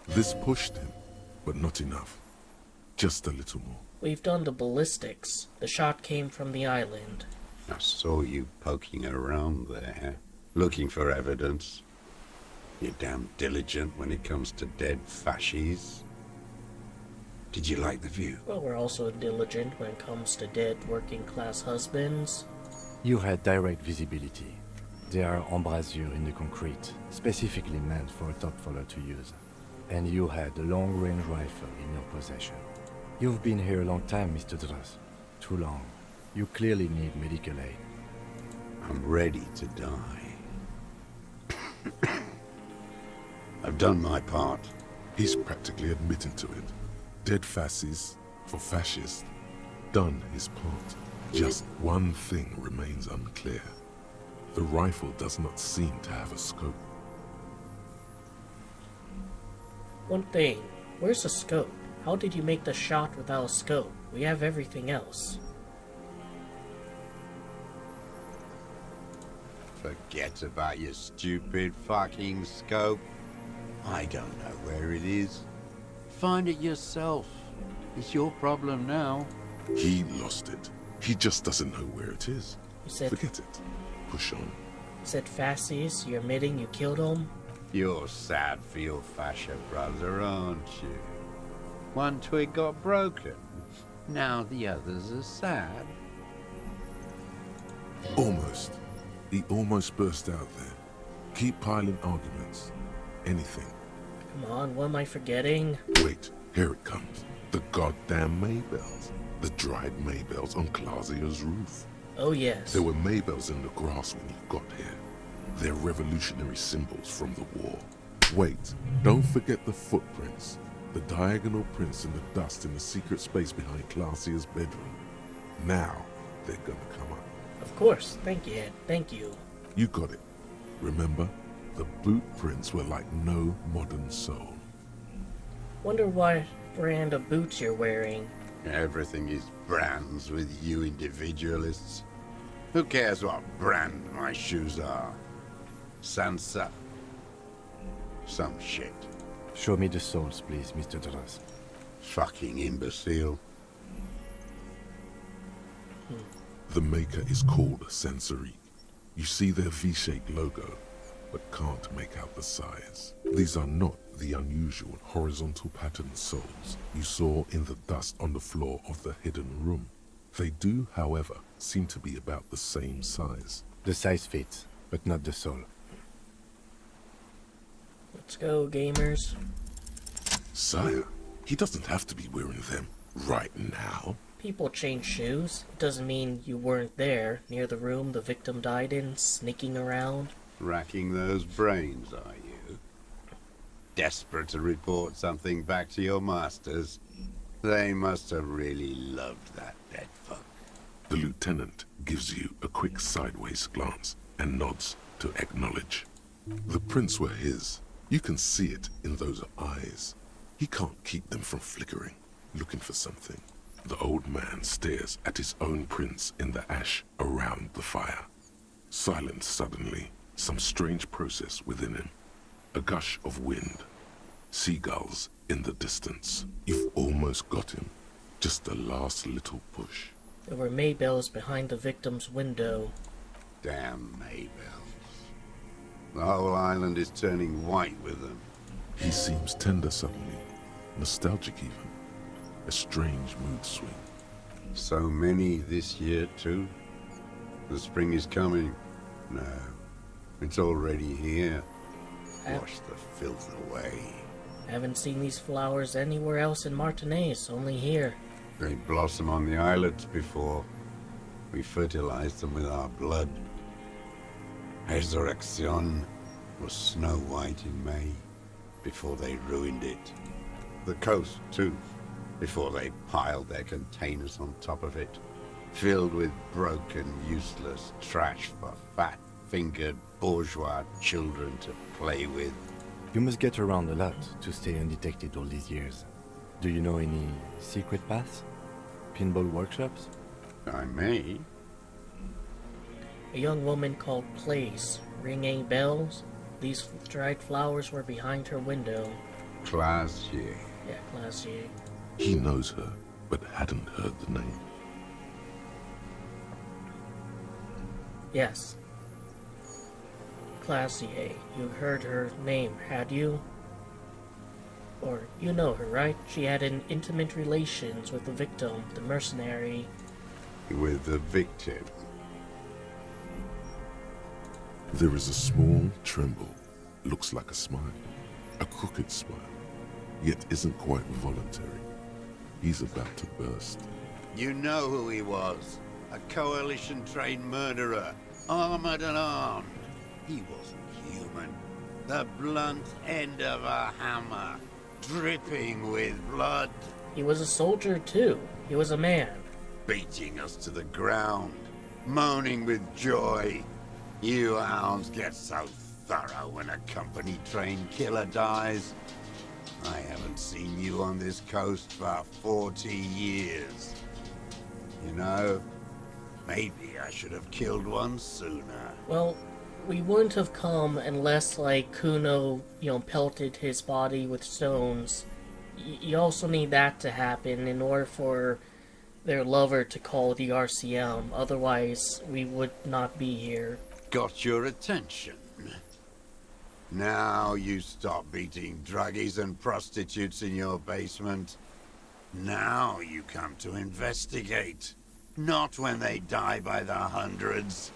This pushed him, but not enough. Just a little more. We've done the ballistics. The shot came from the island. I saw you poking around there, looking for evidence. You're damn diligent when it comes to dead fascies. Did you like the view? Well, we're also diligent when it comes to dead working-class husbands. You had direct visibility. There are embrasures in the concrete, specifically meant for a top follower to use. And you had a long-range rifle in your possession. You've been here a long time, Mr. Druss. Too long. You clearly need medical aid. I'm ready to die. I've done my part. He's practically admitting to it. Dead fascists for fascists. Done his part. Just one thing remains unclear. The rifle does not seem to have a scope. One thing, where's the scope? How did you make the shot without a scope? We have everything else. Forget about your stupid fucking scope. I don't know where it is. Find it yourself. It's your problem now. He lost it. He just doesn't know where it is. You said, forget it. Push on. You said fascists, you're admitting you killed him? You're sad for your fascia brother, aren't you? One twig got broken. Now the others are sad. Almost. He almost burst out there. Keep piling arguments. Anything. Come on, what am I forgetting? Wait, here it comes. The goddamn Maybells. The dried Maybells on Clausia's roof. Oh yes. There were Maybells in the grass when you got here. They're revolutionary symbols from the war. Wait, don't forget the footprints. The diagonal prints in the dust in the secret space behind Clausia's bedroom. Now, they're gonna come up. Of course, thank you, Ed. Thank you. You got it. Remember, the boot prints were like no modern soul. Wonder what brand of boots you're wearing. Everything is brands with you individualists. Who cares what brand my shoes are? Sansa. Some shit. Show me the soles, please, Mr. Druss. Fucking imbecile. The maker is called Sensory. You see their V-shaped logo, but can't make out the size. These are not the unusual horizontal patterned soles you saw in the dust on the floor of the hidden room. They do, however, seem to be about the same size. The size fits, but not the sole. Let's go, gamers. Sire, he doesn't have to be wearing them right now. People change shoes. It doesn't mean you weren't there, near the room the victim died in, sneaking around. Racking those brains, are you? Desperate to report something back to your masters? They must have really loved that dead fuck. The lieutenant gives you a quick sideways glance and nods to acknowledge. The prints were his. You can see it in those eyes. He can't keep them from flickering, looking for something. The old man stares at his own prints in the ash around the fire. Silent suddenly, some strange process within him. A gush of wind. Seagulls in the distance. You've almost got him. Just a last little push. There were Maybells behind the victim's window. Damn Maybells. The whole island is turning white with them. He seems tender suddenly. Nostalgic even. A strange mood swing. So many this year, too? The spring is coming. No, it's already here. Wash the filth away. I haven't seen these flowers anywhere else in Martinaise, only here. They blossom on the islets before. We fertilized them with our blood. Resurrection was snow white in May, before they ruined it. The coast, too, before they piled their containers on top of it, filled with broken, useless trash for fat-fingered bourgeois children to play with. You must get around a lot to stay undetected all these years. Do you know any secret paths? Pinball workshops? I may. A young woman called Place. Ring any bells? These dried flowers were behind her window. Classier. Yeah, Classier. He knows her. but hadn't heard the name. Yes. Classier, you heard her name, had you? Or, you know her, right? She had an intimate relations with the victim, the mercenary. With the victim? There is a small tremble. Looks like a smile. A crooked smile. Yet isn't quite voluntary. He's about to burst. You know who he was. A coalition-trained murderer. Armored and armed. He wasn't human. The blunt end of a hammer. Dripping with blood. He was a soldier too. He was a man. Beating us to the ground. Moaning with joy. You hounds get so thorough when a company-trained killer dies. I haven't seen you on this coast for 40 years. You know, maybe I should have killed one sooner. Well, we wouldn't have come unless, like, Kuno, pelted his body with stones. You also need that to happen in order for their lover to call the RCM. Otherwise, we would not be here. Got your attention. Now you stop beating druggies and prostitutes in your basement. Now you come to investigate. Not when they die by the hundreds.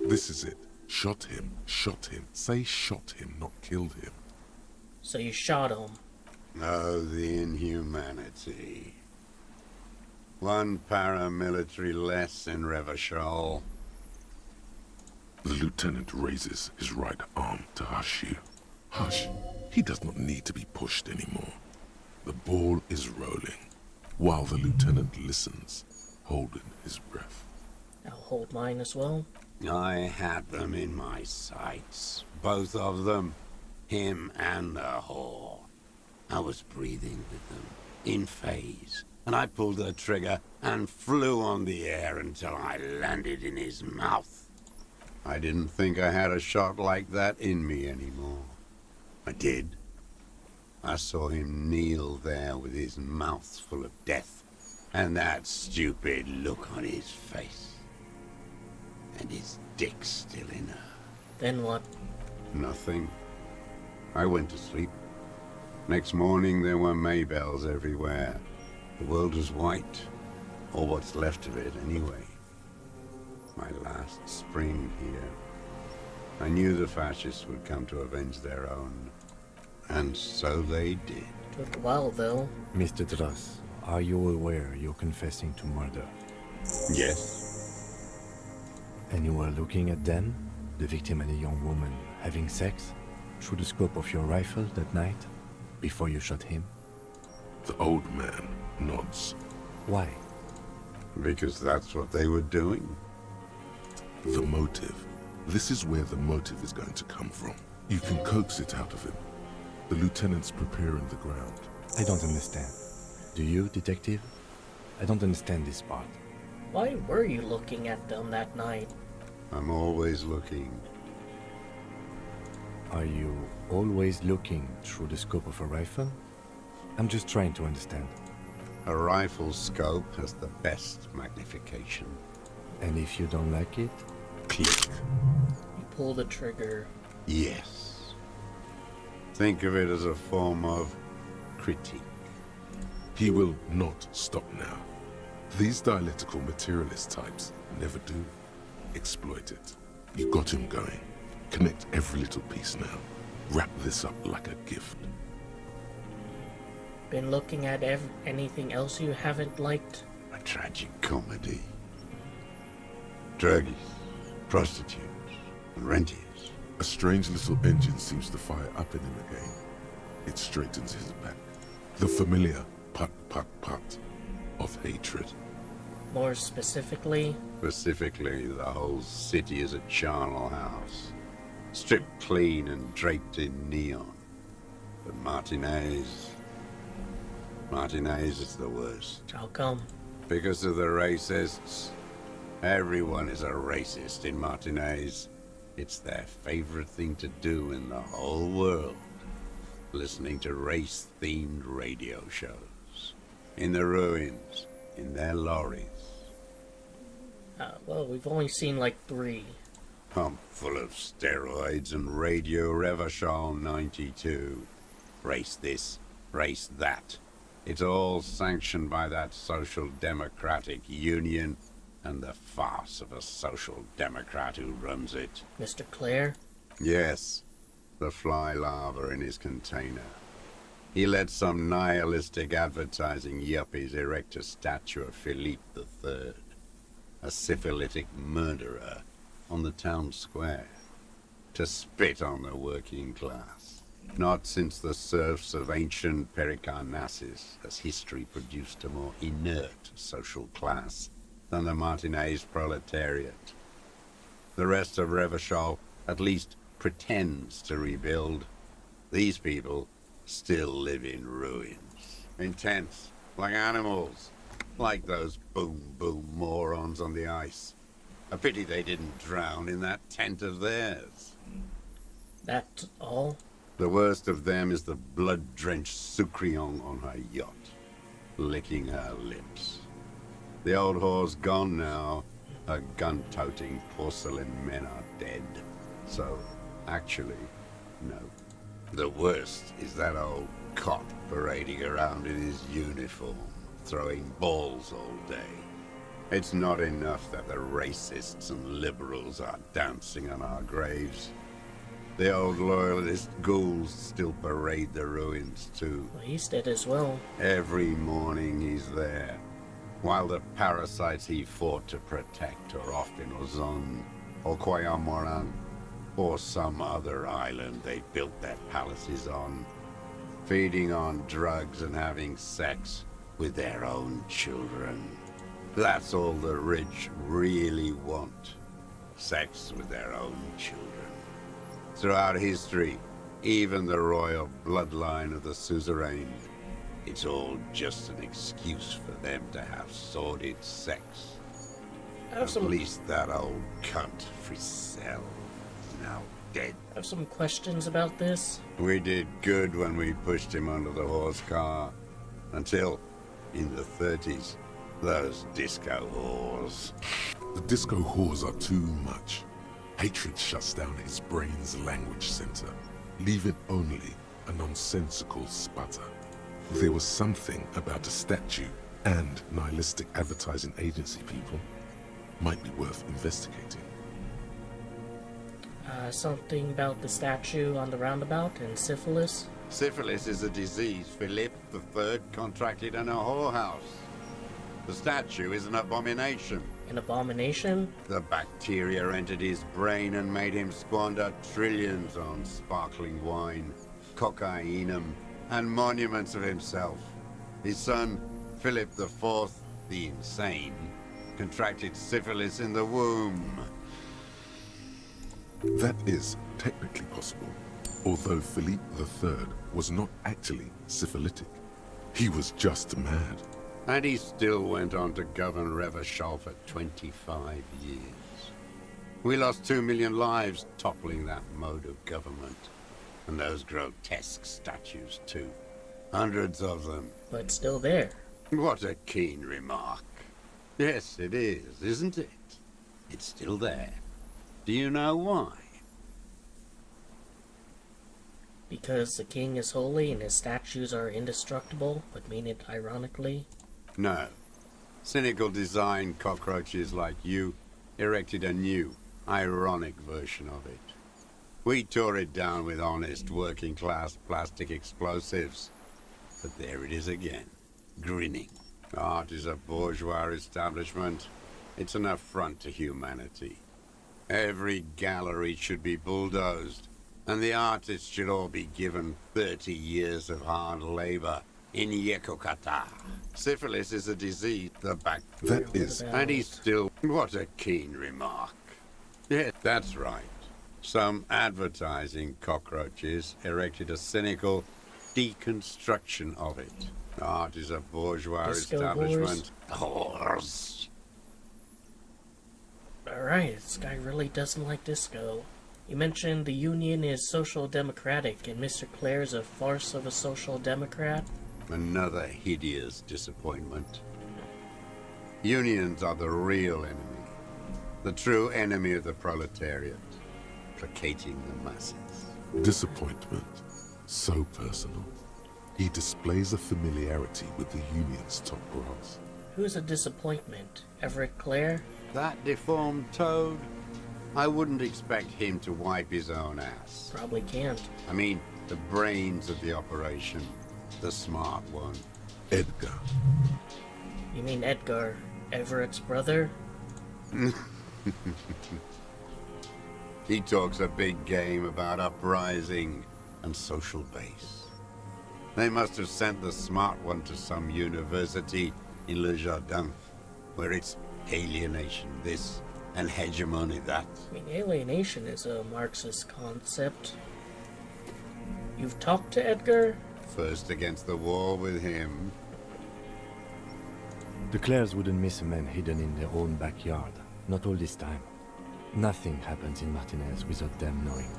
This is it. Shot him. Shot him. Say shot him, not killed him. So you shot him. Oh, the inhumanity. One paramilitary less in Revachol. The lieutenant raises his right arm to hush you. Hush. He does not need to be pushed anymore. The ball is rolling, while the lieutenant listens, holding his breath. I'll hold mine as well. I had them in my sights. Both of them. Him and the whore. I was breathing with them, in phase, and I pulled the trigger and flew on the air until I landed in his mouth. I didn't think I had a shot like that in me anymore. I did. I saw him kneel there with his mouth full of death, and that stupid look on his face. And his dick still in her. Then what? Nothing. I went to sleep. Next morning there were Maybells everywhere. The world was white. Or what's left of it, anyway. My last spring here. I knew the fascists would come to avenge their own. And so they did. Took a while, though. Mr. Dross, are you aware you're confessing to murder? Yes. And you were looking at them, the victim and a young woman, having sex, through the scope of your rifle that night, before you shot him? The old man nods. Why? Because that's what they were doing. The motive. This is where the motive is going to come from. You can coax it out of him. The lieutenant's preparing the ground. I don't understand. Do you, detective? I don't understand this part. Why were you looking at them that night? I'm always looking. Are you always looking through the scope of a rifle? I'm just trying to understand. A rifle's scope has the best magnification. And if you don't like it? Click. You pull the trigger. Yes. Think of it as a form of critique. He will not stop now. These dialectical materialist types never do. Exploit it. You got him going. Connect every little piece now. Wrap this up like a gift. Been looking at anything else you haven't liked? A tragic comedy. Druggies, prostitutes, and rentiers. A strange little engine seems to fire up in him again. It straightens his back. The familiar put, put, put of hatred. More specifically? Specifically, the whole city is a charnel house. Stripped clean and draped in neon. But Martinez is the worst. How come? Because of the racists. Everyone is a racist in Martinez. It's their favorite thing to do in the whole world. Listening to race-themed radio shows. In the ruins, in their lorries. Well, we've only seen like 3. Pump full of steroids and Radio Revachol 92. Race this, race that. It's all sanctioned by that Social Democratic Union and the farce of a Social Democrat who runs it. Mr. Clare? Yes, the fly larva in his container. He let some nihilistic advertising yuppies erect a statue of Philippe III, a syphilitic murderer, on the town square, to spit on the working class. Not since the serfs of ancient Pericarnassus has history produced a more inert social class than the Martinez proletariat. The rest of Revachol at least pretends to rebuild. These people still live in ruins. In tents, like animals. Like those boom-boom morons on the ice. A pity they didn't drown in that tent of theirs. That's all? The worst of them is the blood-drenched Sucrion on her yacht, licking her lips. The old whore's gone now. Her gun-toting porcelain men are dead. So, actually, no. The worst is that old cop parading around in his uniform, throwing balls all day. It's not enough that the racists and liberals are dancing on our graves. The old loyalist ghouls still parade the ruins too. Well, he's dead as well. Every morning he's there, while the parasites he fought to protect are off in Ozon, or Koyamoran, or some other island they built their palaces on, feeding on drugs and having sex with their own children. That's all the rich really want. Sex with their own children. Throughout history, even the royal bloodline of the suzerain, it's all just an excuse for them to have sordid sex. At least that old cunt, Frisell, now dead. I have some questions about this. We did good when we pushed him under the horse car. Until, in the 30s, those disco whores. The disco whores are too much. Hatred shuts down his brain's language center, leaving only a nonsensical sputter. There was something about a statue and nihilistic advertising agency people. Might be worth investigating. Something about the statue on the roundabout and syphilis? Syphilis is a disease Philippe III contracted in a whorehouse. The statue is an abomination. An abomination? The bacteria entered his brain and made him squander trillions on sparkling wine, cocainum, and monuments of himself. His son, Philip IV, the insane, contracted syphilis in the womb. That is technically possible, although Philippe III was not actually syphilitic. He was just mad. And he still went on to govern Revachol for 25 years. We lost 2 million lives toppling that mode of government. And those grotesque statues, too. Hundreds of them. But still there. What a keen remark. Yes, it is, isn't it? It's still there. Do you know why? Because the king is holy and his statues are indestructible, but mean it ironically? No. Cynical design cockroaches like you erected a new, ironic version of it. We tore it down with honest, working-class plastic explosives. But there it is again, grinning. Art is a bourgeois establishment. It's an affront to humanity. Every gallery should be bulldozed, and the artists should all be given 30 years of hard labor in Yekokata. Syphilis is a disease, the back... That is... And he's still... What a keen remark. Yeah, that's right. Some advertising cockroaches erected a cynical deconstruction of it. Art is a bourgeois establishment. Whores. Alright, this guy really doesn't like disco. You mentioned the Union is social democratic and Mr. Clare's a farce of a social democrat? Another hideous disappointment. Unions are the real enemy. The true enemy of the proletariat. Placating the masses. Disappointment. So personal. He displays a familiarity with the Union's top brass. Who's a disappointment? Everett Clare? That deformed toad? I wouldn't expect him to wipe his own ass. Probably can't. I mean, the brains of the operation. The smart one. Edgar. You mean Edgar, Everett's brother? He talks a big game about uprising and social base. They must have sent the smart one to some university in Le Jardin, where it's alienation this and hegemony that. I mean, alienation is a Marxist concept. You've talked to Edgar? First against the wall with him. The Clares wouldn't miss a man hidden in their own backyard. Not all this time. Nothing happens in Martinez without them knowing.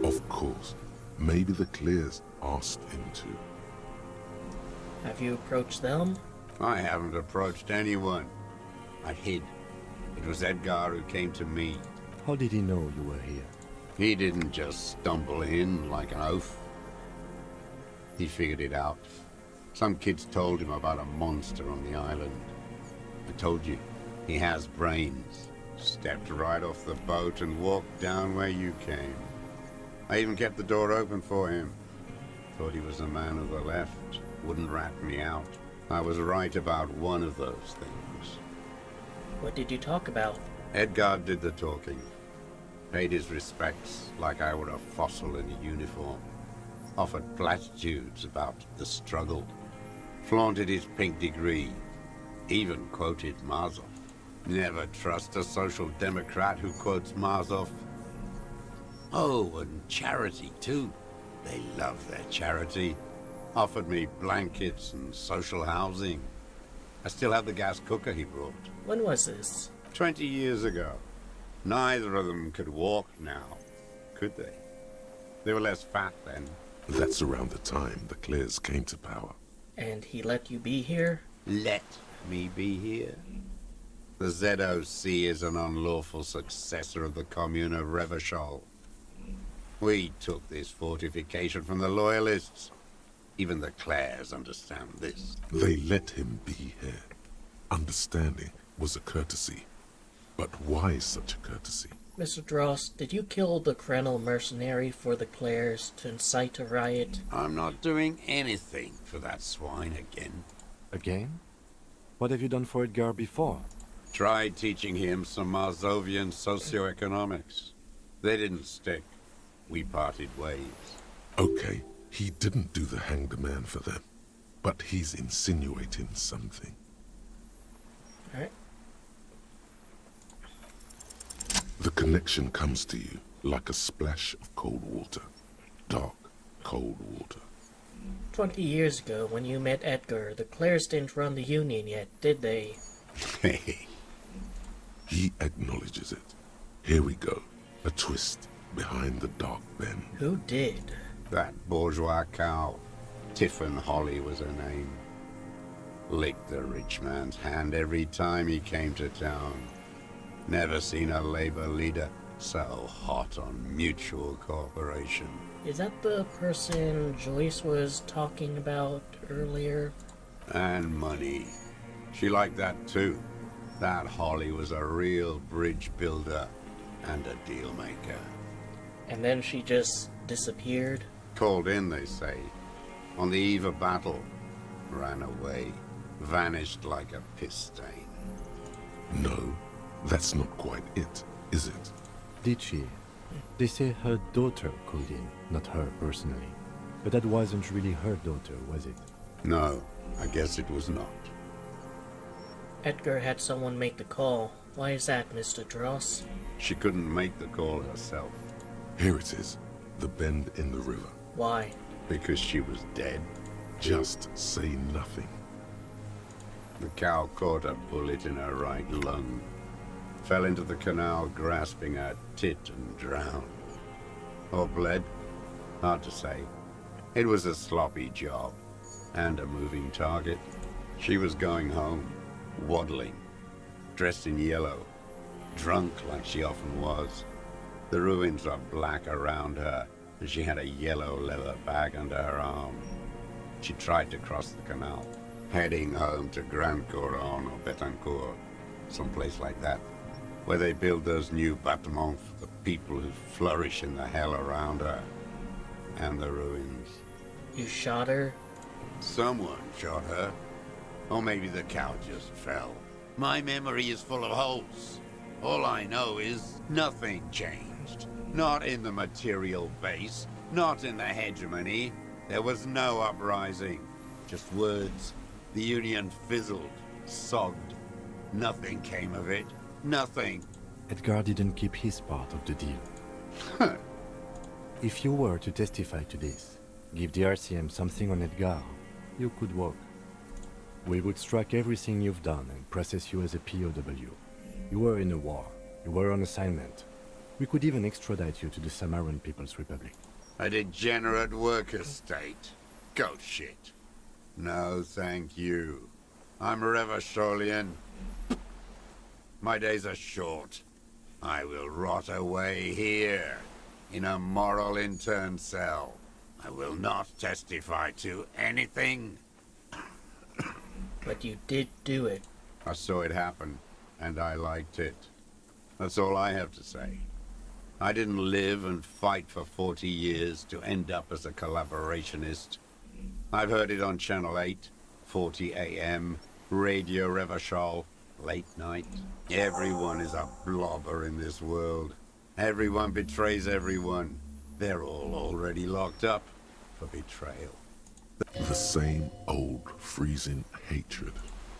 Of course. Maybe the Clares asked him to. Have you approached them? I haven't approached anyone. I hid. It was Edgar who came to me. How did he know you were here? He didn't just stumble in like an oaf. He figured it out. Some kids told him about a monster on the island. I told you, he has brains. Stepped right off the boat and walked down where you came. I even kept the door open for him. Thought he was a man of the left. Wouldn't rat me out. I was right about one of those things. What did you talk about? Edgar did the talking. Paid his respects like I were a fossil in a uniform. Offered platitudes about the struggle. Flaunted his pink degree. Even quoted Marzoff. Never trust a social democrat who quotes Marzoff. Oh, and charity too. They love their charity. Offered me blankets and social housing. I still have the gas cooker he brought. When was this? 20 years ago. Neither of them could walk now, could they? They were less fat then. That's around the time the Clares came to power. And he let you be here? Let me be here? The ZOC is an unlawful successor of the Commune of Revachol. We took this fortification from the Loyalists. Even the Clares understand this. They let him be here. Understanding was a courtesy. But why such a courtesy? Mr. Dross, did you kill the Krenel mercenary for the Clares to incite a riot? I'm not doing anything for that swine again. Again? What have you done for Edgar before? Tried teaching him some Marzovian socioeconomics. They didn't stick. We parted ways. Okay, he didn't do the hanged man for them. But he's insinuating something. Alright. The connection comes to you like a splash of cold water. Dark, cold water. 20 years ago, when you met Edgar, the Clares didn't run the Union yet, did they? He acknowledges it. Here we go. A twist behind the dark bend. Who did? That bourgeois cow. Tiffin Holly was her name. Licked the rich man's hand every time he came to town. Never seen a labor leader so hot on mutual cooperation. Is that the person Joyce was talking about earlier? And money. She liked that too. That Holly was a real bridge builder and a deal maker. And then she just disappeared? Called in, they say. On the eve of battle. Ran away. Vanished like a piss stain. No, that's not quite it, is it? Did she? They say her daughter called in, not her personally. But that wasn't really her daughter, was it? No, I guess it was not. Edgar had someone make the call. Why is that, Mr. Dross? She couldn't make the call herself. Here it is. The bend in the river. Why? Because she was dead. Just say nothing. The cow caught a bullet in her right lung. Fell into the canal grasping her tit and drowned. Or bled? Hard to say. It was a sloppy job. and a moving target. She was going home, waddling, dressed in yellow, drunk like she often was. The ruins are black around her, and she had a yellow leather bag under her arm. She tried to cross the canal, heading home to Grand Couronne or Betancourt, someplace like that, where they build those new bâtiments for the people who flourish in the hell around her, and the ruins. You shot her? Someone shot her. Or maybe the cow just fell. My memory is full of holes. All I know is nothing changed. Not in the material base, not in the hegemony. There was no uprising. Just words. The Union fizzled, sogged. Nothing came of it. Nothing. Edgar didn't keep his part of the deal. If you were to testify to this, give the RCM something on Edgar, you could walk. We would strike everything you've done and process you as a POW. You were in a war. You were on assignment. We could even extradite you to the Samaran People's Republic. A degenerate worker state. Go shit. No, thank you. I'm Revacholian. My days are short. I will rot away here, in a moral intern cell. I will not testify to anything. But you did do it. I saw it happen, and I liked it. That's all I have to say. I didn't live and fight for 40 years to end up as a collaborationist. I've heard it on Channel 8, 40 AM, Radio Revachol, late night. Everyone is a blobber in this world. Everyone betrays everyone. They're all already locked up for betrayal. The same old freezing hatred.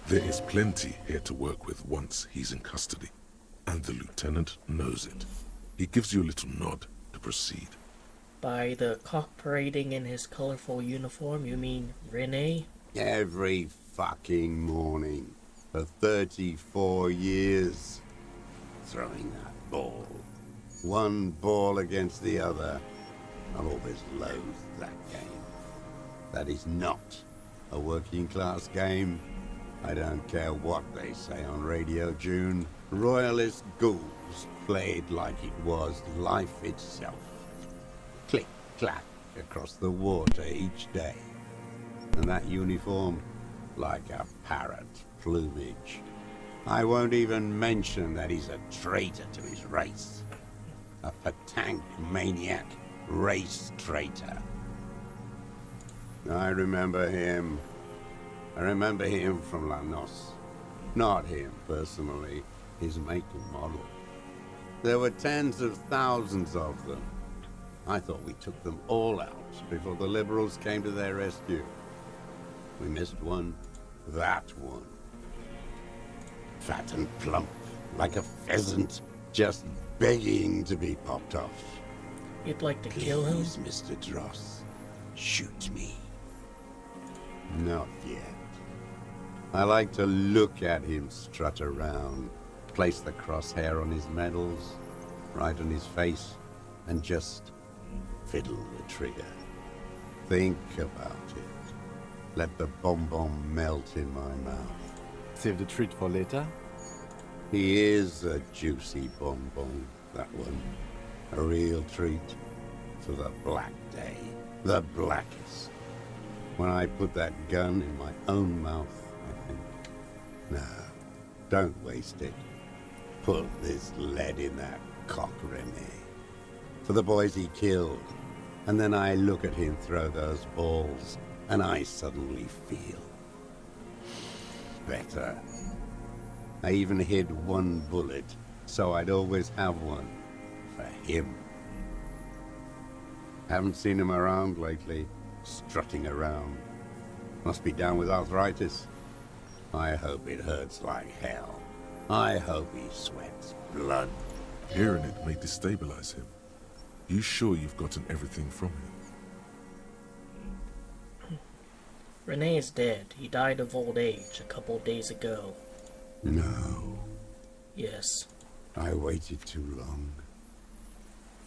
There is plenty here to work with once he's in custody, and the lieutenant knows it. He gives you a little nod to proceed. By the cock parading in his colorful uniform, you mean Rene? Every fucking morning for 34 years. Throwing that ball. One ball against the other. I've always loathed that game. That is not a working class game. I don't care what they say on Radio June. Royalist ghouls played like it was life itself. Click, clack across the water each day. And that uniform, like a parrot plumage. I won't even mention that he's a traitor to his race. A petanque maniac race traitor. I remember him. I remember him from La Noce. Not him personally, his make and model. There were tens of thousands of them. I thought we took them all out before the liberals came to their rescue. We missed one, that one. Fat and plump, like a pheasant, just begging to be popped off. You'd like to kill him? Please, Mr. Dross, shoot me. Not yet. I like to look at him strut around, place the crosshair on his medals, right on his face, and just fiddle the trigger. Think about it. Let the bonbon melt in my mouth. Save the treat for later? He is a juicy bonbon, that one. A real treat for the black day. The blackest. When I put that gun in my own mouth, I think, no, don't waste it. Put this lead in that cock, Rene. For the boys he killed. And then I look at him throw those balls, and I suddenly feel better. I even hid one bullet, so I'd always have one for him. Haven't seen him around lately, strutting around. Must be down with arthritis. I hope it hurts like hell. I hope he sweats blood. Hearing it may destabilize him. You sure you've gotten everything from him? Rene is dead. He died of old age a couple days ago. No. Yes. I waited too long.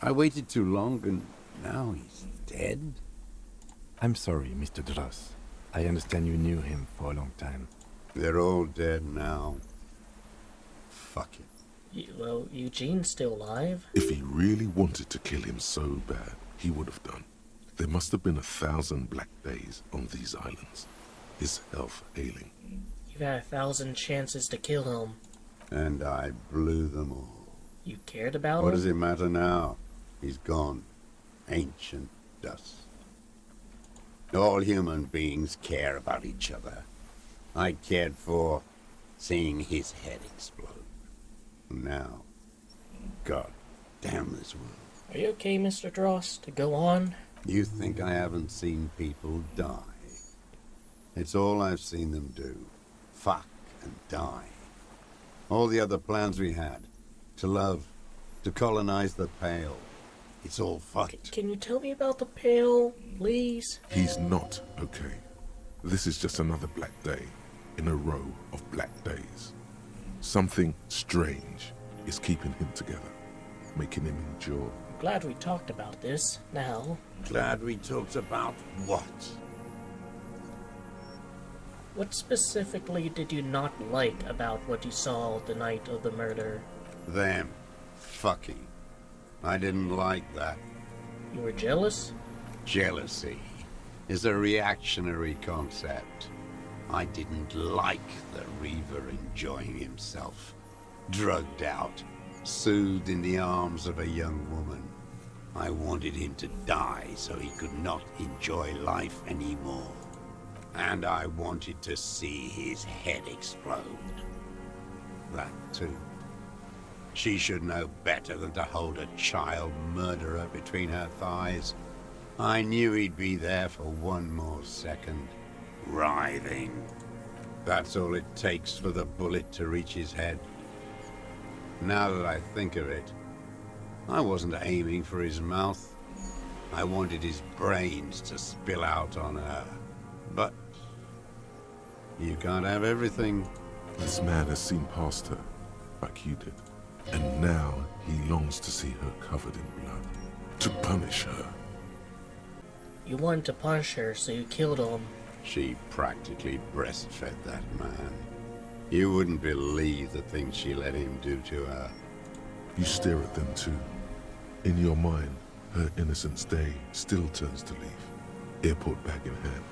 I waited too long and now he's dead? I'm sorry, Mr. Dross. I understand you knew him for a long time. They're all dead now. Fuck it. Well, Eugene's still alive. If he really wanted to kill him so bad, he would have done. There must have been 1,000 black days on these islands. His health ailing. You've had 1,000 chances to kill him. And I blew them all. You cared about him? What does it matter now? He's gone. Ancient dust. All human beings care about each other. I cared for seeing his head explode. Now, God damn this world. Are you okay, Mr. Dross, to go on? You think I haven't seen people die? It's all I've seen them do. Fuck and die. All the other plans we had. To love. To colonize the Pale. It's all fucked. Can you tell me about the Pale, please? He's not okay. This is just another black day in a row of black days. Something strange is keeping him together, making him endure. I'm glad we talked about this. Now... Glad we talked about what? What specifically did you not like about what you saw the night of the murder? Them. Fucking. I didn't like that. You were jealous? Jealousy is a reactionary concept. I didn't like the Reaver enjoying himself. Drugged out, soothed in the arms of a young woman. I wanted him to die so he could not enjoy life anymore. And I wanted to see his head explode. That too. She should know better than to hold a child murderer between her thighs. I knew he'd be there for one more second. Writhing. That's all it takes for the bullet to reach his head. Now that I think of it, I wasn't aiming for his mouth. I wanted his brains to spill out on her. But you can't have everything. This man has seen past her, like you did. And now he longs to see her covered in blood. To punish her. You wanted to punish her, so you killed him. She practically breastfed that man. You wouldn't believe the things she let him do to her. You stare at them too. In your mind, her innocence day still turns to leaf. Airport bag in hand.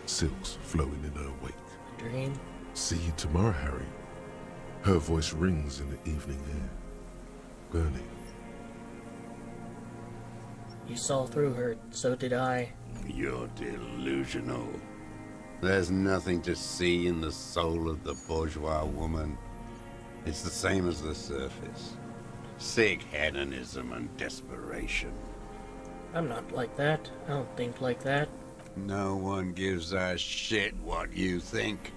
Silks flowing in her wake. Dream? See you tomorrow, Harry. Her voice rings in the evening air. Burning. You saw through her, so did I. You're delusional. There's nothing to see in the soul of the bourgeois woman. It's the same as the surface. Sick hedonism and desperation. I'm not like that. I don't think like that. No one gives a shit what you think.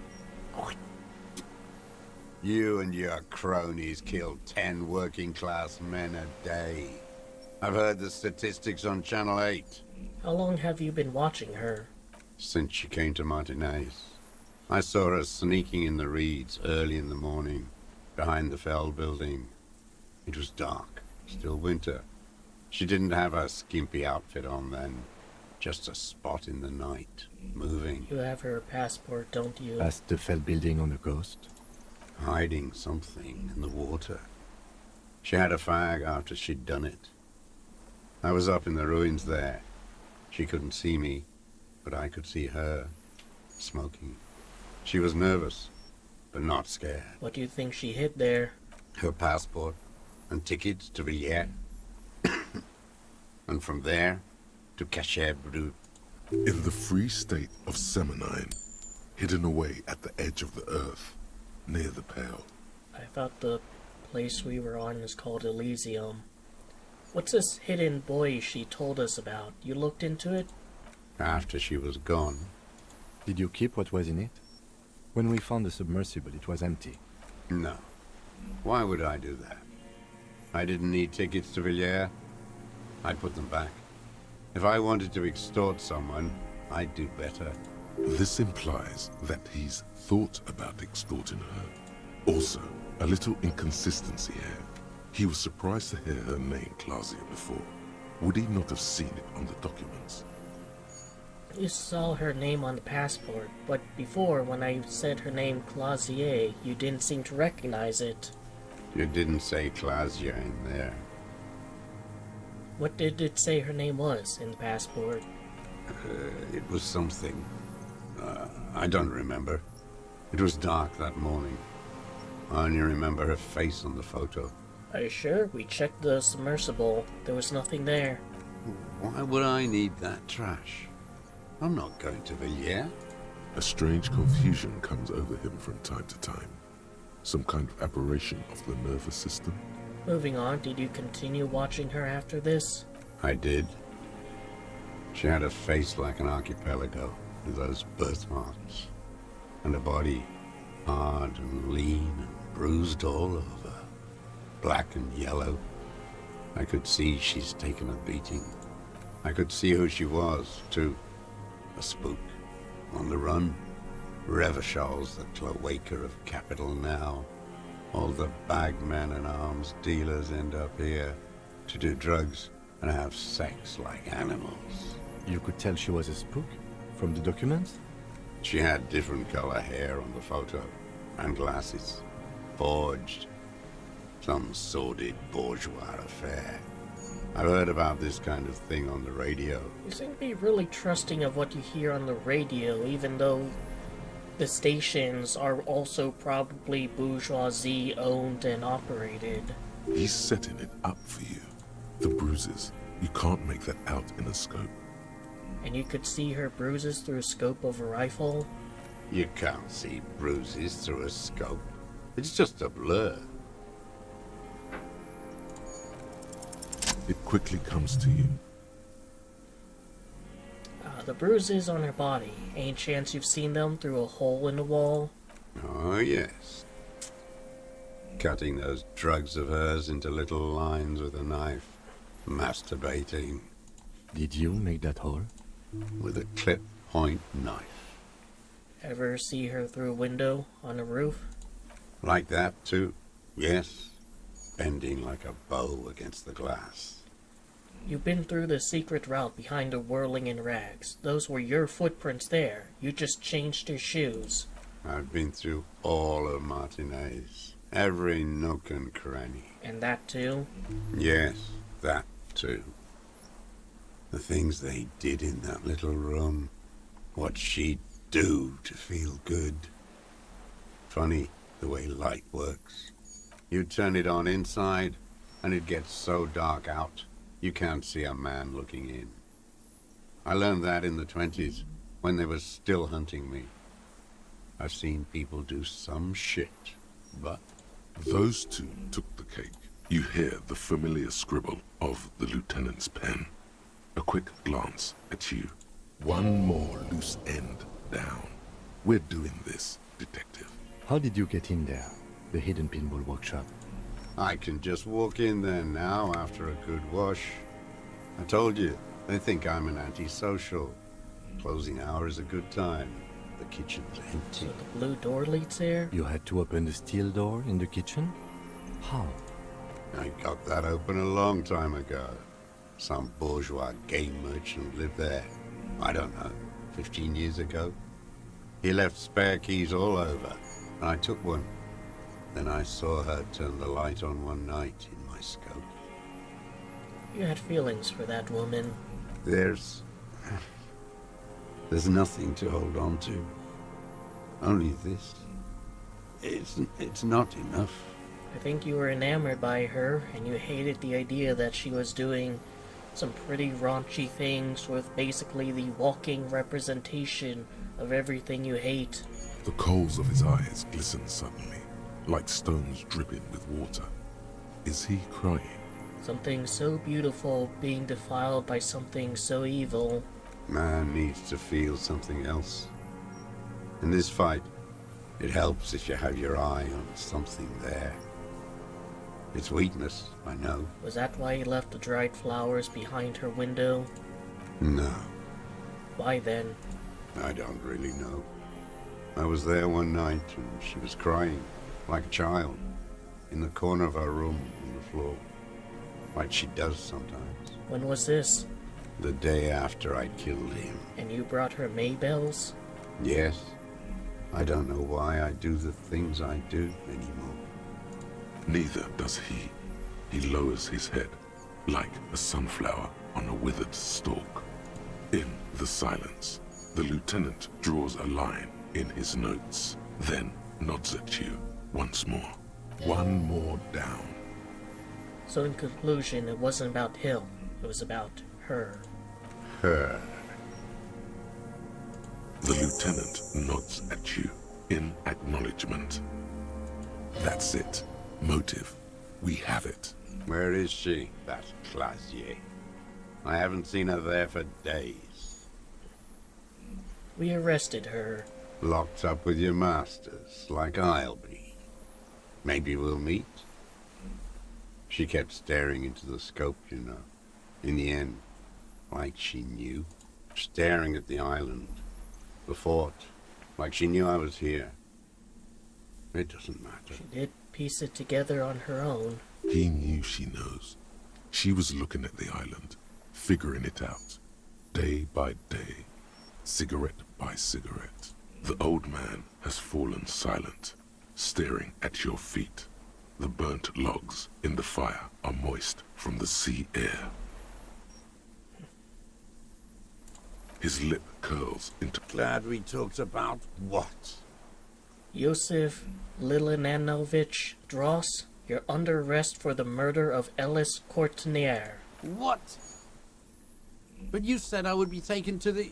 You and your cronies kill 10 working-class men a day. I've heard the statistics on Channel 8. How long have you been watching her? Since she came to Martinez. I saw her sneaking in the reeds early in the morning, behind the Fell building. It was dark, still winter. She didn't have her skimpy outfit on then. Just a spot in the night, moving. You have her passport, don't you? Past the Fell building on the coast? Hiding something in the water. She had a fag after she'd done it. I was up in the ruins there. She couldn't see me, but I could see her, smoking. She was nervous, but not scared. What do you think she hid there? Her passport and tickets to Villiers. And from there to Cachet Brut. In the free state of Seminine, hidden away at the edge of the earth, near the Pale. I thought the place we were on is called Elysium. What's this hidden buoy she told us about? You looked into it? After she was gone. Did you keep what was in it? When we found the submersible, it was empty. No. Why would I do that? I didn't need tickets to Villiers. I'd put them back. If I wanted to extort someone, I'd do better. This implies that he's thought about extorting her. Also, a little inconsistency here. He was surprised to hear her name Clausia before. Would he not have seen it on the documents? You saw her name on the passport, but before, when I said her name Clausier, you didn't seem to recognize it. You didn't say Clausia in there. What did it say her name was in the passport? It was something. I don't remember. It was dark that morning. I only remember her face on the photo. Are you sure? We checked the submersible. There was nothing there. Why would I need that trash? I'm not going to Villiers. A strange confusion comes over him from time to time. Some kind of aberration of the nervous system. Moving on, did you continue watching her after this? I did. She had a face like an archipelago, with those birthmarks. And a body hard and lean and bruised all over. Black and yellow. I could see she's taken a beating. I could see who she was, too. A spook. On the run. Revachol's the cloaca of capital now. All the bagmen and arms dealers end up here to do drugs and have sex like animals. You could tell she was a spook from the documents? She had different color hair on the photo, and glasses. Forged. Some sordid bourgeois affair. I've heard about this kind of thing on the radio. You seem to be really trusting of what you hear on the radio, even though the stations are also probably bourgeoisie owned and operated. He's setting it up for you. The bruises. You can't make that out in a scope. And you could see her bruises through a scope of a rifle? You can't see bruises through a scope. It's just a blur. It quickly comes to you. The bruises on her body. Any chance you've seen them through a hole in the wall? Oh, yes. Cutting those drugs of hers into little lines with a knife. Masturbating. Did you make that hole? With a clip point knife. Ever see her through a window on a roof? Like that, too. Yes. Bending like a bow against the glass. You've been through the secret route behind the whirling in rags. Those were your footprints there. You just changed your shoes. I've been through all of Martinez. Every nook and cranny. And that too? Yes, that too. The things they did in that little room. What she'd do to feel good. Funny the way light works. You turn it on inside, and it gets so dark out, you can't see a man looking in. I learned that in the 20s, when they were still hunting me. I've seen people do some shit, but... Those two took the cake. You hear the familiar scribble of the lieutenant's pen. A quick glance at you. One more loose end down. We're doing this, detective. How did you get in there? The hidden pinball workshop. I can just walk in there now after a good wash. I told you, they think I'm an antisocial. Closing hour is a good time. The kitchen's empty. So the blue door leads there? You had to open the steel door in the kitchen? How? I got that open a long time ago. Some bourgeois game merchant lived there. I don't know, 15 years ago. He left spare keys all over, and I took one. Then I saw her turn the light on one night in my scope. You had feelings for that woman. There's nothing to hold on to. Only this. It's not enough. I think you were enamored by her, and you hated the idea that she was doing some pretty raunchy things with basically the walking representation of everything you hate. The coals of his eyes glisten suddenly, like stones dripping with water. Is he crying? Something so beautiful being defiled by something so evil. Man needs to feel something else. In this fight, it helps if you have your eye on something there. It's weakness, I know. Was that why you left the dried flowers behind her window? No. Why then? I don't really know. I was there one night and she was crying, like a child, in the corner of her room on the floor, like she does sometimes. When was this? The day after I killed him. And you brought her Maybells? Yes. I don't know why I do the things I do anymore. Neither does he. He lowers his head, like a sunflower on a withered stalk. In the silence, the lieutenant draws a line in his notes, then nods at you once more. One more down. So in conclusion, it wasn't about him. It was about her. Her. The lieutenant nods at you in acknowledgement. That's it. Motive. We have it. Where is she, that Clasier? I haven't seen her there for days. We arrested her. Locked up with your masters, like I'll be. Maybe we'll meet. She kept staring into the scope, you know. In the end, like she knew. Staring at the island. The fort. Like she knew I was here. It doesn't matter. She did piece it together on her own. He knew she knows. She was looking at the island, figuring it out. Day by day. Cigarette by cigarette. The old man has fallen silent, staring at your feet. The burnt logs in the fire are moist from the sea air. His lip curls into... Glad we talked about what? Yosef Lilinanovich Dross, you're under arrest for the murder of Ellis Courtenier. What? But you said I would be taken to the...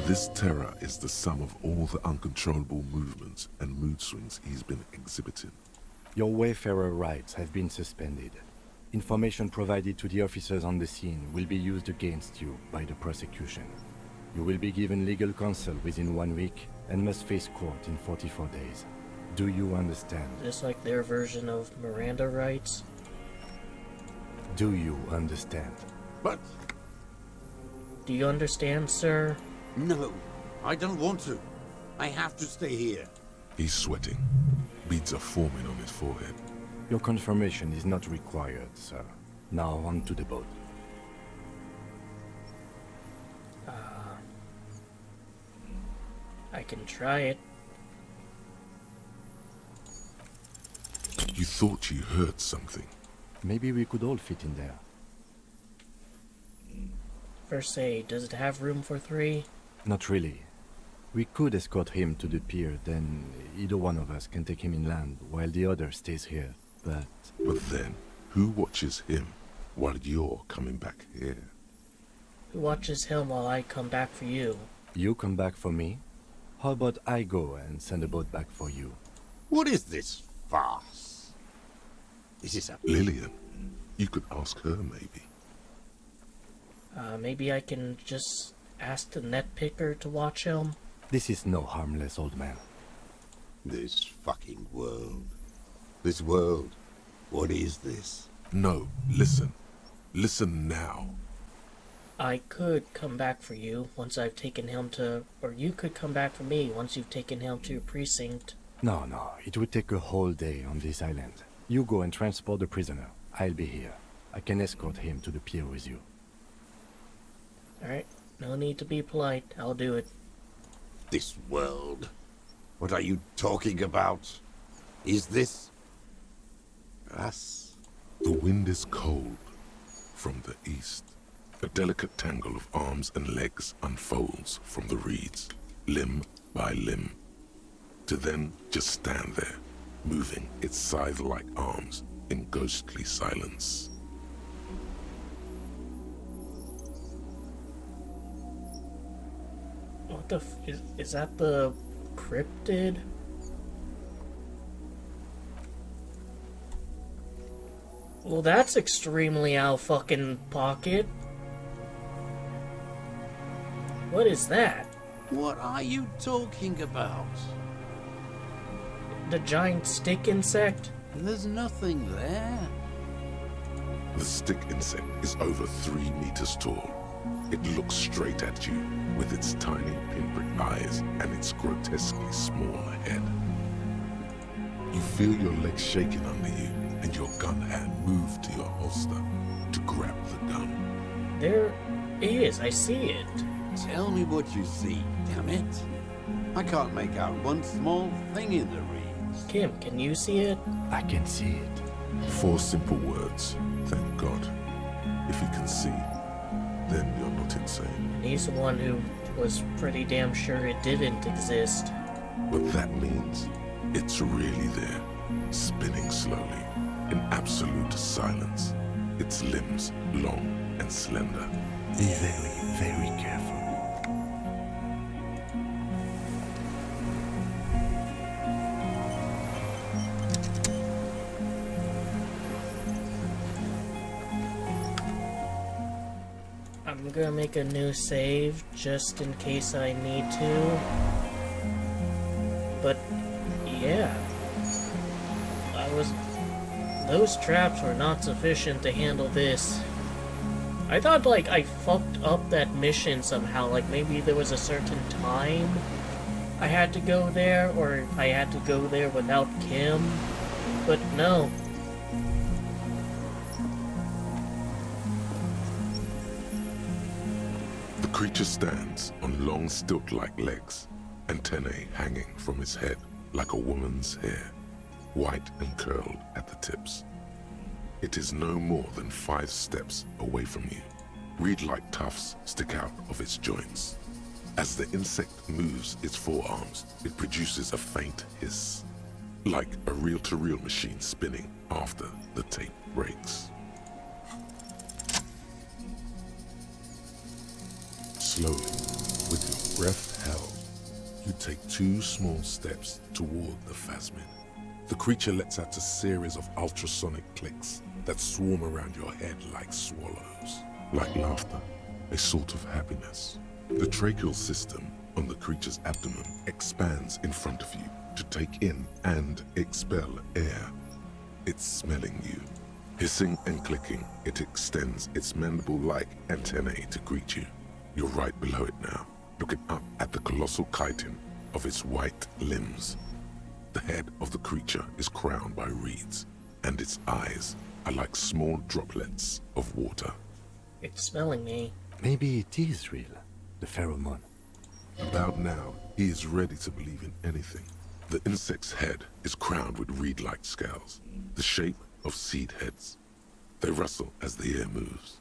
This terror is the sum of all the uncontrollable movements and mood swings he's been exhibiting. Your Wayfarer rights have been suspended. Information provided to the officers on the scene will be used against you by the prosecution. You will be given legal counsel within 1 week and must face court in 44 days. Do you understand? Just like their version of Miranda rights. Do you understand? But... Do you understand, sir? No, I don't want to. I have to stay here. He's sweating. Beads are forming on his forehead. Your confirmation is not required, sir. Now on to the boat. I can try it. You thought you heard something. Maybe we could all fit in there. First aid, does it have room for 3? Not really. We could escort him to the pier, then either one of us can take him inland while the other stays here, but... But then, who watches him while you're coming back here? Who watches him while I come back for you? You come back for me? How about I go and send a boat back for you? What is this farce? Is this a... Lillian. You could ask her, maybe. Maybe I can just ask the net picker to watch him? This is no harmless old man. This fucking world. This world. What is this? No, listen. Listen now. I could come back for you once I've taken him to... Or you could come back for me once you've taken him to your precinct. No, it would take a whole day on this island. You go and transport the prisoner. I'll be here. I can escort him to the pier with you. Alright, no need to be polite. I'll do it. This world? What are you talking about? Is this... us? The wind is cold from the east. A delicate tangle of arms and legs unfolds from the reeds, limb by limb, to then just stand there, moving its scythe-like arms in ghostly silence. What the is that the cryptid? Well, that's extremely out of fucking pocket. What is that? What are you talking about? The giant stick insect? There's nothing there. The stick insect is over 3 meters tall. It looks straight at you with its tiny pinprick eyes and its grotesquely small head. You feel your legs shaking under you, and and your gun hand move to your holster to grab the gun. There is, I see it. Tell me what you see, damn it. I can't make out one small thing in the reeds. Kim, can you see it? I can see it. 4 simple words, thank God. If you can see, then you're not insane. And he's the one who was pretty damn sure it didn't exist. What that means, it's really there, spinning slowly, in absolute silence. Its limbs long and slender. Be very, very careful. I'm gonna make a new save just in case I need to. But yeah, those traps were not sufficient to handle this. I thought like I fucked up that mission somehow, like maybe there was a certain time I had to go there, or if I had to go there without Kim, but no. The creature stands on long stilt-like legs, antennae hanging from its head like a woman's hair, white and curled at the tips. It is no more than 5 steps away from you. Reed-like tufts stick out of its joints. As the insect moves its forearms, it produces a faint hiss, like a reel-to-reel machine spinning after the tape breaks. Slowly, with your breath held, you take 2 small steps toward the phasmid. The creature lets out a series of ultrasonic clicks that swarm around your head like swallows, like laughter, a sort of happiness. The tracheal system on the creature's abdomen expands in front of you to take in and expel air. It's smelling you. Hissing and clicking, it extends its mandible-like antennae to greet you. You're right below it now, looking up at the colossal chitin of its white limbs. The head of the creature is crowned by reeds, and its eyes are like small droplets of water. It's smelling me. Maybe it is real, the pheromone. About now, he is ready to believe in anything. The insect's head is crowned with reed-like scales, the shape of seed heads. They rustle as the air moves.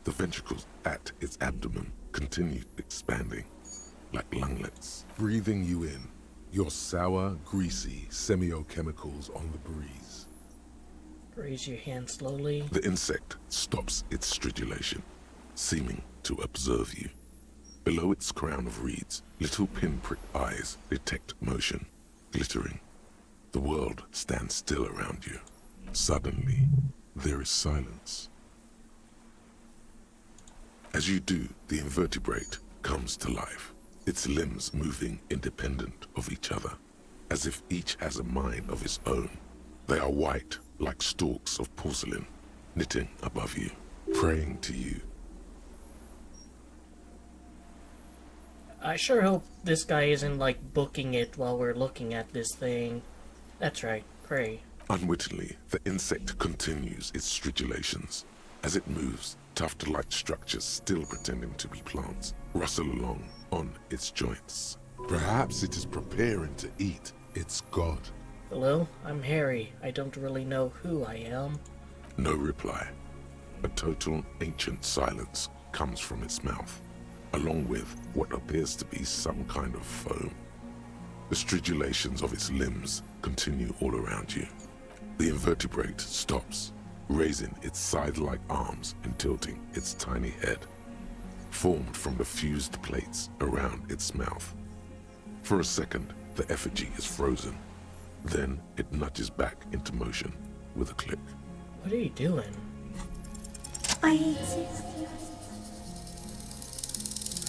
The ventricles at its abdomen continue expanding, like lunglets, breathing you in, your sour, greasy semiochemicals on the breeze. Raise your hand slowly. The insect stops its stridulation, seeming to observe you. Below its crown of reeds, little pinprick eyes detect motion, glittering. The world stands still around you. Suddenly, there is silence. As you do, the invertebrate comes to life, its limbs moving independent of each other, as if each has a mind of its own. They are white, like stalks of porcelain, knitting above you, praying to you. I sure hope this guy isn't like booking it while we're looking at this thing. That's right, pray. Unwittingly, the insect continues its stridulations. As it moves, tuft-like structures still pretending to be plants rustle along on its joints. Perhaps it is preparing to eat its god. Hello, I'm Harry. I don't really know who I am. No reply. A total ancient silence comes from its mouth, along with what appears to be some kind of foam. The stridulations of its limbs continue all around you. The invertebrate stops, raising its scythe-like arms and tilting its tiny head, formed from the fused plates around its mouth. For a second, the effigy is frozen. Then it nudges back into motion with a click. What are you doing? I exist.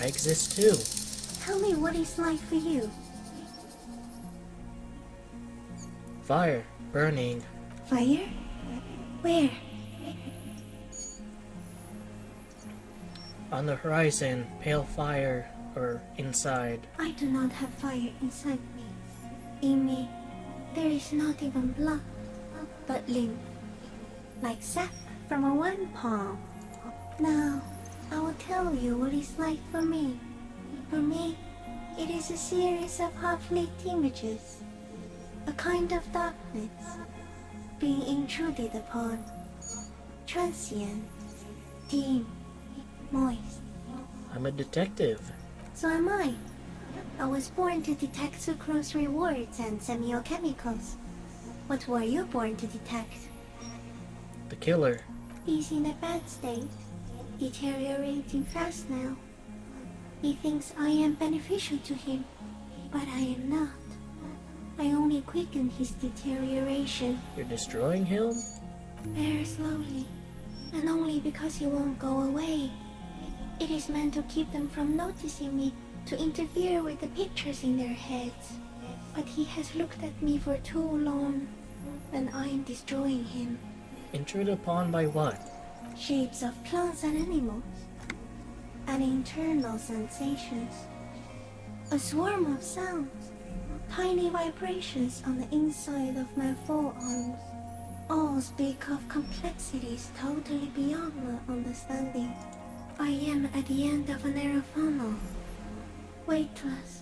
I exist too. Tell me what it's like for you. Fire. Burning. Fire? Where? On the horizon, pale fire, or inside. I do not have fire inside me. In me, there is not even blood, but lymph. like sap from a wine palm. Now, I will tell you what it's like for me. For me, it is a series of half-lit images, a kind of darkness, being intruded upon, transient, dim, moist. I'm a detective. So am I. I was born to detect sucrose rewards and semiochemicals. What were you born to detect? The killer. He's in a bad state, deteriorating fast now. He thinks I am beneficial to him, but I am not. I only quicken his deterioration. You're destroying him? Very slowly, and only because he won't go away. It is meant to keep them from noticing me, to interfere with the pictures in their heads. But he has looked at me for too long, and I am destroying him. Intruded upon by what? Shapes of plants and animals, and internal sensations. A swarm of sounds, tiny vibrations on the inside of my forearms. All speak of complexities totally beyond my understanding. I am at the end of a narrow funnel, weightless,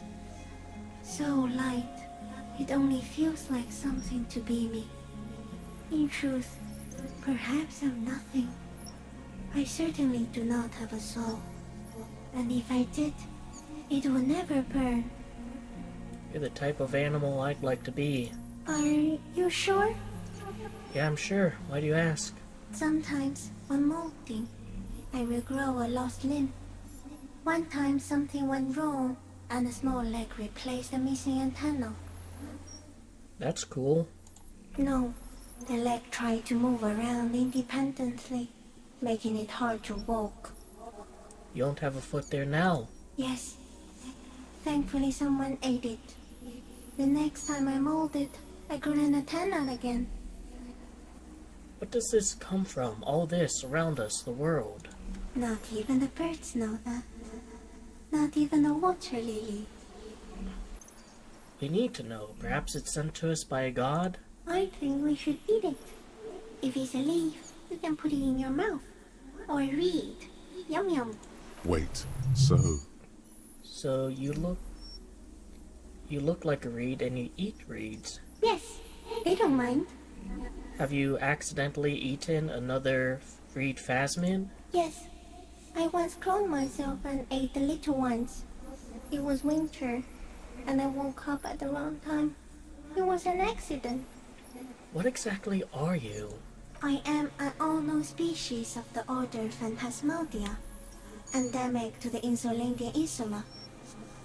so light, it only feels like something to be me. In truth, perhaps I'm nothing. I certainly do not have a soul, and if I did, it would never burn. You're the type of animal I'd like to be. Are you sure? Yeah, I'm sure. Why do you ask? Sometimes, when molting, I will grow a lost limb. One time something went wrong, and a small leg replaced a missing antenna. That's cool. No, the leg tried to move around independently, making it hard to walk. You don't have a foot there now. Yes. Thankfully someone ate it. The next time I molded, I grew an antenna again. What does this come from? All this around us, the world. Not even the birds know that. Not even the water lily. We need to know. Perhaps it's sent to us by a god? I think we should eat it. If it's a leaf, you can put it in your mouth. Or read. Yum yum. Wait, so... So you look like a reed and you eat reeds. Yes, they don't mind. Have you accidentally eaten another reed phasmid? Yes. I once cloned myself and ate the little ones. It was winter, and I woke up at the wrong time. It was an accident. What exactly are you? I am an unknown species of the order Phantasmadia, endemic to the Insulandian Insula.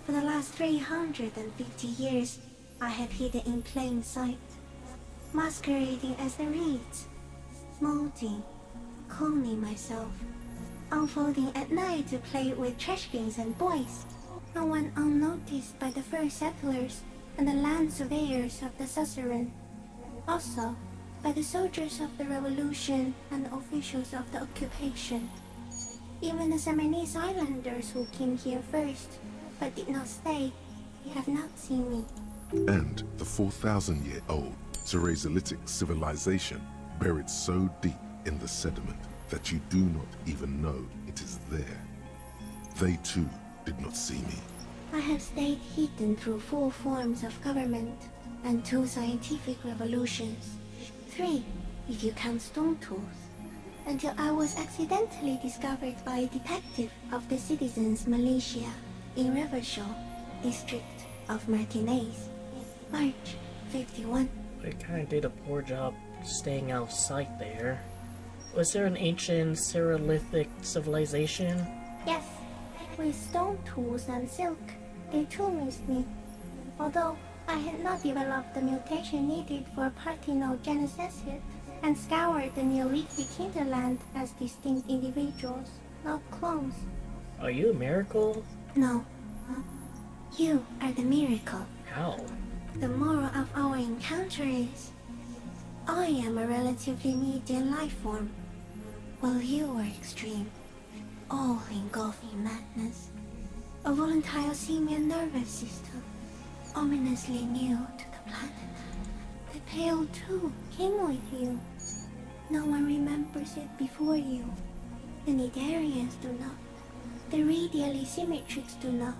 For the last 350 years, I have hidden in plain sight, masquerading as the reeds, molting, cloning myself, unfolding at night to play with trash bins and boys. I went unnoticed by the first settlers and the land surveyors of the suzerain. Also, by the soldiers of the revolution and the officials of the occupation. Even the Seminese islanders who came here first, but did not stay, have not seen me. And the 4,000-year-old Ceresolithic civilization buried so deep in the sediment that you do not even know it is there. They too did not see me. I have stayed hidden through 4 forms of government and 2 scientific revolutions. 3, if you count stone tools, until I was accidentally discovered by a detective of the citizens' militia in Revershaw, district of Martinez, March 51. I kinda did a poor job staying out of sight there. Was there an ancient Cereolithic civilization? Yes, with stone tools and silk, they too missed me. Although I had not developed the mutation needed for parthenogenesis yet, and scoured the Neolithic hinterland as distinct individuals, not clones. Are you a miracle? No. You are the miracle. How? The moral of our encounter is, I am a relatively median life form, while you are extreme, all-engulfing madness. A volatile simian nervous system, ominously new to the planet. The Pale too came with you. No one remembers it before you. The Nidarians do not. The radially symmetrics do not.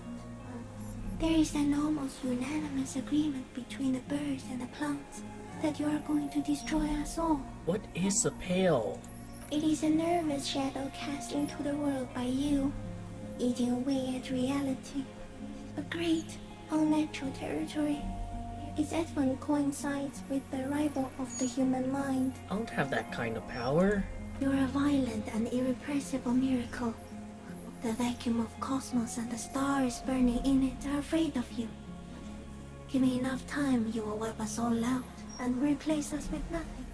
There is an almost unanimous agreement between the birds and the plants that you are going to destroy us all. What is the Pale? It is a nervous shadow cast into the world by you, eating away at reality. A great, unnatural territory. Its advent coincides with the arrival of the human mind. I don't have that kind of power. You're a violent and irrepressible miracle. The vacuum of cosmos and the stars burning in it are afraid of you. Give me enough time, you will wipe us all out and replace us with nothing.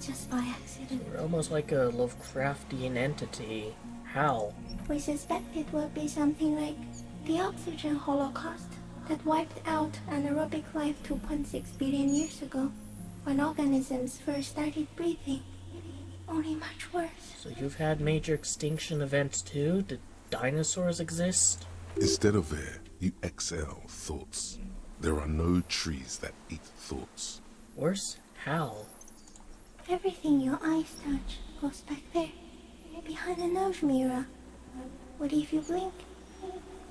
Just by accident. You're almost like a Lovecraftian entity. How? We suspect it will be something like the oxygen holocaust that wiped out anaerobic life 2.6 billion years ago, when organisms first started breathing. Only much worse. So you've had major extinction events too? Did dinosaurs exist? Instead of air, you exhale thoughts. There are no trees that eat thoughts. Worse? How? Everything your eyes touch goes back there, behind the nose mirror. What if you blink?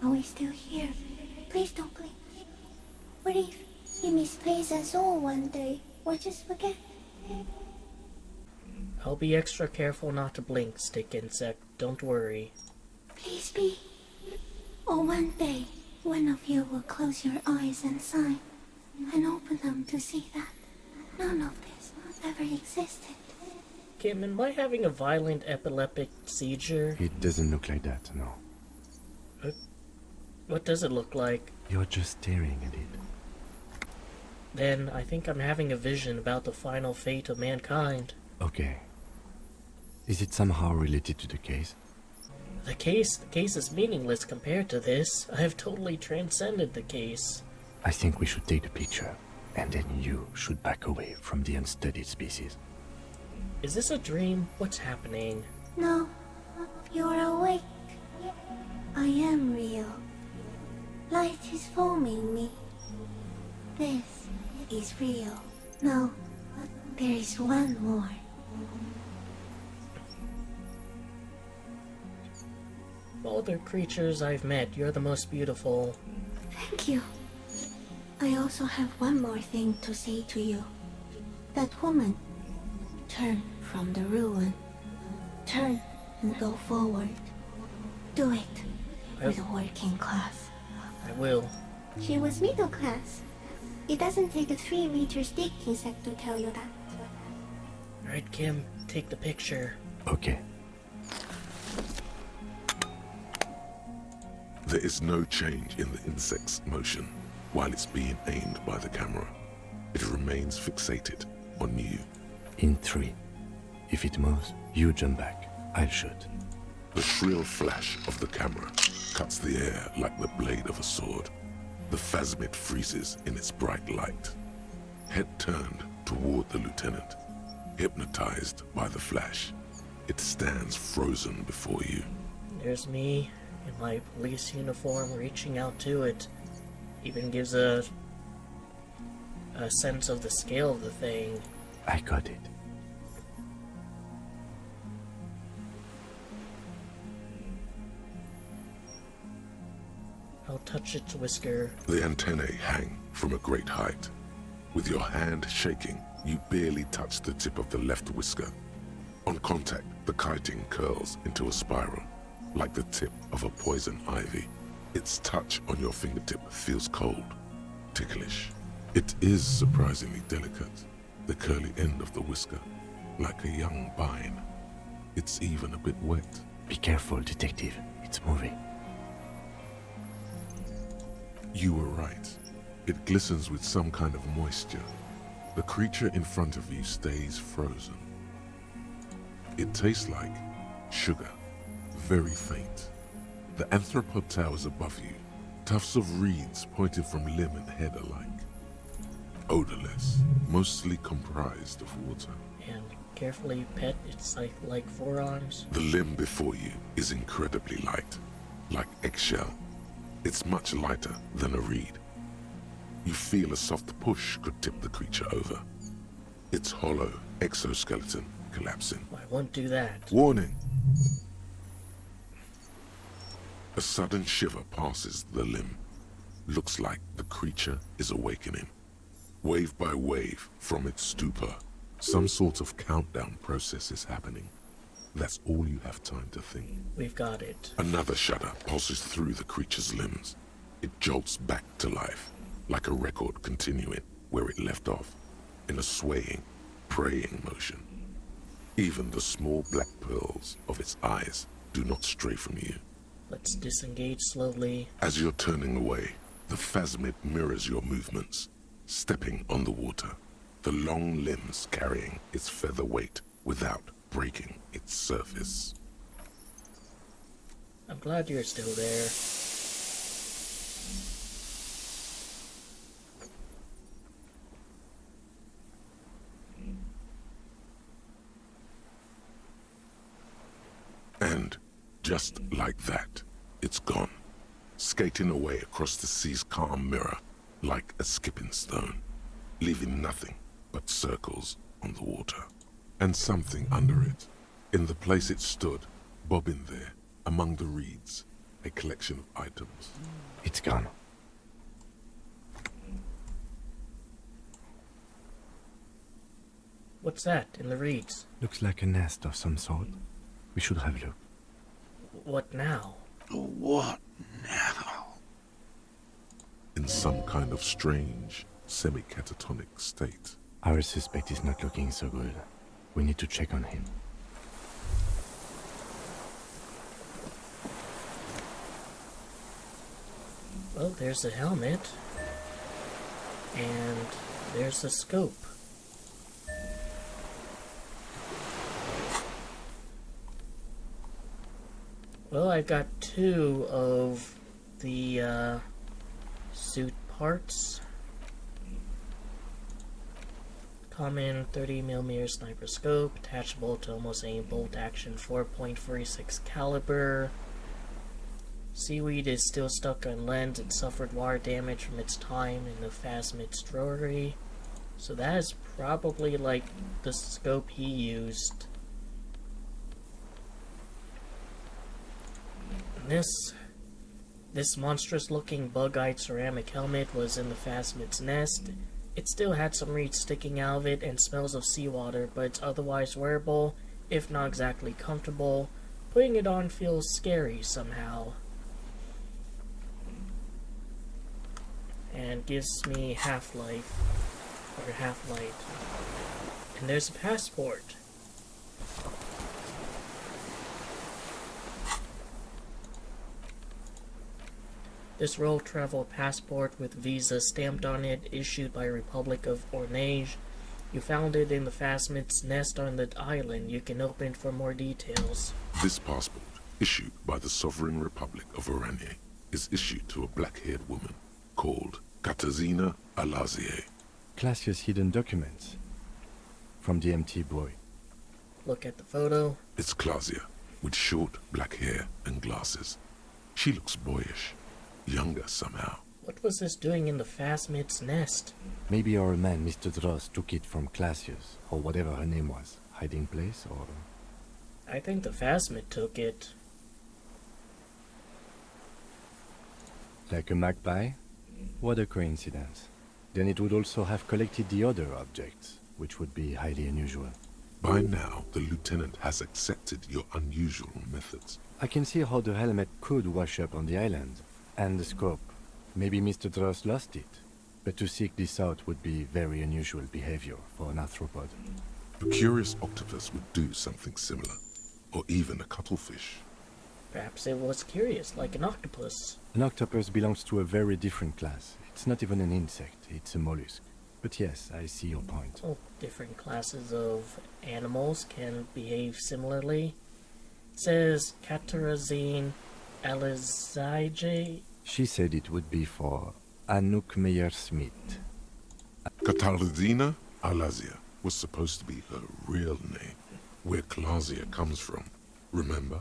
Are we still here? Please don't blink. What if you misplace us all one day, or just forget? I'll be extra careful not to blink, stick insect. Don't worry. Please be. Or one day, one of you will close your eyes and sigh, and open them to see that none of this ever existed. Kim, am I having a violent epileptic seizure? It doesn't look like that, no. What does it look like? You're just staring at it. Then I think I'm having a vision about the final fate of mankind. Okay. Is it somehow related to the case? The case is meaningless compared to this. I have totally transcended the case. I think we should take the picture, and then you should back away from the unstudied species. Is this a dream? What's happening? No, you're awake. I am real. Light is forming me. This is real. No, there is one more. Of all the creatures I've met, you're the most beautiful. Thank you. I also have one more thing to say to you. That woman, turn from the ruin. Turn and go forward. Do it for the working class. I will. She was middle class. It doesn't take a 3-meter stick insect to tell you that. Alright, Kim, take the picture. Okay. There is no change in the insect's motion while it's being aimed by the camera. It remains fixated on you. In 3. If it moves, you jump back. I'll shoot. The shrill flash of the camera cuts the air like the blade of a sword. The phasmid freezes in its bright light. Head turned toward the lieutenant, hypnotized by the flash. It stands frozen before you. There's me in my police uniform reaching out to it. Even gives a sense of the scale of the thing. I got it. I'll touch its whisker. The antennae hang from a great height. With your hand shaking, you barely touch the tip of the left whisker. On contact, the kiting curls into a spiral, like the tip of a poison ivy. Its touch on your fingertip feels cold, ticklish. It is surprisingly delicate, the curly end of the whisker, like a young vine. It's even a bit wet. Be careful, detective. It's moving. You were right. It glistens with some kind of moisture. The creature in front of you stays frozen. It tastes like sugar, very faint. The anthropod towers above you, tufts of reeds pointed from limb and head alike. Odorless, mostly comprised of water. And carefully pet its like forearms. The limb before you is incredibly light, like eggshell. It's much lighter than a reed. You feel a soft push could tip the creature over. It's hollow Exoskeleton collapsing. I won't do that. Warning! A sudden shiver passes the limb. Looks like the creature is awakening. Wave by wave from its stupor, some sort of countdown process is happening. That's all you have time to think. We've got it. Another shudder pulses through the creature's limbs. It jolts back to life, like a record continuing where it left off, in a swaying, praying motion. Even the small black pearls of its eyes do not stray from you. Let's disengage slowly. As you're turning away, the phasmid mirrors your movements, stepping on the water, the long limbs carrying its feather weight without breaking its surface. I'm glad you're still there. And just like that, it's gone, skating away across the sea's calm mirror like a skipping stone, leaving nothing but circles on the water. And something under it, in the place it stood, bobbing there, among the reeds, a collection of items. It's gone. What's that in the reeds? Looks like a nest of some sort. We should have a look. What now? What now? In some kind of strange, semi-catatonic state. Our suspect is not looking so good. We need to check on him. Well, there's the helmet. And there's the scope. Well, I got 2 of the suit parts. Common 30mm sniper scope, attachable to almost any bolt action 4.46 caliber. Seaweed is still stuck on lens. It suffered water damage from its time in the phasmid story. So that is probably like the scope he used. This monstrous looking bug-eyed ceramic helmet was in the phasmid's nest. It still had some reeds sticking out of it and smells of seawater, but it's otherwise wearable, if not exactly comfortable. Putting it on feels scary somehow. And gives me half-life, or half-light. And there's a passport. This road travel passport with visa stamped on it, issued by Republic of Ornage. You found it in the phasmid's nest on the island. You can open it for more details. This passport, issued by the Sovereign Republic of Oranje, is issued to a black-haired woman called Katarzyna Alazie. Classia's hidden documents from the MT boy. Look at the photo. It's Clausia, with short black hair and glasses. She looks boyish, younger somehow. What was this doing in the phasmid's nest? Maybe our man, Mr. Dross, took it from Classia's, or whatever her name was. Hiding place, or... I think the phasmid took it. Like a magpie? What a coincidence. Then it would also have collected the other objects, which would be highly unusual. By now, the lieutenant has accepted your unusual methods. I can see how the helmet could wash up on the island. And the scope. Maybe Mr. Dross lost it. But to seek this out would be very unusual behavior for an arthropod. A curious octopus would do something similar. Or even a cuttlefish. Perhaps it was curious, like an octopus. An octopus belongs to a very different class. It's not even an insect, it's a mollusk. But yes, I see your point. Oh, different classes of animals can behave similarly. It says Katarzyna Alazie. She said it would be for Anouk Meyer-Smith. Katarzyna Alazie was supposed to be her real name, where Clausia comes from. Remember?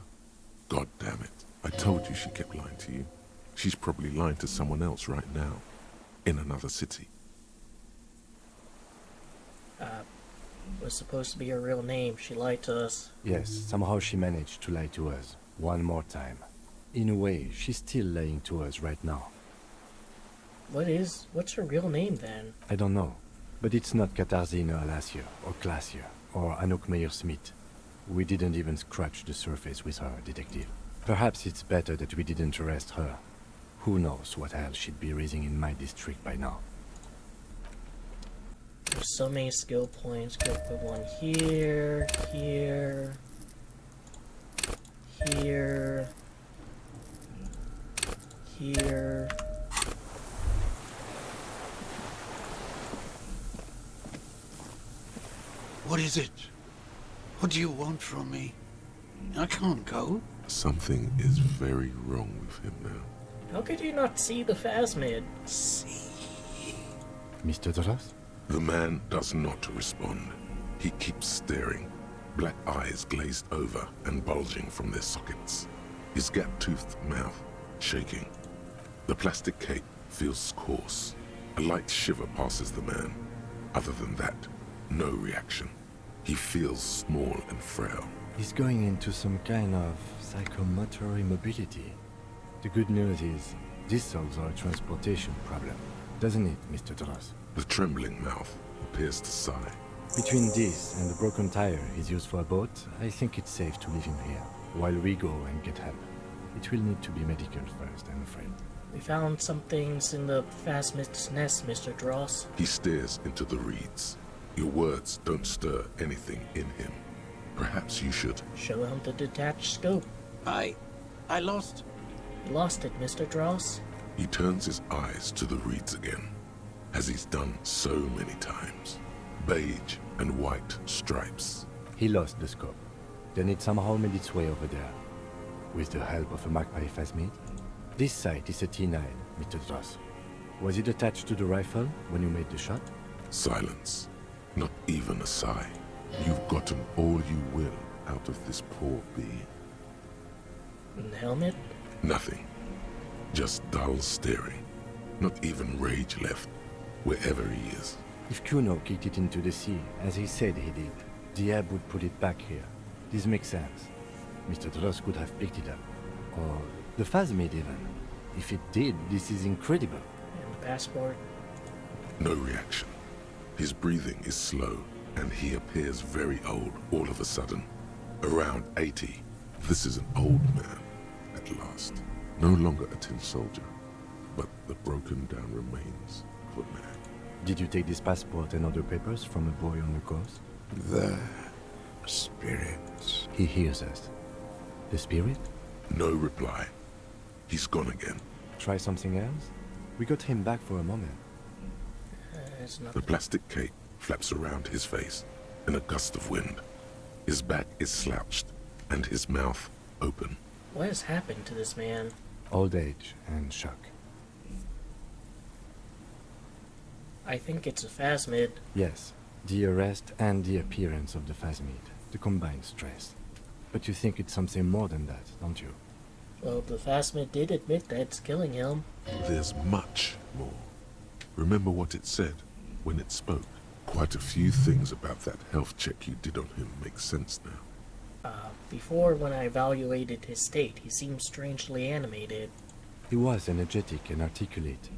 God damn it. I told you she kept lying to you. She's probably lying to someone else right now, in another city. It was supposed to be her real name. She lied to us. Yes, somehow she managed to lie to us. One more time. In a way, she's still lying to us right now. What's her real name then? I don't know. But it's not Katarzyna Alasia, or Glacier, or Anouk Meyer-Smith. We didn't even scratch the surface with her, detective. Perhaps it's better that we didn't arrest her. Who knows what hell she'd be raising in my district by now. There's so many skill points. Go put one here, here, here, here. What is it? What do you want from me? I can't go. Something is very wrong with him now. How could you not see the phasmid? Mr. Dross? The man does not respond. He keeps staring, black eyes glazed over and bulging from their sockets. His gap-toothed mouth shaking. The plastic cape feels coarse. A light shiver passes the man. Other than that, no reaction. He feels small and frail. He's going into some kind of psychomotor immobility. The good news is, this solves our transportation problem, doesn't it, Mr. Dross? The trembling mouth appears to sigh. Between this and the broken tire he's used for a boat, I think it's safe to leave him here, while we go and get help. It will need to be medical first, I'm afraid. We found some things in the phasmid's nest, Mr. Dross. He stares into the reeds. Your words don't stir anything in him. Perhaps you should. Show him the detached scope. I lost. You lost it, Mr. Dross. He turns his eyes to the reeds again, as he's done so many times. Beige and white stripes. He lost the scope. Then it somehow made its way over there. With the help of a magpie phasmid. This sight is a T9, Mr. Dross. Was it attached to the rifle when you made the shot? Silence. Not even a sigh. You've gotten all you will out of this poor being. And the helmet? Nothing. Just dull staring. Not even rage left, wherever he is. If Kuno kicked it into the sea, as he said he did, the ebb would put it back here. This makes sense. Mr. Dross could have picked it up. Or the phasmid even. If it did, this is incredible. And the passport? No reaction. His breathing is slow, and he appears very old all of a sudden. Around 80. This is an old man, at last. No longer a tin soldier, but the broken down remains of a man. Did you take this passport and other papers from a boy on the coast? The spirit. He hears us. The spirit? No reply. He's gone again. Try something else? We got him back for a moment. The plastic cape flaps around his face in a gust of wind. His back is slouched and his mouth open. What has happened to this man? Old age and shock. I think it's a phasmid. Yes, the arrest and the appearance of the phasmid, the combined stress. But you think it's something more than that, don't you? Well, the phasmid did admit that it's killing him. There's much more. Remember what it said when it spoke? Quite a few things about that health check you did on him make sense now. Before, when I evaluated his state, he seemed strangely animated. He was energetic and articulate.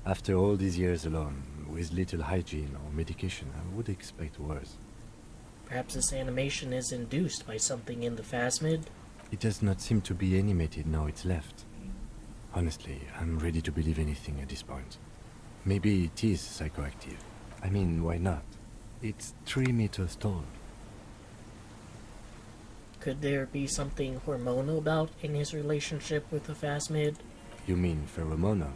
After all these years alone, with little hygiene or medication, I would expect worse. Perhaps this animation is induced by something in the phasmid? It does not seem to be animated now it's left. Honestly, I'm ready to believe anything at this point. Maybe it is psychoactive. I mean, why not? It's 3 meters tall. Could there be something hormonal about in his relationship with the phasmid? You mean pheromonal?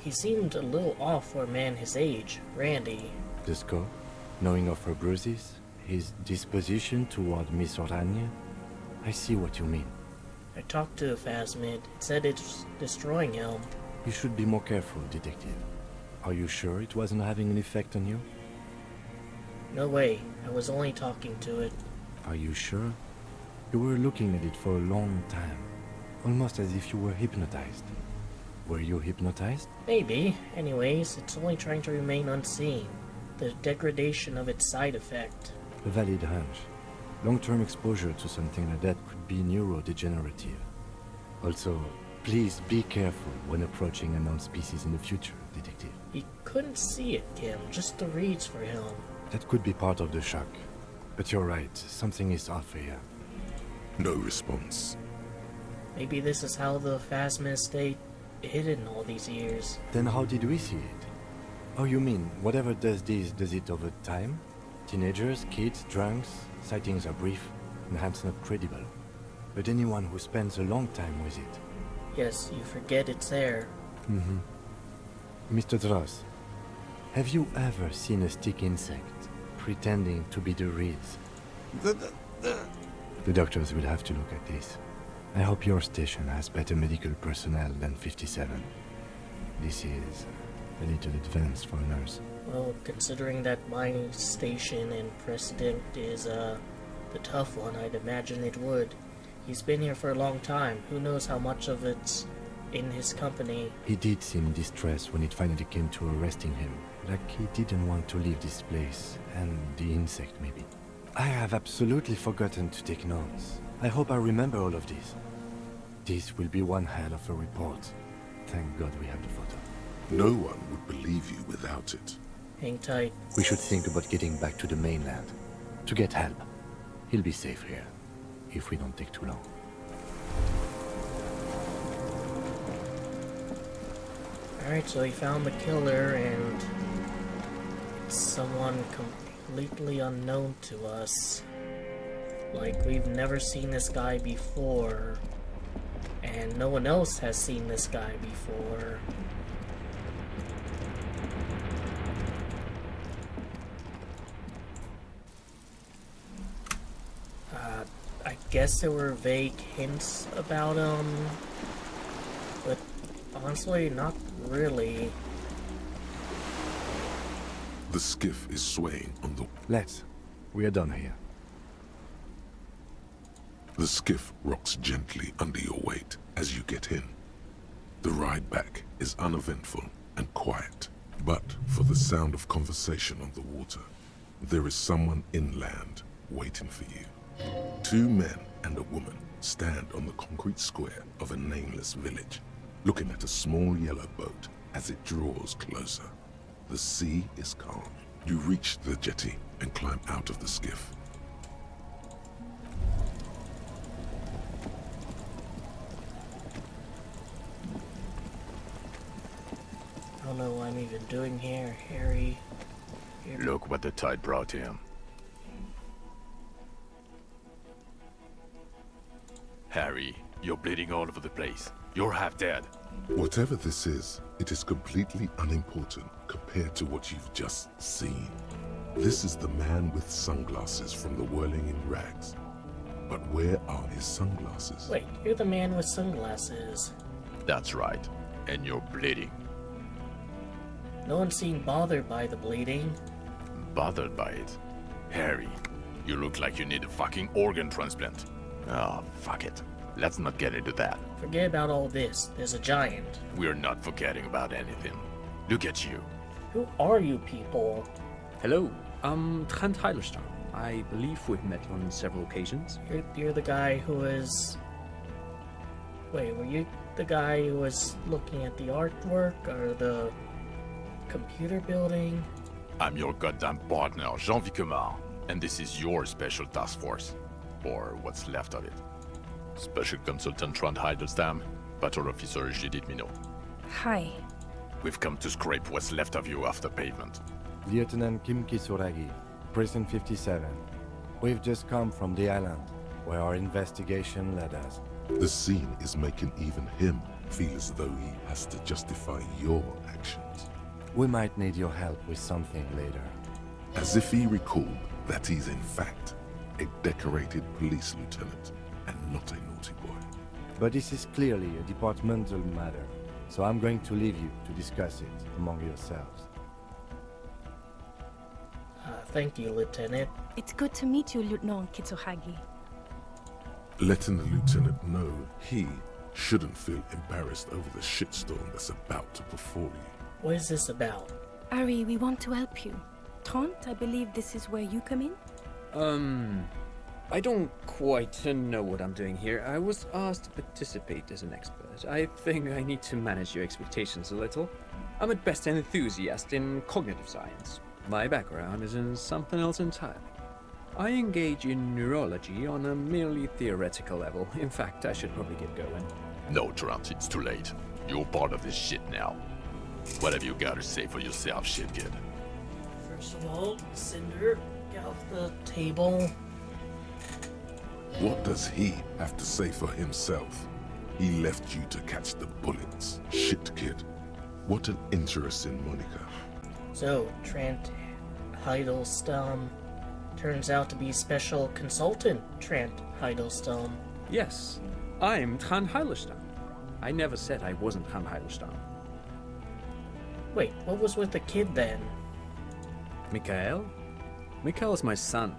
He seemed a little off for a man his age. Randy. The scope? Knowing of her bruises? His disposition toward Miss Orania? I see what you mean. I talked to the phasmid. It said it's destroying him. You should be more careful, detective. Are you sure it wasn't having an effect on you? No way. I was only talking to it. Are you sure? You were looking at it for a long time. Almost as if you were hypnotized. Were you hypnotized? Maybe. Anyways, it's only trying to remain unseen. The degradation of its side effect. A valid hunch. Long-term exposure to something like that could be neurodegenerative. Also, please be careful when approaching unknown species in the future, Detective. He couldn't see it, Kim. Just the reads for him. That could be part of the shock. But you're right, something is off here. No response. Maybe this is how the Phasma stayed hidden all these years. Then how did we see it? Oh, you mean, whatever does this, does it over time? Teenagers, kids, drunks, sightings are brief, and hence not credible. But anyone who spends a long time with it. Yes, you forget it's there. Mm-hmm. Mr. Dross, have you ever seen a stick insect pretending to be the reeds? The doctors will have to look at this. I hope your station has better medical personnel than 57. This is a little advanced for a nurse. Well, considering that my station and precedent is, the tough one, I'd imagine it would. He's been here for a long time. Who knows how much of it's in his company. He did seem distressed when it finally came to arresting him. Like he didn't want to leave this place, and the insect maybe. I have absolutely forgotten to take notes. I hope I remember all of this. This will be one hell of a report. Thank God we have the photo. No one would believe you without it. Hang tight. We should think about getting back to the mainland. To get help. He'll be safe here. If we don't take too long. Alright, so he found the killer and it's someone completely unknown to us. Like, we've never seen this guy before. And no one else has seen this guy before. I guess there were vague hints about him, but honestly, not really. The skiff is swaying on the... Let's. We are done here. The skiff rocks gently under your weight as you get in. The ride back is uneventful and quiet, but for the sound of conversation on the water, there is someone inland waiting for you. Two men and a woman stand on the concrete square of a nameless village, looking at a small yellow boat as it draws closer. The sea is calm. You reach the jetty and climb out of the skiff. I don't know what I'm even doing here, Harry. Look what the tide brought him. Harry, you're bleeding all over the place. You're half dead. Whatever this is, it is completely unimportant compared to what you've just seen. This is the man with sunglasses from the Whirling in Rags. But where are his sunglasses? Wait, you're the man with sunglasses. That's right. And you're bleeding. No one seemed bothered by the bleeding. Bothered by it? Harry, you look like you need a fucking organ transplant. Oh, fuck it. Let's not get into that. Forget about all this. There's a giant. We're not forgetting about anything. Look at you. Who are you people? Hello, I'm Trent Heilerstein. I believe we've met on several occasions. You're the guy who was... Wait, were you the guy who was looking at the artwork or the computer building? I'm your goddamn partner, Jean Vicomar, and this is your special task force. Or what's left of it. Special Consultant Trond Heidelstam, Patrol Officer Judith Minot. Hi. We've come to scrape what's left of you off the pavement. Lieutenant Kim Kisuragi, Precinct 57. We've just come from the island, where our investigation led us. The scene is making even him feel as though he has to justify your actions. We might need your help with something later. As if he recalled that he's in fact a decorated police lieutenant and not a naughty boy. But this is clearly a departmental matter, so I'm going to leave you to discuss it among yourselves. Thank you, Lieutenant. It's good to meet you, Lieutenant Kitsuhagi. Letting the lieutenant know he Shouldn't feel embarrassed over the shitstorm that's about to befall you. What is this about? Ari, we want to help you. Trant, I believe this is where you come in? I don't quite know what I'm doing here. I was asked to participate as an expert. I think I need to manage your expectations a little. I'm at best an enthusiast in cognitive science. My background is in something else entirely. I engage in neurology on a merely theoretical level. In fact, I should probably get going. No, Trant, it's too late. You're part of this shit now. What have you got to say for yourself, shit kid? First of all, Cinder, get off the table. What does he have to say for himself? He left you to catch the bullets. Shit kid. What an interesting moniker. So, Trant Heidelstone turns out to be special consultant Trant Heidelstone. Yes, I'm Trant Heidelstone. I never said I wasn't Trant Heidelstone. Wait, what was with the kid then? Mikhail? Mikhail's my son.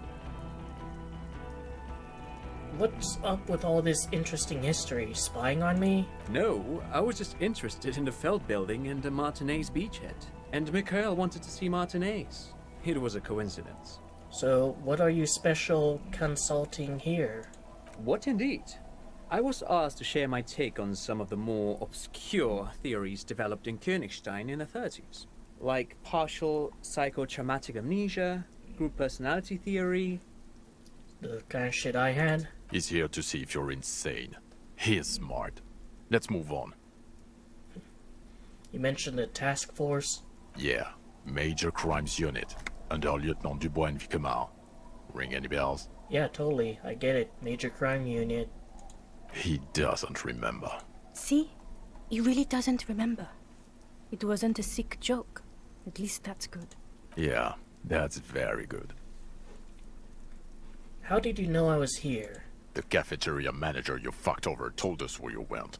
What's up with all this interesting history? Spying on me? No, I was just interested in the Feld building and the Martinez beachhead. And Mikhail wanted to see Martinez. It was a coincidence. So, what are you special consulting here? What indeed? I was asked to share my take on some of the more obscure theories developed in Königstein in the 30s. Like partial psychotraumatic amnesia, group personality theory. The kind of shit I had? He's here to see if you're insane. He is smart. Let's move on. You mentioned the task force? Yeah, Major Crimes Unit, under Lieutenant Dubois and Vicomar. Ring any bells? Yeah, totally. I get it. Major crime unit. He doesn't remember. See? He really doesn't remember. It wasn't a sick joke. At least that's good. Yeah, that's very good. How did you know I was here? The cafeteria manager you fucked over told us where you went.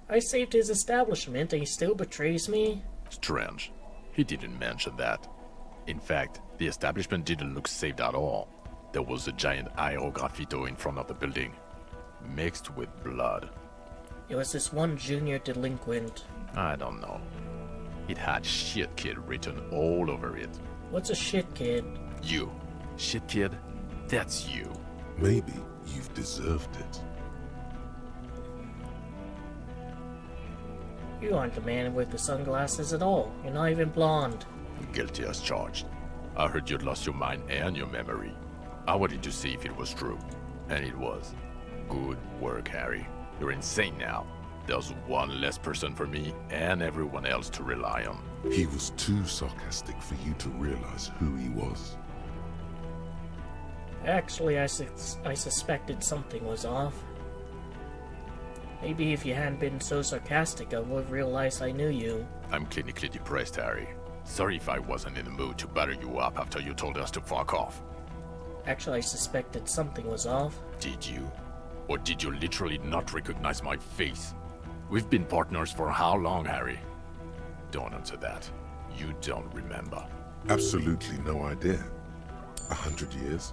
I saved his establishment and he still betrays me? Strange. He didn't mention that. In fact, the establishment didn't look saved at all. There was a giant aerograffito in front of the building, mixed with blood. It was this one junior delinquent. I don't know. It had shit kid written all over it. What's a shit kid? You. Shit kid? That's you. Maybe you've deserved it. You aren't the man with the sunglasses at all. You're not even blonde. Guilty as charged. I heard you'd lost your mind and your memory. I wanted to see if it was true. And it was. Good work, Harry. You're insane now. There's one less person for me and everyone else to rely on. He was too sarcastic for you to realize who he was. Actually, I suspected something was off. Maybe if you hadn't been so sarcastic, I would have realized I knew you. I'm clinically depressed, Harry. Sorry if I wasn't in the mood to batter you up after you told us to fuck off. Actually, I suspected something was off. Did you? Or did you literally not recognize my face? We've been partners for how long, Harry? Don't answer that. You don't remember. Absolutely no idea. 100 years?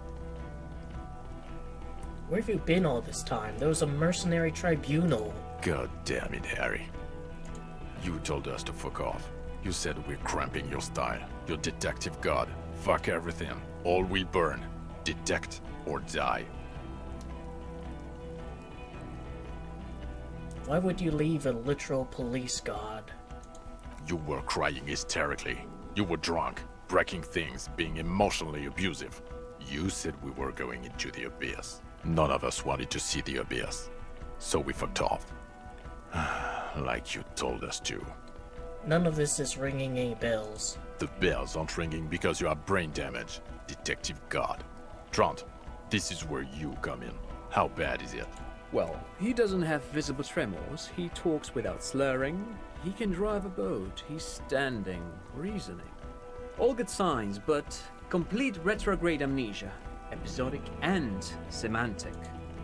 Where have you been all this time? There was a mercenary tribunal. God damn it, Harry. You told us to fuck off. You said we're cramping your style. Your detective god. Fuck everything. All will burn. Detect or die. Why would you leave a literal police god? You were crying hysterically. You were drunk, breaking things, being emotionally abusive. You said we were going into the abyss. None of us wanted to see the abyss. So we fucked off. Like you told us to. None of this is ringing any bells. The bells aren't ringing because you have brain damage. Detective God. Trant, this is where you come in. How bad is it? Well, he doesn't have visible tremors, he talks without slurring, he can drive a boat, he's standing, reasoning. All good signs, but complete retrograde amnesia, episodic and semantic.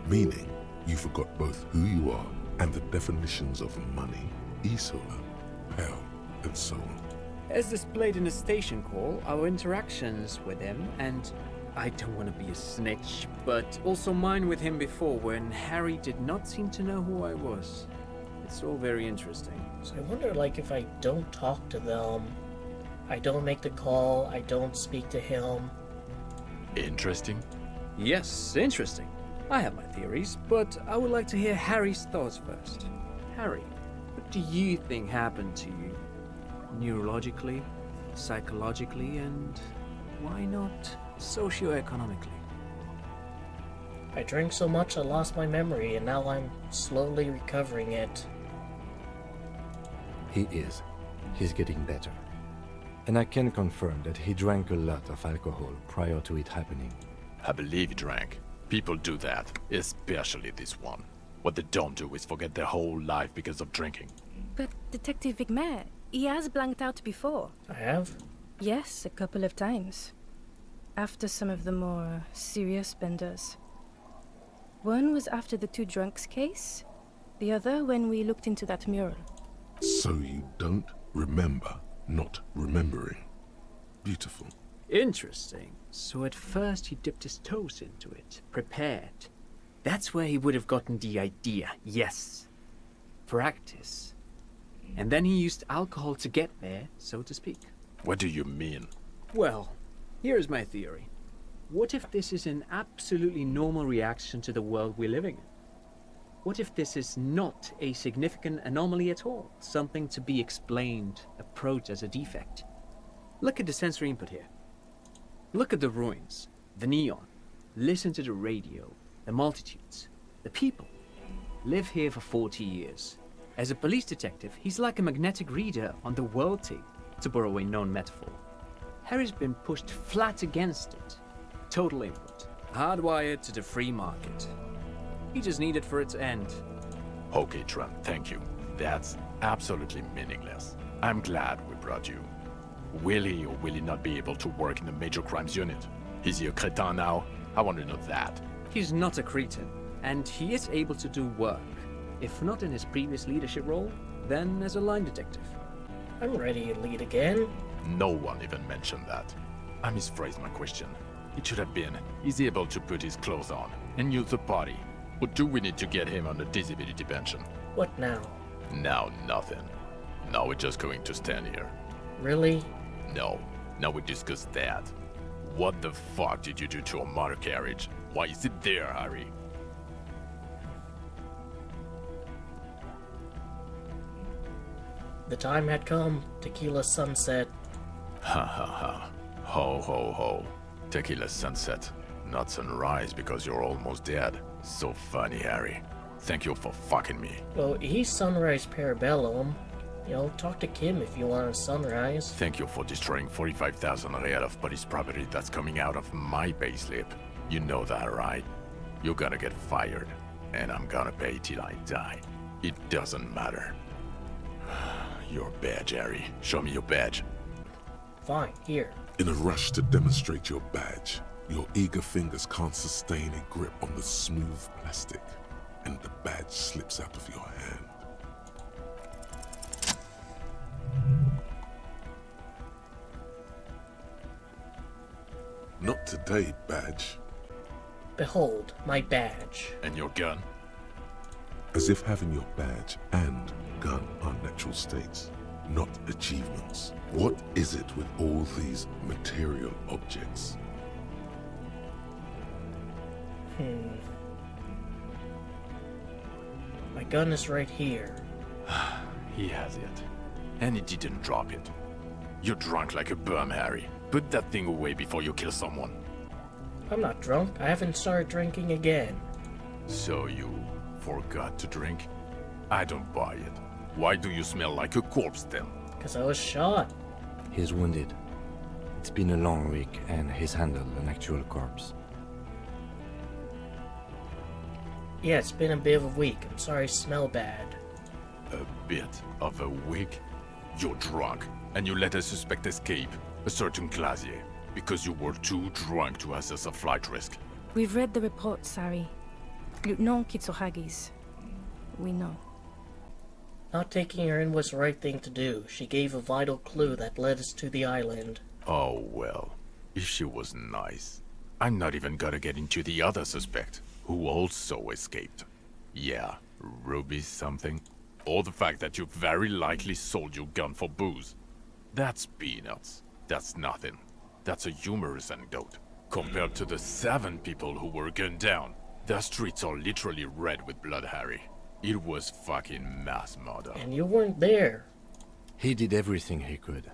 Meaning, you forgot both who you are and the definitions of money, Isola, hell, and so on. As displayed in the station call, our interactions with him and I don't want to be a snitch, but also mine with him before when Harry did not seem to know who I was. It's all very interesting. So I wonder, like, if I don't talk to them, I don't make the call, I don't speak to him. Interesting? Yes, interesting. I have my theories, but I would like to hear Harry's thoughts first. Harry, what do you think happened to you? Neurologically, psychologically, and why not socioeconomically? I drank so much I lost my memory, and now I'm slowly recovering it. He is. He's getting better. And I can confirm that he drank a lot of alcohol prior to it happening. I believe he drank. People do that, especially this one. What they don't do is forget their whole life because of drinking. But Detective Vigmer, he has blanked out before. I have? Yes, a couple of times. After some of the more serious benders. One was after the two drunks case, the other when we looked into that mural. So you don't remember not remembering. Beautiful. Interesting. So at first he dipped his toes into it, prepared. That's where he would have gotten the idea, yes. Practice. And then he used alcohol to get there, so to speak. What do you mean? Well, here's my theory. What if this is an absolutely normal reaction to the world we're living in? What if this is not a significant anomaly at all? Something to be explained, approached as a defect? Look at the sensory input here. Look at the ruins, the neon. Listen to the radio, the multitudes, the people. Live here for 40 years. As a police detective, he's like a magnetic reader on the world tape, to borrow a known metaphor. Harry's been pushed flat against it. Total input. Hardwired to the free market. He just needed for it to end. Okay, Trent, thank you. That's absolutely meaningless. I'm glad we brought you. Will he or will he not be able to work in the major crimes unit? Is he a cretin now? I want to know that. He's not a cretin, and he is able to do work. If not in his previous leadership role, then as a line detective. I'm ready to lead again. No one even mentioned that. I misphrased my question. It should have been, is he able to put his clothes on and use the body? Or do we need to get him on a disability pension? What now? Now nothing. Now we're just going to stand here. Really? No. Now we discuss that. What the fuck did you do to a motor carriage? Why is it there, Harry? The time had come. Tequila sunset. Ha ha ha. Ho ho ho. Tequila sunset. Not sunrise because you're almost dead. So funny, Harry. Thank you for fucking me. Well, he's Sunrise Parabellum. You know, talk to Kim if you want a sunrise. Thank you for destroying 45,000 real of police property that's coming out of my payslip. You know that, right? You're gonna get fired, and I'm gonna pay till I die. It doesn't matter. Your badge, Harry. Show me your badge. Fine, here. In a rush to demonstrate your badge, your eager fingers can't sustain a grip on the smooth plastic, and the badge slips out of your hand. Not today, badge. Behold, my badge. And your gun? As if having your badge and gun are natural states, not achievements. What is it with all these material objects? My gun is right here. He has it. And he didn't drop it. You're drunk like a bum, Harry. Put that thing away before you kill someone. I'm not drunk. I haven't started drinking again. So you forgot to drink? I don't buy it. Why do you smell like a corpse then? Because I was shot. He's wounded. It's been a long week, and he's handled an actual corpse. Yeah, it's been a bit of a week. I'm sorry I smell bad. A bit of a week? You're drunk, and you let a suspect escape, a certain Glacier, because you were too drunk to assess a flight risk. We've read the report, Sari. Lieutenant Kitsuhagi's. We know. Not taking her in was the right thing to do. She gave a vital clue that led us to the island. Oh well, if she was nice. I'm not even gonna get into the other suspect, who also escaped. Yeah, Ruby something. Or the fact that you very likely sold your gun for booze. That's peanuts. That's nothing. That's a humorous anecdote. Compared to the 7 people who were gunned down, the streets are literally red with blood, Harry. It was fucking mass murder. And you weren't there. He did everything he could.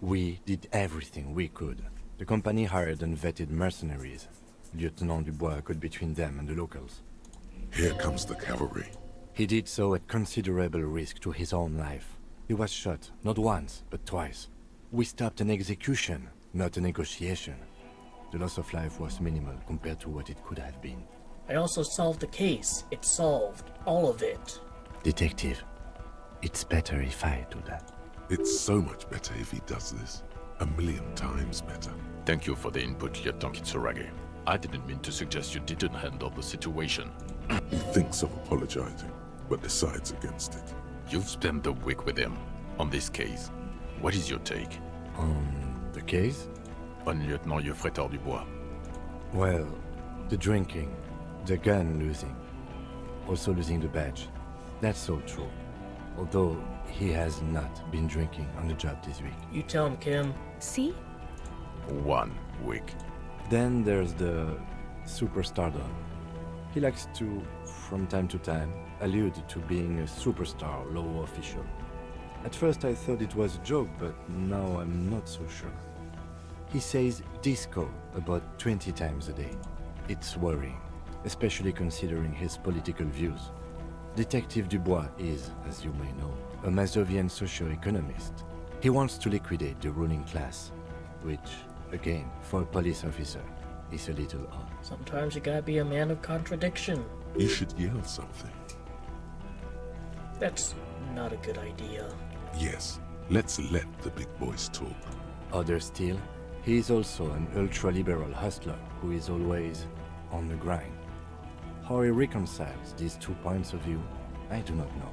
We did everything we could. The company hired unvetted mercenaries. Lieutenant Dubois got between them and the locals. Here comes the cavalry. He did so at considerable risk to his own life. He was shot, not once, but twice. We stopped an execution, not a negotiation. The loss of life was minimal compared to what it could have been. I also solved the case. It's solved. All of it. Detective, it's better if I do that. It's so much better if he does this. 1,000,000 times better. Thank you for the input, Lieutenant Kitsuragi. I didn't mean to suggest you didn't handle the situation. He thinks of apologizing, but decides against it. You've spent the week with him on this case. What is your take? On the case? On Lieutenant Geoffrey Dubois. Well, the drinking, the gun losing, also losing the badge. That's so true. Although he has not been drinking on the job this week. You tell him, Kim. See? 1 week. Then there's the superstardom. He likes to, from time to time, allude to being a superstar law official. At first I thought it was a joke, but now I'm not so sure. He says disco about 20 times a day. It's worrying, especially considering his political views. Detective Dubois is, as you may know, a Mazovian socio-economist. He wants to liquidate the ruling class, which, again, for a police officer, is a little odd. Sometimes you gotta be a man of contradiction. You should yell something. That's not a good idea. Yes, let's let the big boys talk. Other still, he is also an ultra-liberal hustler who is always on the grind. How he reconciles these 2 points of view, I do not know.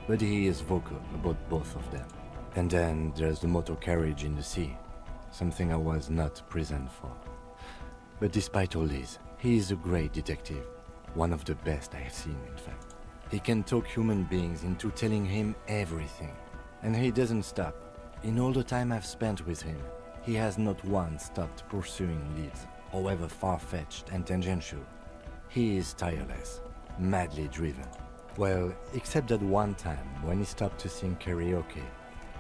But he is vocal about both of them. And then there's the motor carriage in the sea, something I was not present for. But despite all this, he is a great detective, one of the best I have seen, in fact. He can talk human beings into telling him everything, and he doesn't stop. In all the time I've spent with him, he has not once stopped pursuing leads, however far-fetched and tangential. He is tireless, madly driven. Well, except that one time when he stopped to sing karaoke,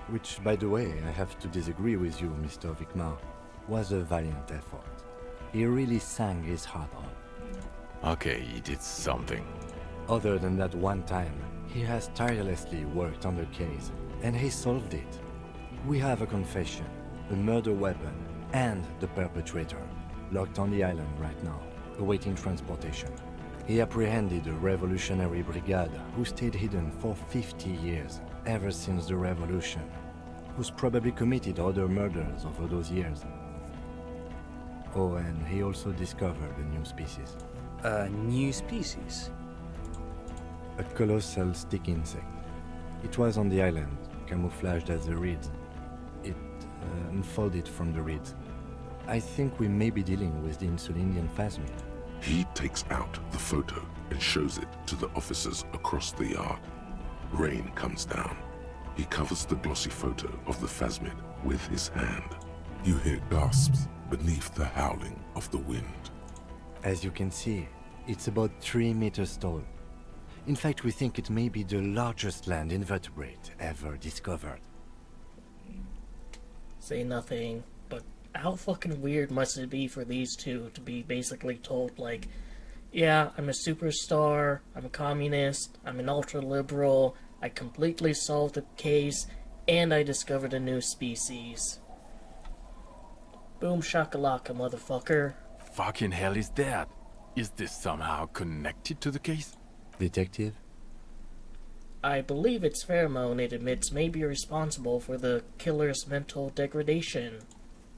which, by the way, I have to disagree with you, Mr. Vicmar, was a valiant effort. He really sang his heart out. Okay, he did something. Other than that one time, he has tirelessly worked on the case, and he solved it. We have a confession, a murder weapon, and the perpetrator, locked on the island right now, awaiting transportation. He apprehended a revolutionary brigade who stayed hidden for 50 years, ever since the revolution, who's probably committed other murders over those years. Oh, and he also discovered a new species. A new species? A colossal stick insect. It was on the island, camouflaged as a reed. It unfolded from the reeds. I think we may be dealing with the Insulindian phasmid. He takes out the photo and shows it to the officers across the yard. Rain comes down. He covers the glossy photo of the phasmid with his hand. You hear gasps beneath the howling of the wind. As you can see, it's about 3 meters tall. In fact, we think it may be the largest land invertebrate ever discovered. Say nothing, but how fucking weird must it be for these two to be basically told, like, yeah, I'm a superstar, I'm a communist, I'm an ultra-liberal, I completely solved the case, and I discovered a new species. Boom shakalaka, motherfucker. Fucking hell is that? Is this somehow connected to the case? Detective? I believe its pheromone it emits may be responsible for the killer's mental degradation.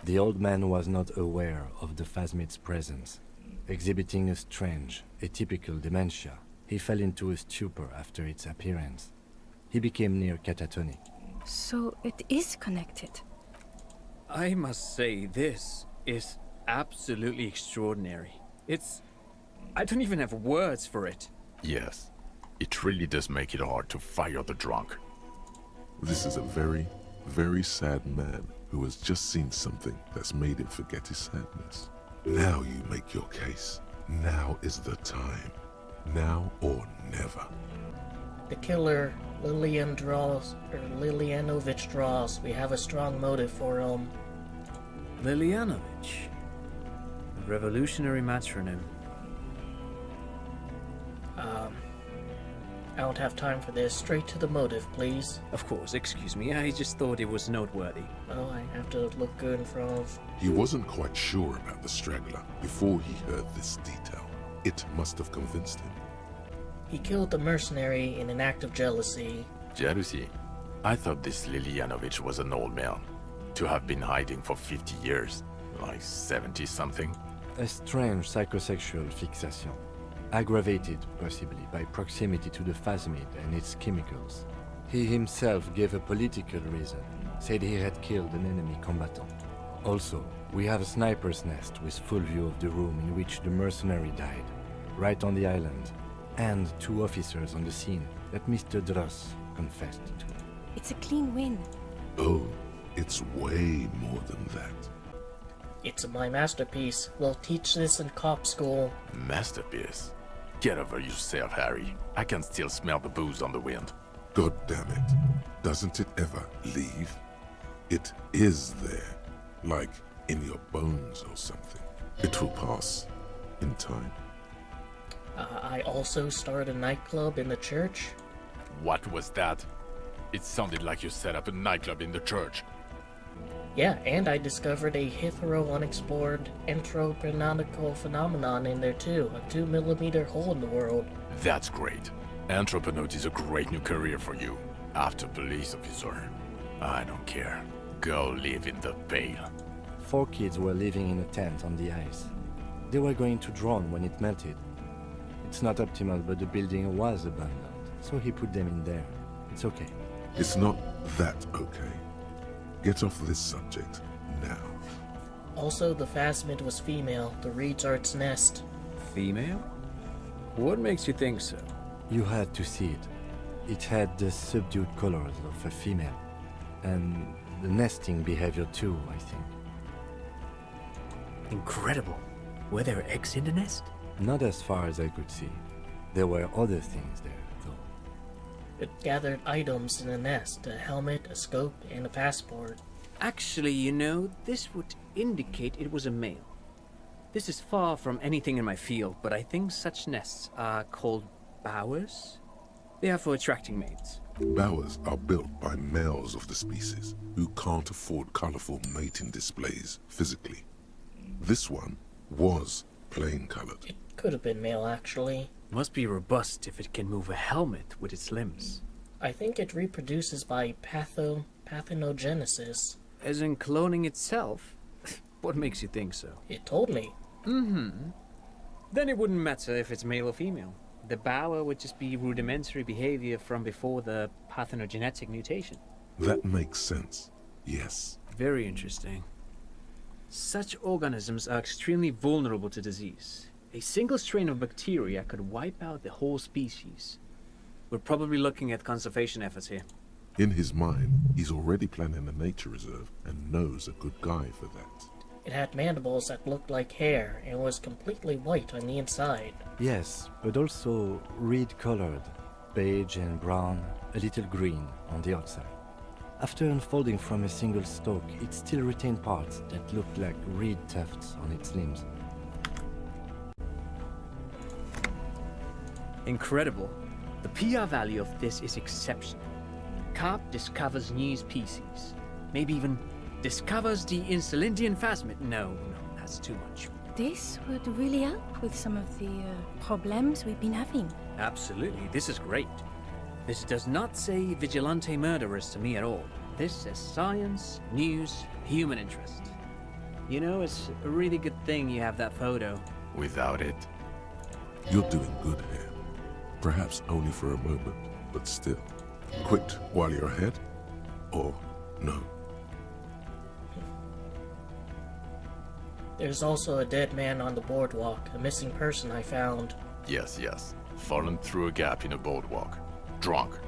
The old man was not aware of the phasmid's presence. Exhibiting a strange, atypical dementia, he fell into a stupor after its appearance. He became near catatonic. So it is connected. I must say, this is absolutely extraordinary. I don't even have words for it. Yes, it really does make it hard to fire the drunk. This is a very, very sad man who has just seen something that's made him forget his sadness. Now you make your case. Now is the time. Now or never. The killer, Lilianovich draws. We have a strong motive for him. Lilianovich. A revolutionary matronym. I don't have time for this. Straight to the motive, please. Of course, excuse me. I just thought it was noteworthy. Oh, I have to look good in front of... He wasn't quite sure about the straggler before he heard this detail. It must have convinced him. He killed the mercenary in an act of jealousy. Jealousy? I thought this Lilianovich was an old man. To have been hiding for 50 years. Like 70-something. A strange psychosexual fixation. Aggravated, possibly, by proximity to the phasmid and its chemicals. He himself gave a political reason, said he had killed an enemy combatant. Also, we have a sniper's nest with full view of the room in which the mercenary died, right on the island, and 2 officers on the scene that Mr. Dross confessed to. It's a clean win. Oh, it's way more than that. It's my masterpiece. We'll teach this in cop school. Masterpiece? Get over yourself, Harry. I can still smell the booze on the wind. God damn it. Doesn't it ever leave? It is there. Like in your bones or something. It will pass. In time. I also started a nightclub in the church. What was that? It sounded like you set up a nightclub in the church. Yeah, and I discovered a hitherto-unexplored anthroponautical phenomenon in there too. A 2mm hole in the world. That's great. Anthroponaut is a great new career for you. After police officer. I don't care. Go live in the Pale. 4 kids were living in a tent on the ice. They were going to drown when it melted. It's not optimal, but the building was abandoned, so he put them in there. It's okay. It's not that okay. Get off this subject now. Also, the phasmid was female. The reeds are its nest. Female? What makes you think so? You had to see it. It had the subdued colors of a female. And the nesting behavior too, I think. Incredible. Were there eggs in the nest? Not as far as I could see. There were other things there, though. It gathered items in a nest. A helmet, a scope, and a passport. Actually, you know, this would indicate it was a male. This is far from anything in my field, but I think such nests are called bowers. They are for attracting mates. Bowers are built by males of the species who can't afford colorful mating displays physically. This one was plain colored. It could have been male, actually. Must be robust if it can move a helmet with its limbs. I think it reproduces by parthenogenesis. As in cloning itself? What makes you think so? It told me. Mm-hmm. Then it wouldn't matter if it's male or female. The bower would just be rudimentary behavior from before the parthenogenetic mutation. That makes sense. Yes. Very interesting. Such organisms are extremely vulnerable to disease. A single strain of bacteria could wipe out the whole species. We're probably looking at conservation efforts here. In his mind, he's already planning a nature reserve and knows a good guy for that. It had mandibles that looked like hair and was completely white on the inside. Yes, but also reed-colored, beige and brown, a little green on the outside. After unfolding from a single stalk, it still retained parts that looked like reed tufts on its limbs. Incredible. The PR value of this is exceptional. Carp discovers new species. Maybe even discovers the Insulindian phasmid. No, that's too much. This would really help with some of the problems we've been having. Absolutely, this is great. This does not say vigilante murderers to me at all. This says science, news, human interest. You know, it's a really good thing you have that photo. Without it... You're doing good here. Perhaps only for a moment, but still. Quit while you're ahead, or no. There's also a dead man on the boardwalk, a missing person I found. Yes, yes. Fallen through a gap in a boardwalk. Drunk.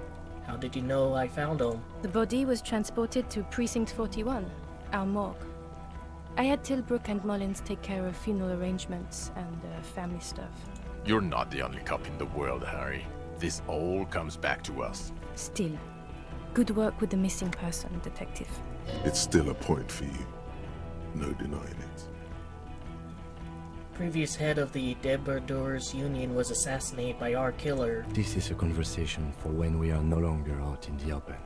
How did you know I found him? The body was transported to Precinct 41, our morgue. I had Tilbrook and Mullins take care of funeral arrangements and family stuff. You're not the only cop in the world, Harry. This all comes back to us. Still, good work with the missing person, Detective. It's still a point for you. No denying it. Previous head of the Debardeurs Union was assassinated by our killer. This is a conversation for when we are no longer out in the open.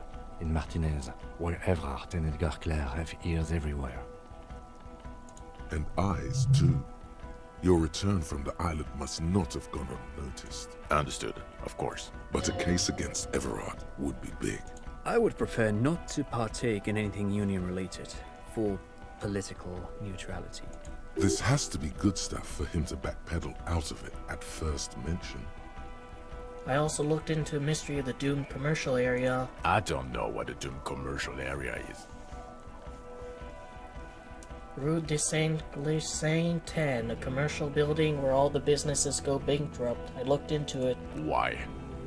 In Martinez, where Evrard and Edgar Clare have ears everywhere. And eyes, too. Your return from the island must not have gone unnoticed. Understood, of course. But a case against Everard would be big. I would prefer not to partake in anything union-related, for political neutrality. This has to be good stuff for him to backpedal out of it at first mention. I also looked into the mystery of the doomed commercial area. I don't know what a doomed commercial area is. Rue de Saint 10, a commercial building where all the businesses go bankrupt. I looked into it. Why?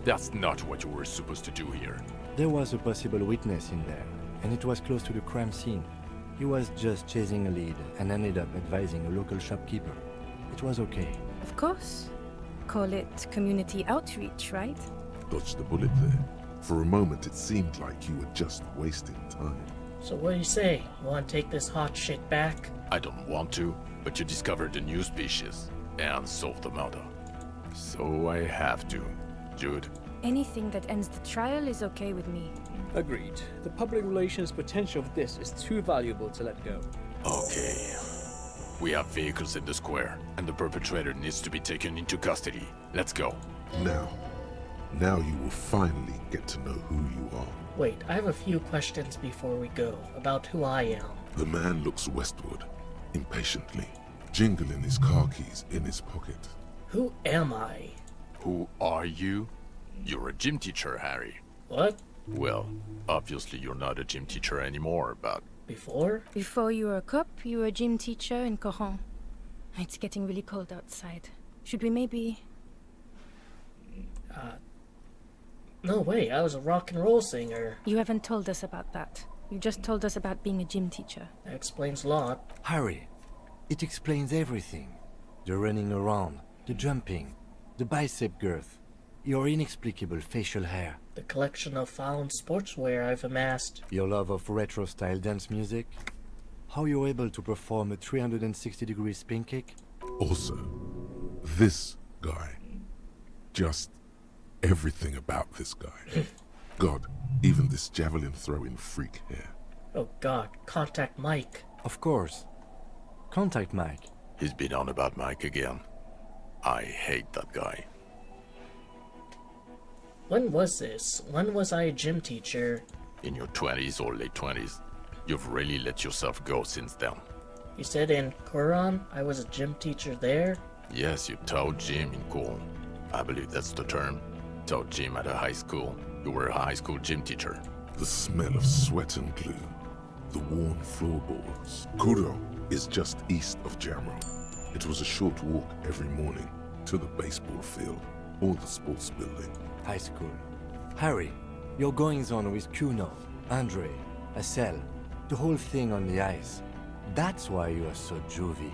That's not what you were supposed to do here. There was a possible witness in there, and it was close to the crime scene. He was just chasing a lead and ended up advising a local shopkeeper. It was okay. Of course. Call it community outreach, right? Dodged the bullet there. For a moment it seemed like you were just wasting time. So what do you say? You want to take this hot shit back? I don't want to, but you discovered a new species and solved the murder. So I have to. Jude? Anything that ends the trial is okay with me. Agreed. The public relations potential of this is too valuable to let go. Okay. We have vehicles in the square, and the perpetrator needs to be taken into custody. Let's go. Now you will finally get to know who you are. Wait, I have a few questions before we go, about who I am. The man looks westward, impatiently, jingling his car keys in his pocket. Who am I? Who are you? You're a gym teacher, Harry. What? Well, obviously you're not a gym teacher anymore, but... Before? Before you were a cop, you were a gym teacher in Coron. It's getting really cold outside. Should we maybe... No way, I was a rock and roll singer. You haven't told us about that. You just told us about being a gym teacher. That explains a lot. Harry, it explains everything. The running around, the jumping, the bicep girth, your inexplicable facial hair. The collection of found sportswear I've amassed. Your love of retro-style dance music. How you're able to perform a 360-degree spin kick. Also, this guy. Just everything about this guy. God, even this javelin-throwing freak here. Oh God, contact Mike. Of course. Contact Mike. He's been on about Mike again. I hate that guy. When was this? When was I a gym teacher? In your 20s or late 20s. You've really let yourself go since then. You said in Coron I was a gym teacher there? Yes, you taught gym in Coron. I believe that's the term. Taught gym at a high school. You were a high school gym teacher. The smell of sweat and glue. The worn floorboards. Coron is just east of Jamro. It was a short walk every morning to the baseball field or the sports building. High school. Harry, your goings-on with Kuno, Andre, Acel, the whole thing on the ice. That's why you are so juvie.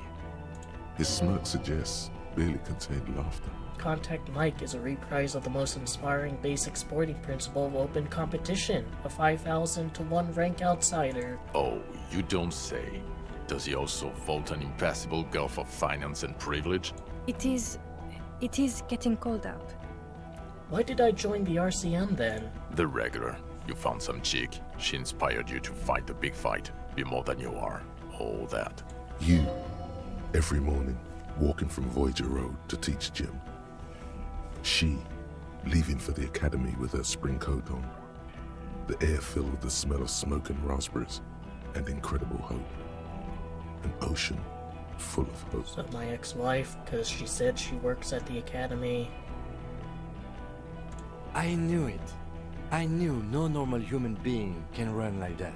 His smirk suggests barely contained laughter. Contact Mike is a reprise of the most inspiring basic sporting principle of open competition. A 5,000 to 1 rank outsider. Oh, you don't say. Does he also vault an impassable gulf of finance and privilege? It is getting cold out. Why did I join the RCM then? The regular. You found some chick. She inspired you to fight the big fight. Be more than you are. All that. You, every morning, walking from Voyager Road to teach gym. She, leaving for the academy with her spring coat on. The air filled with the smell of smoke and raspberries, and incredible hope. An ocean full of hope. So my ex-wife, because she said she works at the academy. I knew it. I knew no normal human being can run like that.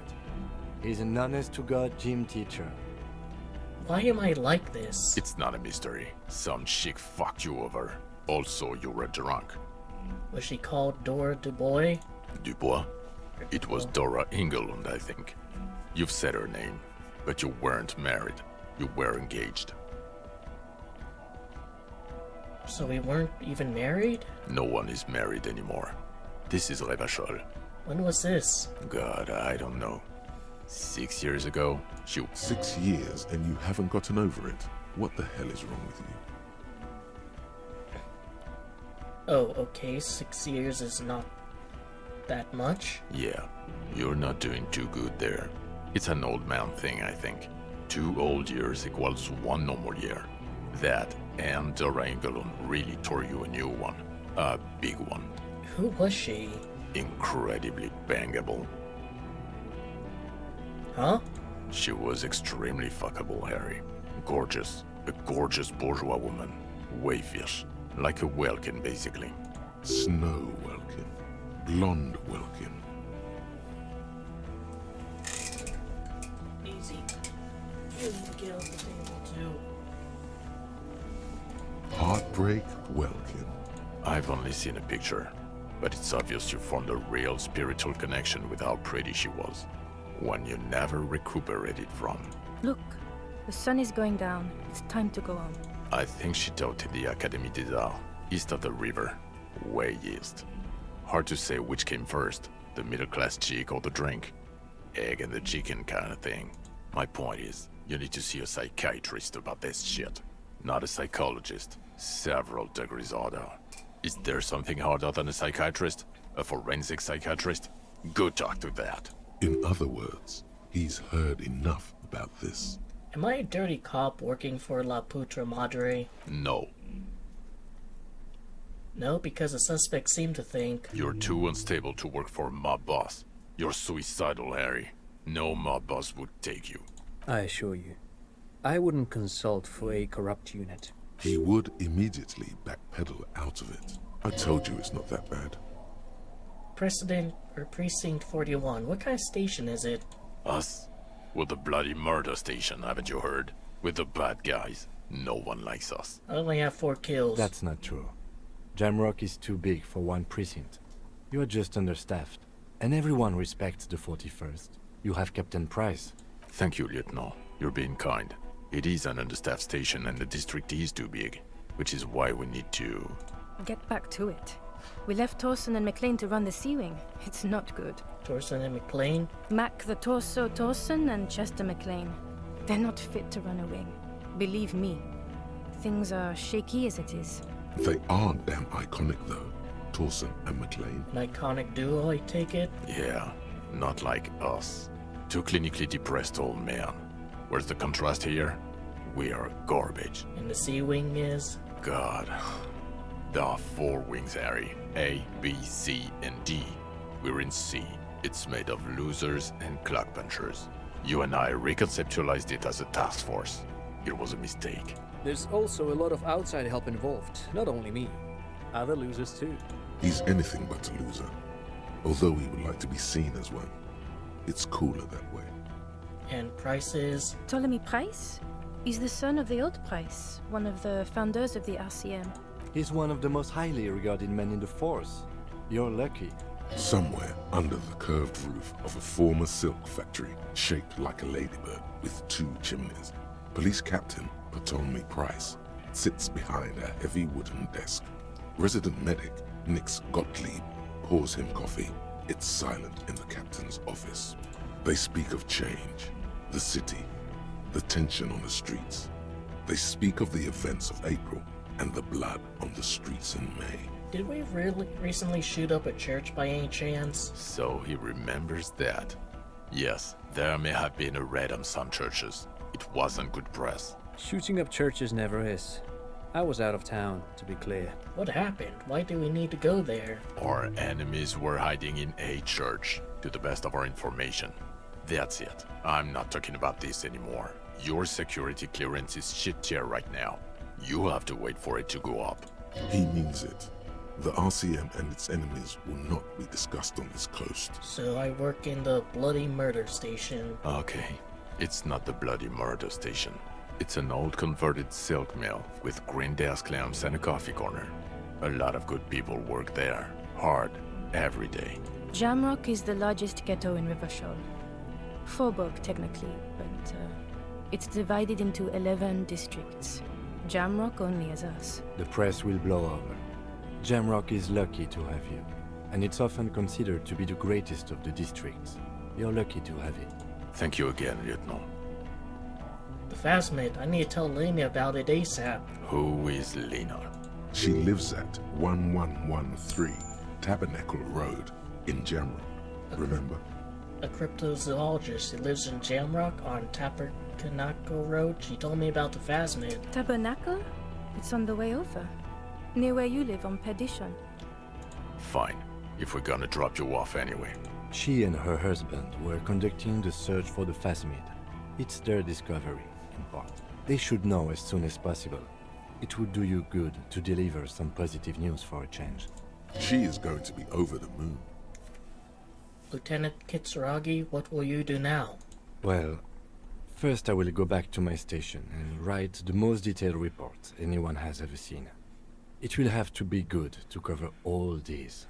He's an honest-to-God gym teacher. Why am I like this? It's not a mystery. Some chick fucked you over. Also, you were drunk. Was she called Dora Dubois? Dubois? It was Dora Engelund, I think. You've said her name, but you weren't married. You were engaged. So we weren't even married? No one is married anymore. This is Revachol. When was this? God, I don't know. 6 years ago, she... 6 years and you haven't gotten over it? What the hell is wrong with you? Oh, okay, 6 years is not that much. Yeah, you're not doing too good there. It's an old man thing, I think. 2 old years equals 1 normal year. That and Dora Engelund really tore you a new one. A big one. Who was she? Incredibly bangable. Huh? She was extremely fuckable, Harry. Gorgeous. A gorgeous bourgeois woman. Wayfish. Like a Welkin, basically. Snow Welkin. Blonde Welkin. Easy. You get off the table too. Heartbreak Welkin. I've only seen a picture, but it's obvious you formed a real spiritual connection with how pretty she was. One you never recuperated from. Look, the sun is going down. It's time to go home. I think she taught in the Académie des Arts, east of the river. Way east. Hard to say which came first, the middle-class chick or the drink. Egg and the chicken kind of thing. My point is, you need to see a psychiatrist about this shit. Not a psychologist. Several degrees harder. Is there something harder than a psychiatrist? A forensic psychiatrist? Go talk to that. In other words, he's heard enough about this. Am I a dirty cop working for La Putra Madre? No. No, because the suspects seem to think... You're too unstable to work for a mob boss. You're suicidal, Harry. No mob boss would take you. I assure you, I wouldn't consult for a corrupt unit. He would immediately backpedal out of it. I told you it's not that bad. Precinct 41. What kind of station is it? Us? We're the bloody murder station, haven't you heard? We're the bad guys. No one likes us. I only have 4 kills. That's not true. Jamrock is too big for one precinct. You are just understaffed. And everyone respects the 41st. You have Captain Price. Thank you, Lieutenant. You're being kind. It is an understaffed station and the district is too big, which is why we need to... Get back to it. We left Torson and McLean to run the Sea Wing. It's not good. Torson and McLean? Mac the Torso Torson and Chester McLean. They're not fit to run a wing. Believe me. Things are shaky as it is. They are damn iconic though, Torson and McLean. An iconic duo, I take it? Yeah, not like us. 2 clinically depressed old men. Where's the contrast here? We are garbage. And the Sea Wing is? God. There are 4 wings, Harry. A, B, C, and D. We're in C. It's made of losers and clock punchers. You and I reconceptualized it as a task force. It was a mistake. There's also a lot of outside help involved, not only me. Other losers too. He's anything but a loser, although he would like to be seen as one. It's cooler that way. And Price is? Ptolemy Price? He's the son of the old Price, one of the founders of the RCM. He's one of the most highly regarded men in the force. You're lucky. Somewhere under the curved roof of a former silk factory, shaped like a ladybird with 2 chimneys, Police Captain Ptolemy Price sits behind a heavy wooden desk. Resident medic Nix Gottlieb pours him coffee. It's silent in the captain's office. They speak of change, the city, the tension on the streets. They speak of the events of April and the blood on the streets in May. Did we really recently shoot up a church by any chance? So he remembers that. Yes, there may have been a raid on some churches. It wasn't good press. Shooting up churches never is. I was out of town, to be clear. What happened? Why do we need to go there? Our enemies were hiding in a church, to the best of our information. That's it. I'm not talking about this anymore. Your security clearance is shit tier right now. You have to wait for it to go up. He means it. The RCM and its enemies will not be discussed on this coast. So I work in the bloody murder station. Okay. It's not the bloody murder station. It's an old converted silk mill with green desk lamps and a coffee corner. A lot of good people work there, hard, every day. Jamrock is the largest ghetto in Rivershaw. Faubourg, technically, but it's divided into 11 districts. Jamrock only has us. The press will blow over. Jamrock is lucky to have you, and it's often considered to be the greatest of the districts. You're lucky to have it. Thank you again, Lieutenant. The Phasmid, I need to tell Lena about it ASAP. Who is Lena? She lives at 1113 Tabernacle Road in Jamrock. Remember? A cryptozoologist who lives in Jamrock on Tabernacle Road. She told me about the Phasmid. Tabernacle? It's on the way over. Near where you live on Perdition. Fine, if we're gonna drop you off anyway. She and her husband were conducting the search for the Phasmid. It's their discovery, in part. They should know as soon as possible. It would do you good to deliver some positive news for a change. She is going to be over the moon. Lieutenant Kitsuragi, what will you do now? Well, first I will go back to my station and write the most detailed report anyone has ever seen. It will have to be good to cover all these.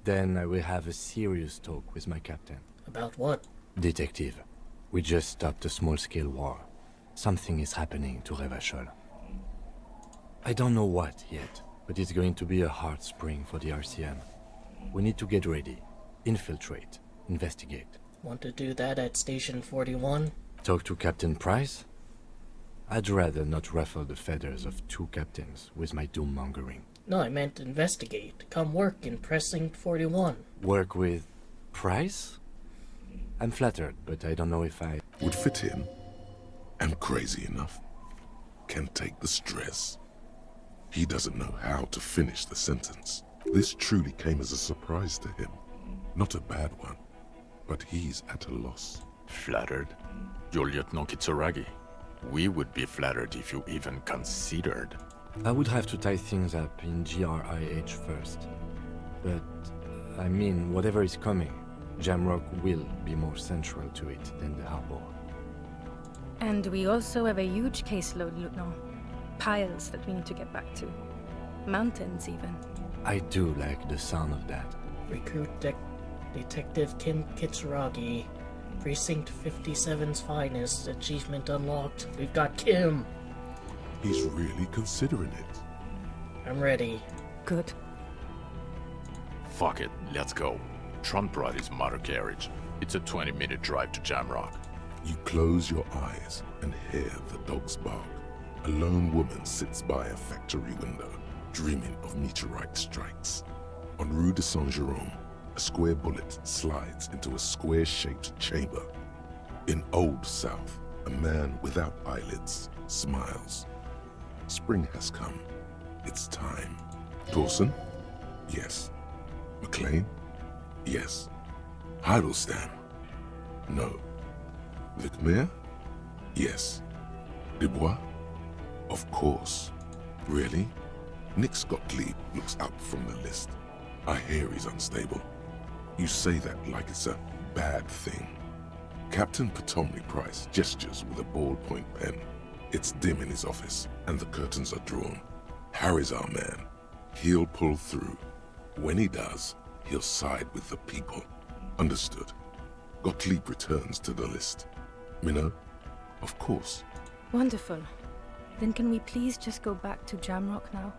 Then I will have a serious talk with my captain. About what? Detective, we just stopped a small-scale war. Something is happening to Revachol. I don't know what yet, but it's going to be a hard spring for the RCM. We need to get ready, infiltrate, investigate. Want to do that at Station 41? Talk to Captain Price? I'd rather not ruffle the feathers of two captains with my doom-mongering. No, I meant investigate. Come work in Precinct 41. Work with Price? I'm flattered, but I don't know if I... Would fit in. Am crazy enough. Can take the stress. He doesn't know how to finish the sentence. This truly came as a surprise to him. Not a bad one, but he's at a loss. Flattered? You're Lieutenant Kitsuragi. We would be flattered if you even considered. I would have to tie things up in GRIH first. But, I mean, whatever is coming, Jamrock will be more central to it than the harbor. And we also have a huge caseload, Lieutenant. Piles that we need to get back to. Mountains, even. I do like the sound of that. Recruit Detective Kim Kitsuragi. Precinct 57's finest. Achievement unlocked. We've got Kim. He's really considering it. I'm ready. Good. Fuck it, let's go. Trump brought his motor carriage. It's a 20-minute drive to Jamrock. You close your eyes and hear the dogs bark. A lone woman sits by a factory window, dreaming of meteorite strikes. On Rue de Saint-Jérôme, a square bullet slides into a square-shaped chamber. In Old South, a man without eyelids smiles. Spring has come. It's time. Dawson? Yes. McLean? Yes. Heidelstein? No. Vicmair? Yes. Dubois? Of course. Really? Nick Gottlieb looks up from the list. I hear he's unstable. You say that like it's a bad thing. Captain Ptolemy Price gestures with a ballpoint pen. It's dim in his office, and the curtains are drawn. Harry's our man. He'll pull through. When he does, he'll side with the people. Understood. Gottlieb returns to the list. Minnow? Of course. Wonderful. Then can we please just go back to Jamrock now?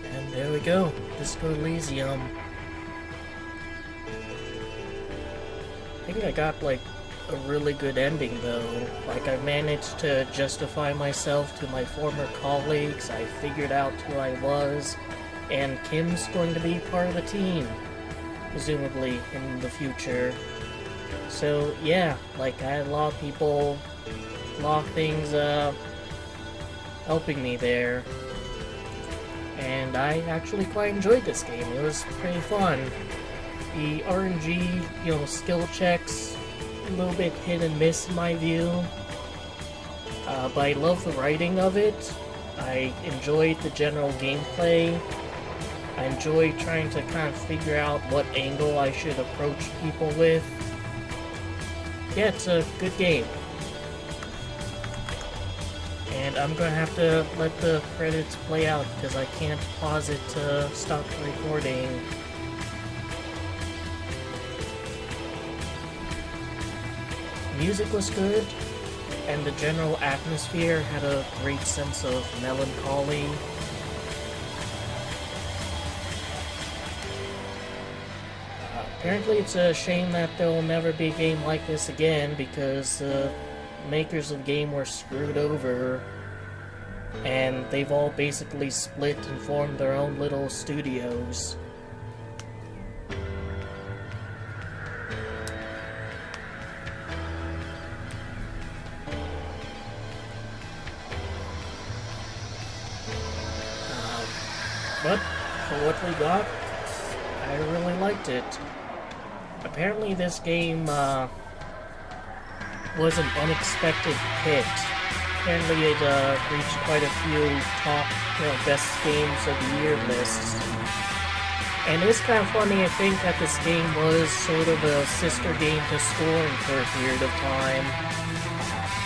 And there we go. Disco Elysium. I think I got, like, a really good ending, though. Like, I managed to justify myself to my former colleagues, I figured out who I was, and Kim's going to be part of the team, presumably, in the future. So, yeah, like, I had a lot of people, a lot of things, helping me there. And I actually quite enjoyed this game. It was pretty fun. The RNG, you know, skill checks, a little bit hit and miss in my view. But I love the writing of it. I enjoyed the general gameplay. I enjoyed trying to kind of figure out what angle I should approach people with. Yeah, it's a good game. And I'm gonna have to let the credits play out because I can't pause it to stop recording. Music was good, and the general atmosphere had a great sense of melancholy. Apparently it's a shame that there will never be a game like this again because the makers of the game were screwed over, and they've all basically split and formed their own little studios. But for what we got, I really liked it. Apparently this game was an unexpected hit. Apparently it reached quite a few top, best games of the year lists. And it's kind of funny, I think, that this game was sort of a sister game to Scorn for a period of time.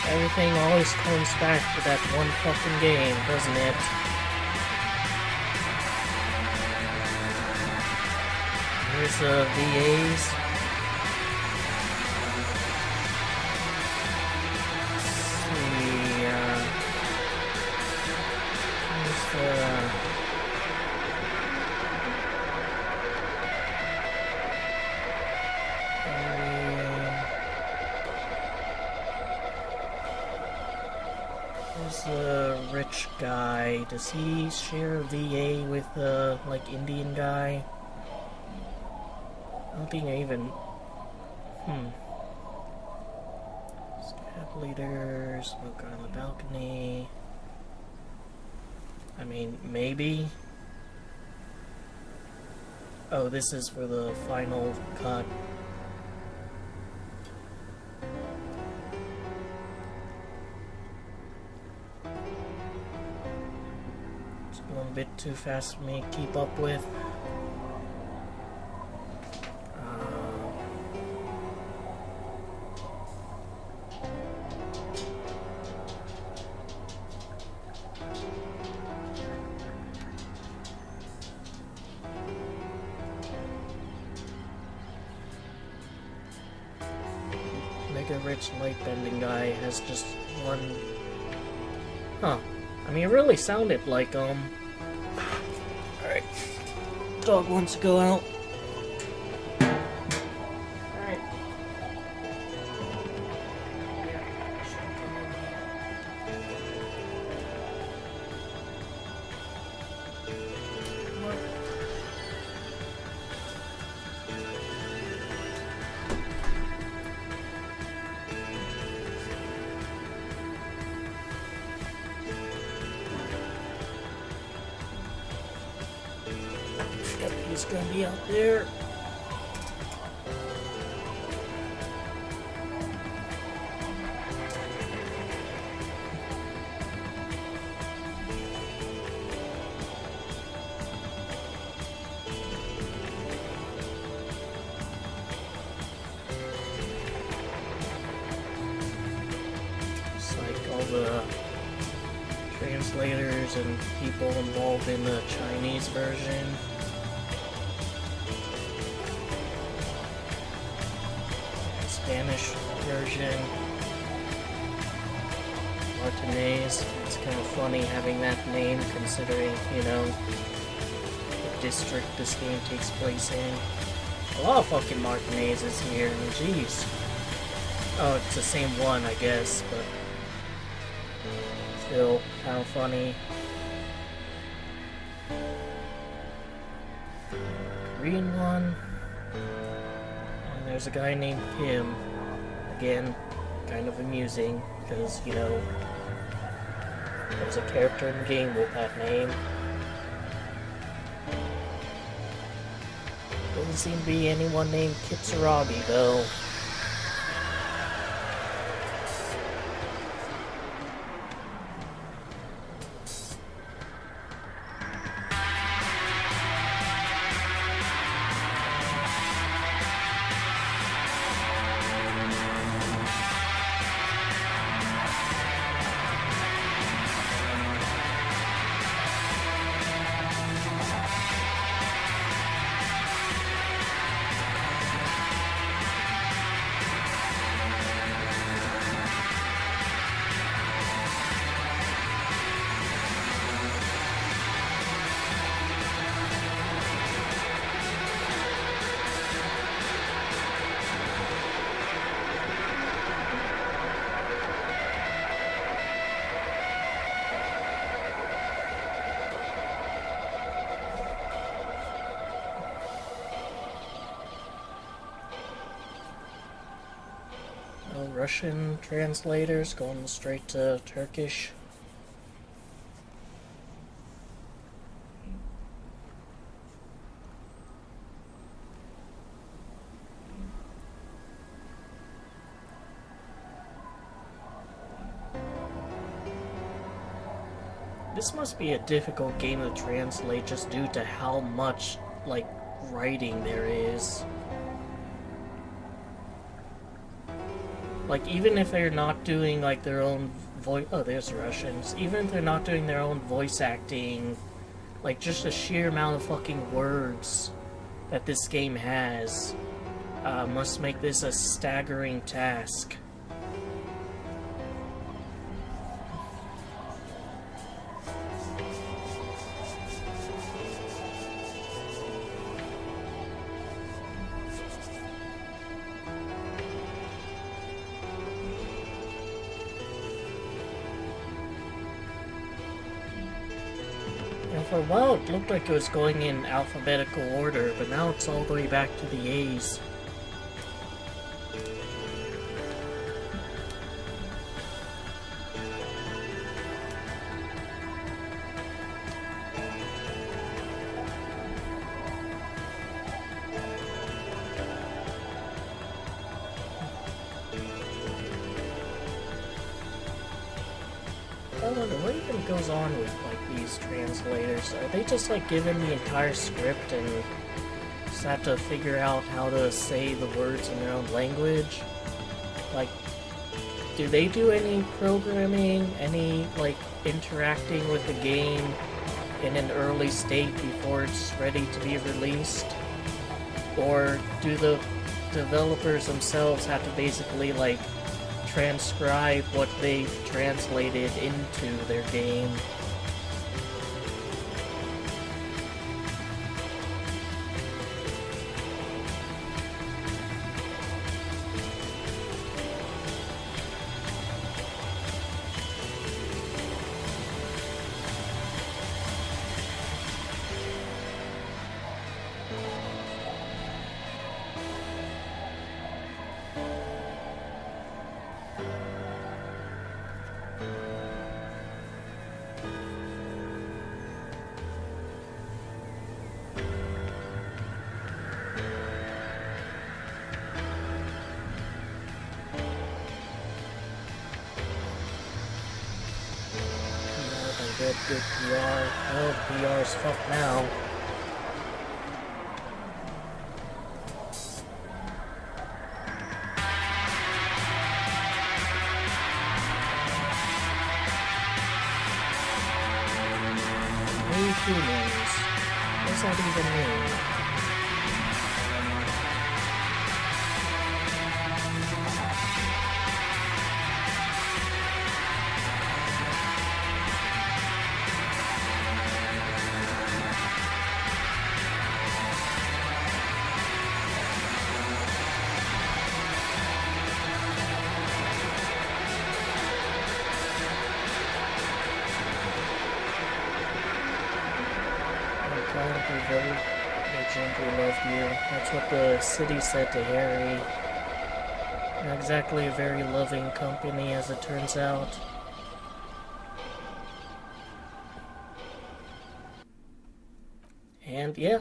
Everything always comes back to that one fucking game, doesn't it? Here's the VAs. There's the rich guy. Does he share a VA with the, Indian guy? I don't think I even... Scab leader, smoker on the balcony... I mean, maybe? Oh, this is for the final cut. It's going a bit too fast for me to keep up with. Rich light bending guy has just one. Huh. I mean, it really sounded like, Alright. Dog wants to go out. Alright. He's gonna be out there. It's like all the translators and people involved in the Chinese version. Spanish version. Martinez. It's kind of funny having that name considering, the district this game takes place in. A lot of fucking Martinezes here, I mean, jeez. Oh, it's the same one, I guess, but still kind of funny. Green one. And there's a guy named Kim. Again, kind of amusing, because, you know, there's a character in the game with that name. Doesn't seem to be anyone named Kitsurabi, though. Russian translators going straight to Turkish. This must be a difficult game to translate just due to how much, like, writing there is. Like, even if they're not doing, like, their own voice... Oh, there's Russians. Even if they're not doing their own voice acting, like, just the sheer amount of fucking words that this game has must make this a staggering task. For a while, it looked like it was going in alphabetical order, but now it's all the way back to the A's. I wonder what even goes on with, like, these translators. Are they just, like, given the entire script and just have to figure out how to say the words in their own language? Like, do they do any programming, any, like, interacting with the game in an early state before it's ready to be released? Or do the developers themselves have to basically, like, transcribe what they've translated into their game? Good PR. Oh, PR's fucked now. New humans. What's that even mean? village agent, we love you. That's what the city said to Harry. Not exactly a very loving company, as it turns out. And yeah.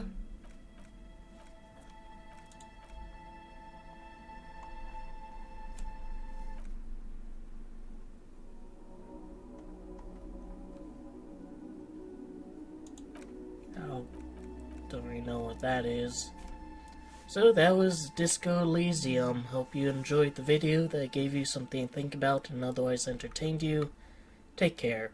Oh, don't really know what that is. So that was Disco Elysium. Hope you enjoyed the video that gave you something to think about and otherwise entertained you. Take care.